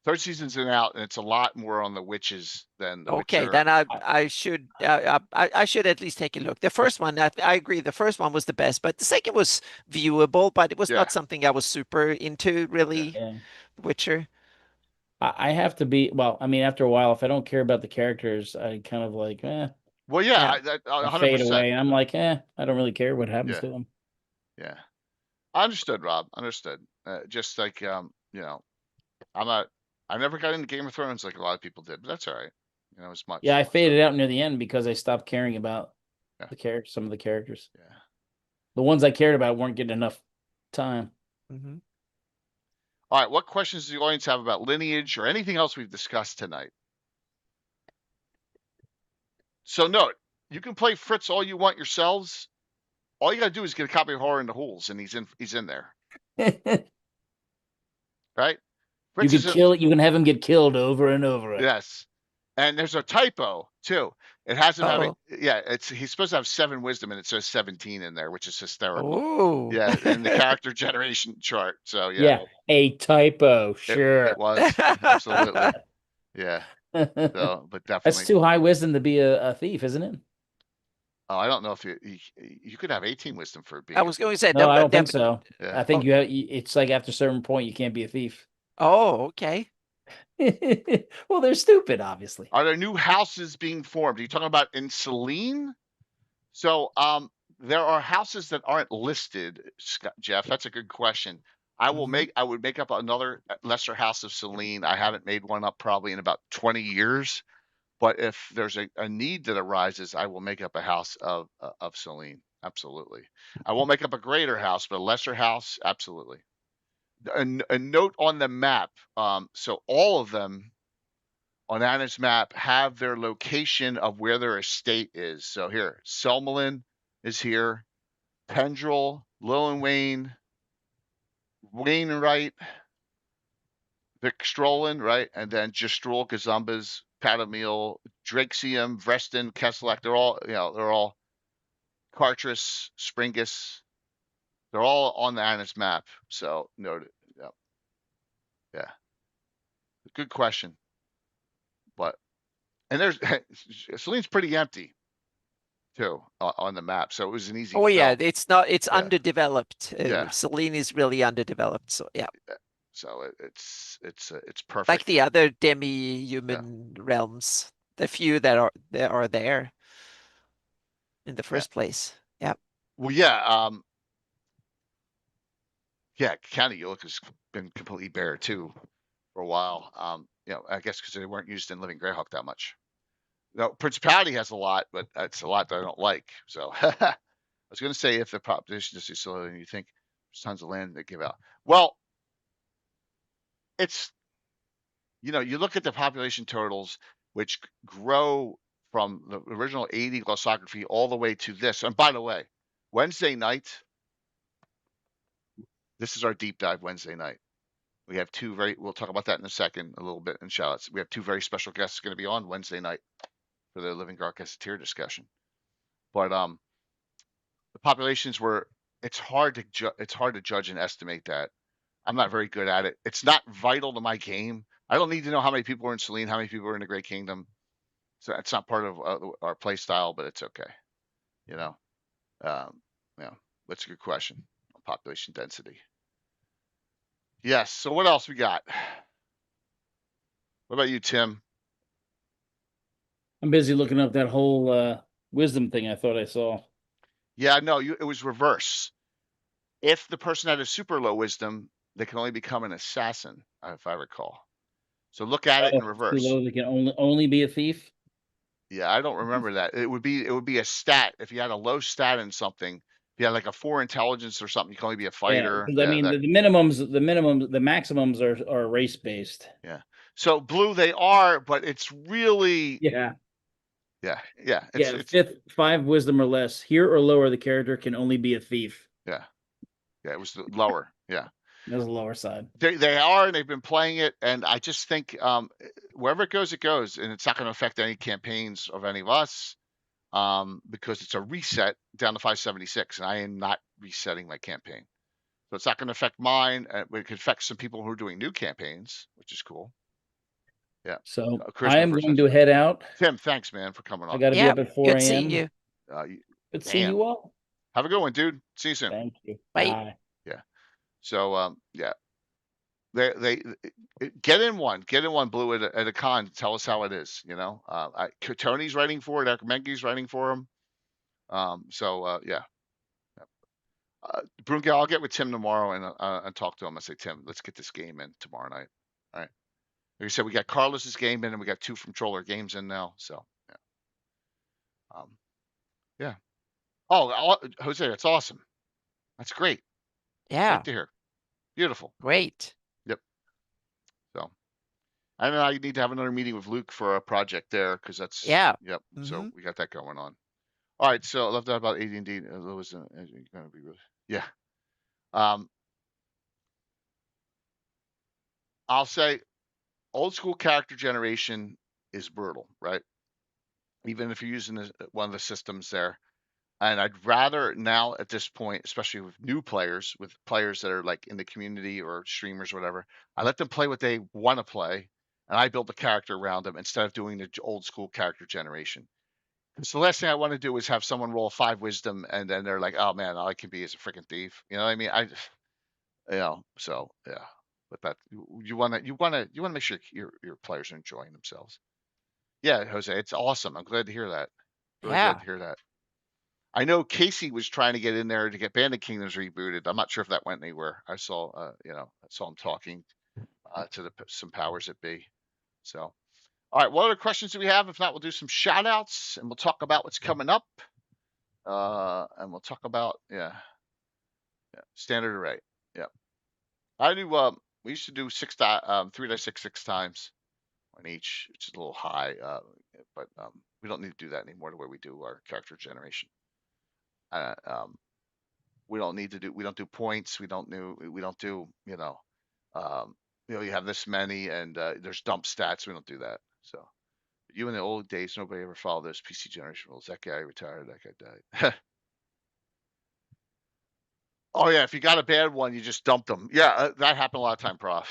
third season's in out, and it's a lot more on the witches than the Okay, Witcher. then I should at least take a look. The first one, I agree, the first one was the best, but the second was viewable, but it was not something I was super into, really. Yeah. Witcher. I have to be, well, I mean, after a while, if I don't care about the characters, I kind of like, Well, yeah, I fade 100%. away. I'm like, I don't really care what happens to them. Yeah, I understood, Rob. Understood. Just like I never got into Game of Thrones like a lot of people did, but that's all right. As much. Yeah, I faded out near the end because I stopped caring about some of the characters. Yeah. The ones I cared about weren't getting enough time. Mm-hmm. All right, what questions does the audience have about Lineage or anything else we've discussed tonight? So note, you can play Fritz all you want yourselves. All you gotta do is get a copy of Horror in the Holes, and he's in there. Right? Fritz you can have him get killed over and over. Yes. And there's a typo too. It has him having he's supposed to have 7 wisdom, and it says 17 in there, which is hysterical. Oh. Yeah, in the character generation chart. So yeah. A typo, sure. It was absolutely. Yeah. So, but definitely. That's too high wisdom to be a thief, isn't it? Oh, I don't know if you could have 18 wisdom for being. I was going to say no, I don't think so. Yeah. I think it's like after a certain point you can't be a thief. Oh, okay. Well, they're stupid, obviously. Are there new houses being formed? Are you talking about in Selene? So there are houses that aren't listed, Jeff. That's a good question. I would make up another lesser house of Selene. I haven't made one up probably in about 20 years. But if there's a need that arises, I will make up a house of Selene. Absolutely. I won't make up a greater house, but a lesser house. Absolutely. A note on the map. So all of them on Anna's map have their location of where their estate is. So here, Selmalin is here. Pendrell, Lillian Wainwright, Vic Strolin, right? And then Gistrol, Gazumbas, Patamil, Draxium, Vreston, Kesselak. They're all Cartris, Springus. They're all on the Anna's map. So noted. Yeah. Good question. But there's Selene's pretty empty too on the map. So it was an easy. Oh yeah, it's underdeveloped. Selene is really underdeveloped. So yeah. So it's perfect. Like the other demi-human realms, the few that are there in the first place. Yeah. Well, yeah. County Ulick has been completely bare too for a while. I guess because they weren't used in Living Greyhawk that much. No, Principality has a lot, but it's a lot that I don't like. So I was going to say, if the population is so low, and you think there's tons of land that give out. Well, it's you look at the population totals, which grow from the original 80 glossography all the way to this. And by the way, Wednesday night, this is our deep dive Wednesday night. We have we'll talk about that in a second, a little bit in shoutouts. We have 2 very special guests going to be on Wednesday night for the Living Greyhawk tier discussion. But the populations it's hard to judge and estimate that. I'm not very good at it. It's not vital to my game. I don't need to know how many people are in Selene, how many people are in the Great Kingdom. So it's not part of our play style, but it's okay. That's a good question on population density. Yes. So what else we got? What about you, Tim? I'm busy looking up that whole wisdom thing I thought I saw. Yeah, no, it was reverse. If the person had a super low wisdom, they can only become an assassin, if I recall. So look at it in reverse. Too low, they can only be a thief. Yeah, I don't remember that. It would be a stat. If you had a low stat in something, Yeah, like a 4 intelligence or something, you can only be a fighter. Yeah, I mean, the maximums are race based. Yeah. So blue, they are, but it's really. Yeah. Yeah. Yeah. It's 5 wisdom or less. Here or lower, the character can only be a thief. Yeah. Yeah. It was lower. Yeah. That was the lower side. They are, and they've been playing it, and I just think wherever it goes, and it's not going to affect any campaigns of any of us, because it's a reset down to 576, and I am not resetting my campaign, so it's not going to affect mine. It could affect some people who are doing new campaigns, which is cool. Yeah. So I am going to head out. Tim, thanks, man, for coming on. I got to be up at 4 a.m. Good seeing you. Good seeing you all. Have a good one, dude. See you soon. Thank you. Bye. Yeah. So yeah, they get in one blue at a con. Tell us how it is. You know, Tony's writing for it. Eric Menke's writing for him. Yeah. Brunke, I'll get with Tim tomorrow and talk to him. I say, Tim, let's get this game in tomorrow night. All right. Like I said, we got Carlos's game in, and we got 2 from Troller games in now. So yeah. Yeah. Oh, Jose, that's awesome. That's great. Yeah. Great to hear. Beautiful. Great. Yep. So I don't know. I need to have another meeting with Luke for a project there, because that's. Yeah. Yep. So we got that going on. All right. So I love that about AD&D. Lewis, going to be really. Yeah. I'll say old school character generation is brutal, right? Even if you're using one of the systems there. And I'd rather now at this point, especially with new players, with players that are like in the community or streamers or whatever, I let them play what they want to play, and I build a character around them instead of doing the old school character generation. Because the last thing I want to do is have someone roll 5 wisdom and then they're like, "Oh man, all I can be is a freaking thief." You know what I mean? So yeah. But that you want to make sure your players are enjoying themselves. Yeah, Jose, it's awesome. I'm glad to hear that. Really glad to hear that. I know Casey was trying to get in there to get Bandit Kingdoms rebooted. I'm not sure if that went anywhere. I saw him talking to some powers that be. So, all right, what other questions do we have? If not, we'll do some shout outs and we'll talk about what's coming up. And we'll talk about standard array. Yeah, I do. We used to do 3-6 times on each, which is a little high, but we don't need to do that anymore the way we do our character generation. We don't do points. We don't do, you have this many and there's dump stats. We don't do that. So you in the old days, nobody ever followed those PC generation rules. That guy retired. That guy died. Oh yeah. If you got a bad one, you just dumped them. Yeah. That happened a lot of time, Prof.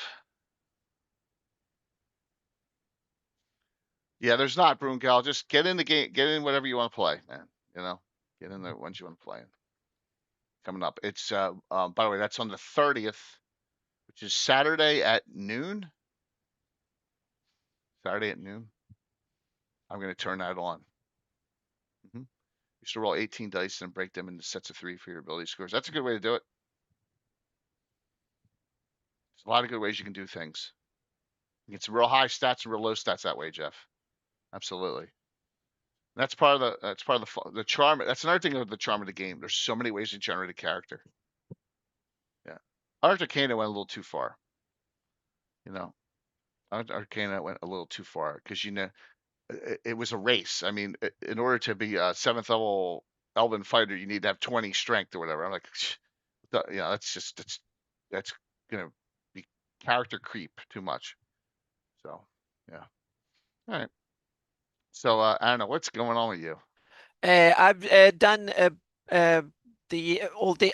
Yeah. There's not, Brungal. Just get in the game, get in whatever you want to play, man. Get in the ones you want to play in. Coming up. It's by the way, that's on the 30th, which is Saturday at noon. Saturday at noon. I'm going to turn that on. You used to roll 18 dice and break them into sets of 3 for your ability scores. That's a good way to do it. There's a lot of good ways you can do things. You get some real high stats and real low stats that way, Jeff. Absolutely. That's part of the charm. That's another thing of the charm of the game. There's so many ways to generate a character. Yeah. Arcana went a little too far. Arcana went a little too far because it was a race. I mean, in order to be a 7th level Elven fighter, you need to have 20 strength or whatever. I'm like, that's gonna be character creep too much. So yeah. All right. So I don't know what's going on with you. I've done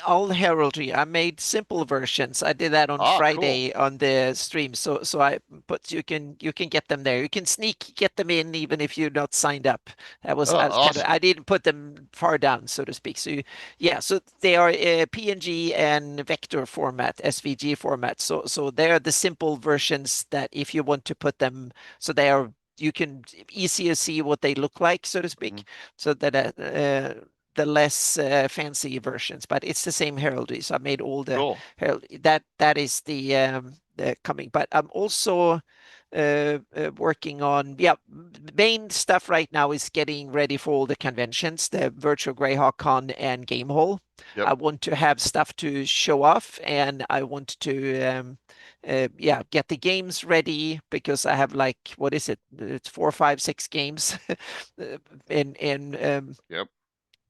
all heraldry. I made simple versions. I did that on Friday on the stream. So I put you can get them there. You can get them in even if you're not signed up. That was awesome. I didn't put them far down, so to speak. So so they are PNG and vector format, SVG format. So they are the simple versions that if you want to put them, so they are. You can easier see what they look like, so to speak, so that the less fancy versions, but it's the same heraldry. So I made all the heraldry. That is the coming. But I'm also working on main stuff right now is getting ready for all the conventions, the virtual Greyhawk Con and Game Hall. I want to have stuff to show off, and I want to get the games ready, because I have like, what is it? It's 4, 5, 6 games in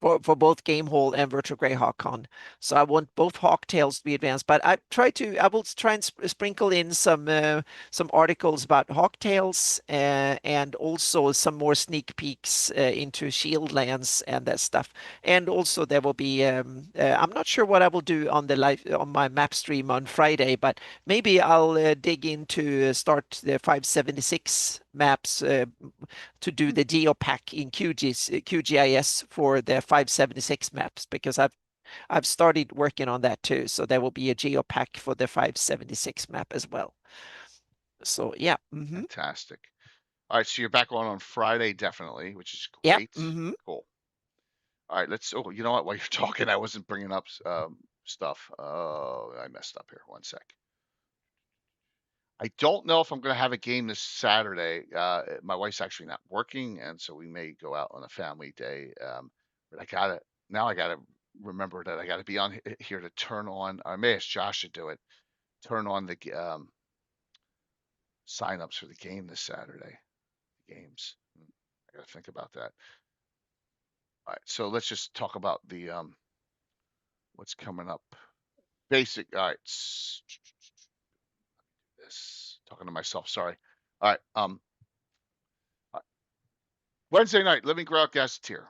for both Game Hall and Virtual Greyhawk Con. So I want both Hawk Tales to be advanced, but I will try and sprinkle in some articles about Hawk Tales, and also some more sneak peeks into Shieldlands and that stuff. And also there will be I'm not sure what I will do on my map stream on Friday, but maybe I'll dig into start the 576 maps to do the geopack in QGIS for the 576 maps, because I've started working on that too. So there will be a geopack for the 576 map as well. So yeah. Fantastic. All right, so you're back on Friday, definitely, which is great. Cool. All right, oh, you know what? While you're talking, I wasn't bringing up stuff. Oh, I messed up here. One sec. I don't know if I'm going to have a game this Saturday. My wife's actually not working, and so we may go out on a family day. But I gotta remember that I gotta be on here to turn on. I may ask Josh to do it. Turn on the signups for the game this Saturday. Games. I gotta think about that. All right, so let's just talk about the what's coming up. Basic. All right. This talking to myself. Sorry. All right. Wednesday night, Living Greyhawk Gazetteer.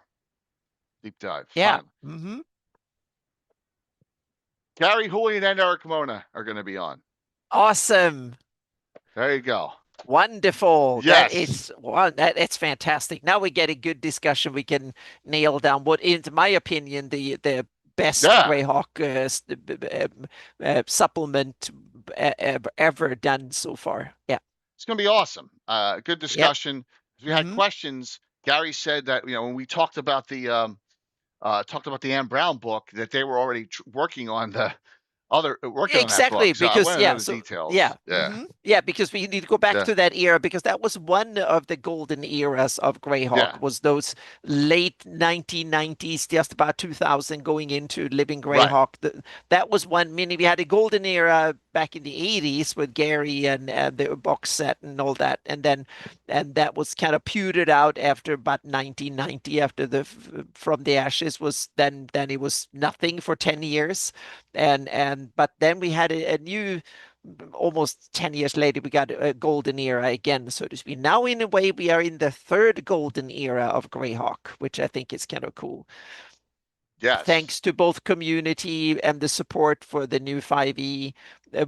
Deep dive. Yeah. Gary, Julian, and Eric Mona are going to be on. Awesome. There you go. Wonderful. Yes. It's fantastic. Now we get a good discussion. We can nail down what, in my opinion, the best Greyhawk supplement ever done so far. Yeah. It's going to be awesome. Good discussion. If you had questions, Gary said that, when we talked about the Anne Brown book, that they were already working on the working on that book. So because I know the details. Because we need to go back to that era, because that was one of the golden eras of Greyhawk, was those late 1990s, just about 2000, going into Living Greyhawk. That was one. Meaning we had a golden era back in the 80s with Gary and the box set and all that, and that was kind of petered out after about 1990, after the From the Ashes was then it was nothing for 10 years, but then we had a new, almost 10 years later, we got a golden era again, so to speak. Now, in a way, we are in the third golden era of Greyhawk, which I think is kind of cool. Yes. Thanks to both community and the support for the new 5e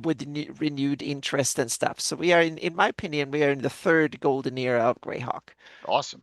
with the renewed interest and stuff. So we are in my opinion, we are in the third golden era of Greyhawk. Awesome.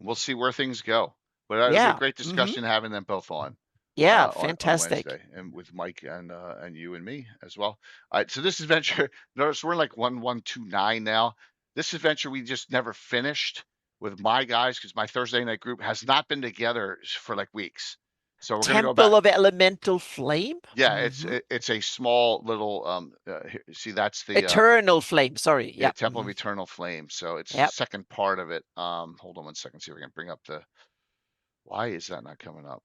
We'll see where things go. But it was a great discussion having them both on. Yeah, fantastic. On Wednesday, and with Mike and you and me as well. All right, so this adventure, notice we're in like 1129 now. This adventure we just never finished with my guys, because my Thursday night group has not been together for like weeks. So we're Temple gonna go back. of Elemental Flame. Yeah, it's a small little see, that's the Eternal Flame. Sorry, yeah. Temple of Eternal Flame. So it's the second part of it. Hold on one second, see if we can bring up the. Why is that not coming up?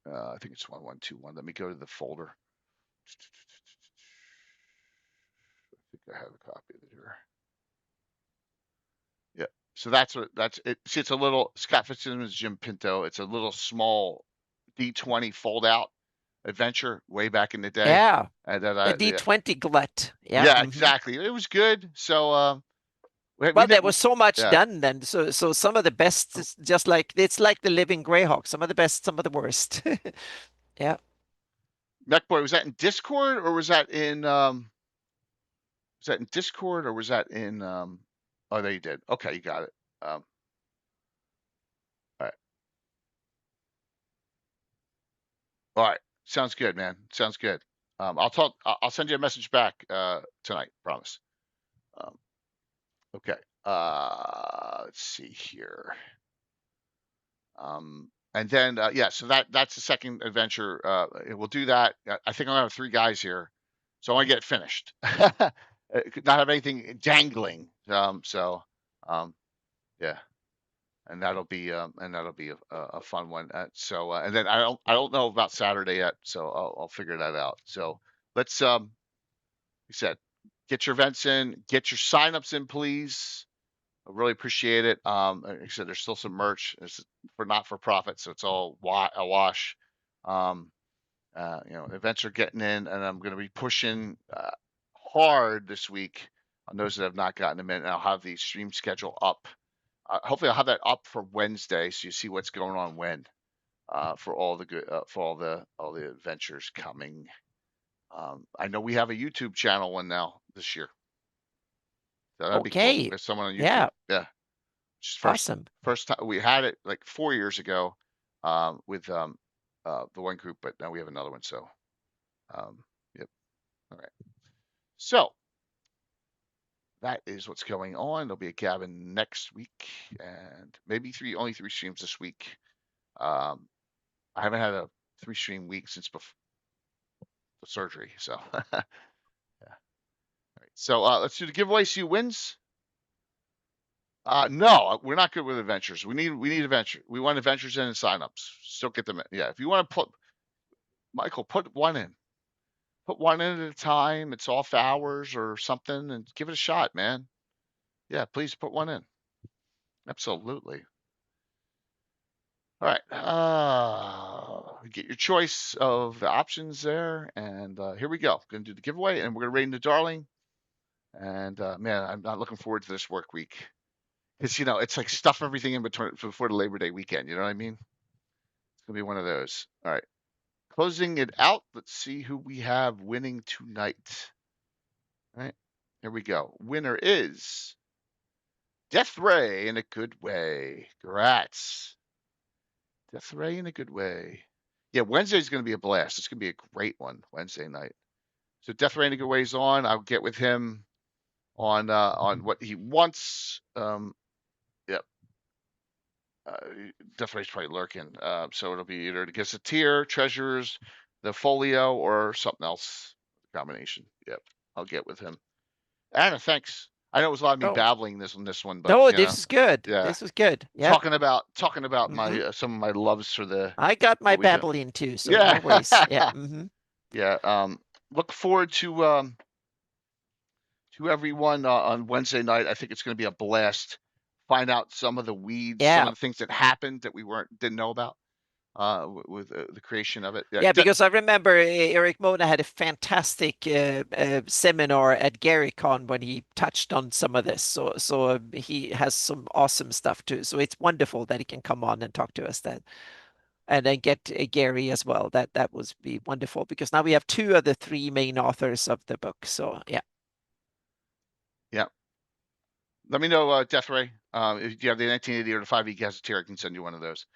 I think it's 1121. Let me go to the folder. I think I have a copy of it here. Yeah. So that's it. See, it's a little Scott Fitzsimmons, Jim Pinto. It's a little small D20 fold out adventure way back in the day. Yeah. And then a D20 glut. Yeah. Yeah, exactly. It was good. So there was so much done then. So some of the best is just like, it's like the Living Greyhawk. Some of the best, some of the worst. Yeah. MechBoy, was that in Discord or was that in oh, there you did. Okay, you got it. All right. Sounds good, man. Sounds good. I'll send you a message back tonight, promise. Okay. Let's see here. And then so that's the second adventure. We'll do that. I think I'll have 3 guys here, so I want to get it finished. Not have anything dangling. Yeah. and that'll be a fun one. And then I don't know about Saturday yet, so I'll figure that out. So let's you said get your events in, get your signups in, please. I really appreciate it. Like I said, there's still some merch. It's for not for profit, so it's all a wash. Events are getting in, and I'm going to be pushing hard this week on those that have not gotten them in. And I'll have the stream schedule up. Hopefully, I'll have that up for Wednesday, so you see what's going on when for all the good for all the adventures coming. I know we have a YouTube channel one now this year. So that'd be cool. There's someone on YouTube. Yeah. Awesome. First time we had it like 4 years ago with the one group, but now we have another one. So, yep. All right. So that is what's going on. There'll be a Gabbin next week, and maybe only three streams this week. I haven't had a 3-stream week since before the surgery. So, yeah. All right. So let's do the giveaway. See who wins. No, we're not good with adventures. We need adventure. We want adventures in and signups. Still get them in. Yeah, if you want to Michael, put one in. Put one in at a time. It's off hours or something, and give it a shot, man. Yeah, please put one in. Absolutely. All right. Get your choice of the options there, and here we go. Going to do the giveaway, and we're going to raid the Darling. And man, I'm not looking forward to this work week. Because, it's like stuff everything in between before the Labor Day weekend. You know what I mean? It's going to be one of those. All right. Closing it out. Let's see who we have winning tonight. All right. Here we go. Winner is Death Ray in a good way. Congrats. Death Ray in a good way. Yeah, Wednesday's going to be a blast. It's going to be a great one Wednesday night. So Death Ray in a good way is on. I'll get with him on what he wants. Yep. Death Ray's probably lurking. So it'll be either to get a tier, treasures, the folio, or something else combination. Yep. I'll get with him. Anna, thanks. I know it was a lot of me babbling this one, but no, this is good. Yeah. This was good. Yeah. Talking about my some of my loves for the. I got my babbling too. So no worries. Yeah. Yeah. Look forward to everyone on Wednesday night. I think it's going to be a blast. Find out some of the weeds, some of the things that happened that we didn't know about with the creation of it. Yeah, because I remember Eric Mona had a fantastic seminar at GaryCon when he touched on some of this. So he has some awesome stuff too. So it's wonderful that he can come on and talk to us then. And then get Gary as well. That would be wonderful because now we have 2 of the 3 main authors of the book. So yeah. Yeah. Let me know, Death Ray. If you have the 1980 or the 5e Gazetteer, I can send you one of those.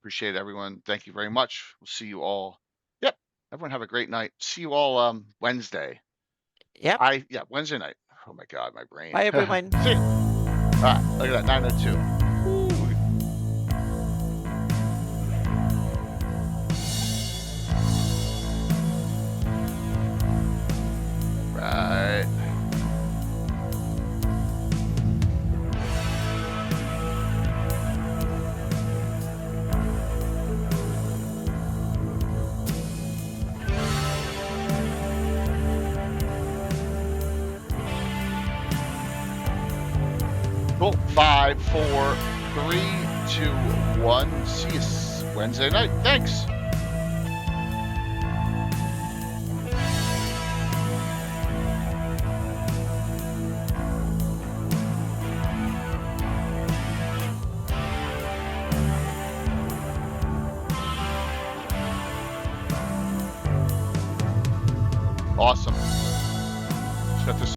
Appreciate everyone. Thank you very much. We'll see you all. Yep. Everyone have a great night. See you all Wednesday. Yep. Wednesday night. Oh my God, my brain. Bye everyone. See you. All right, look at that, 902. Right. Cool. 5, 4, 3, 2, 1. See you Wednesday night. Thanks. Awesome. Shut this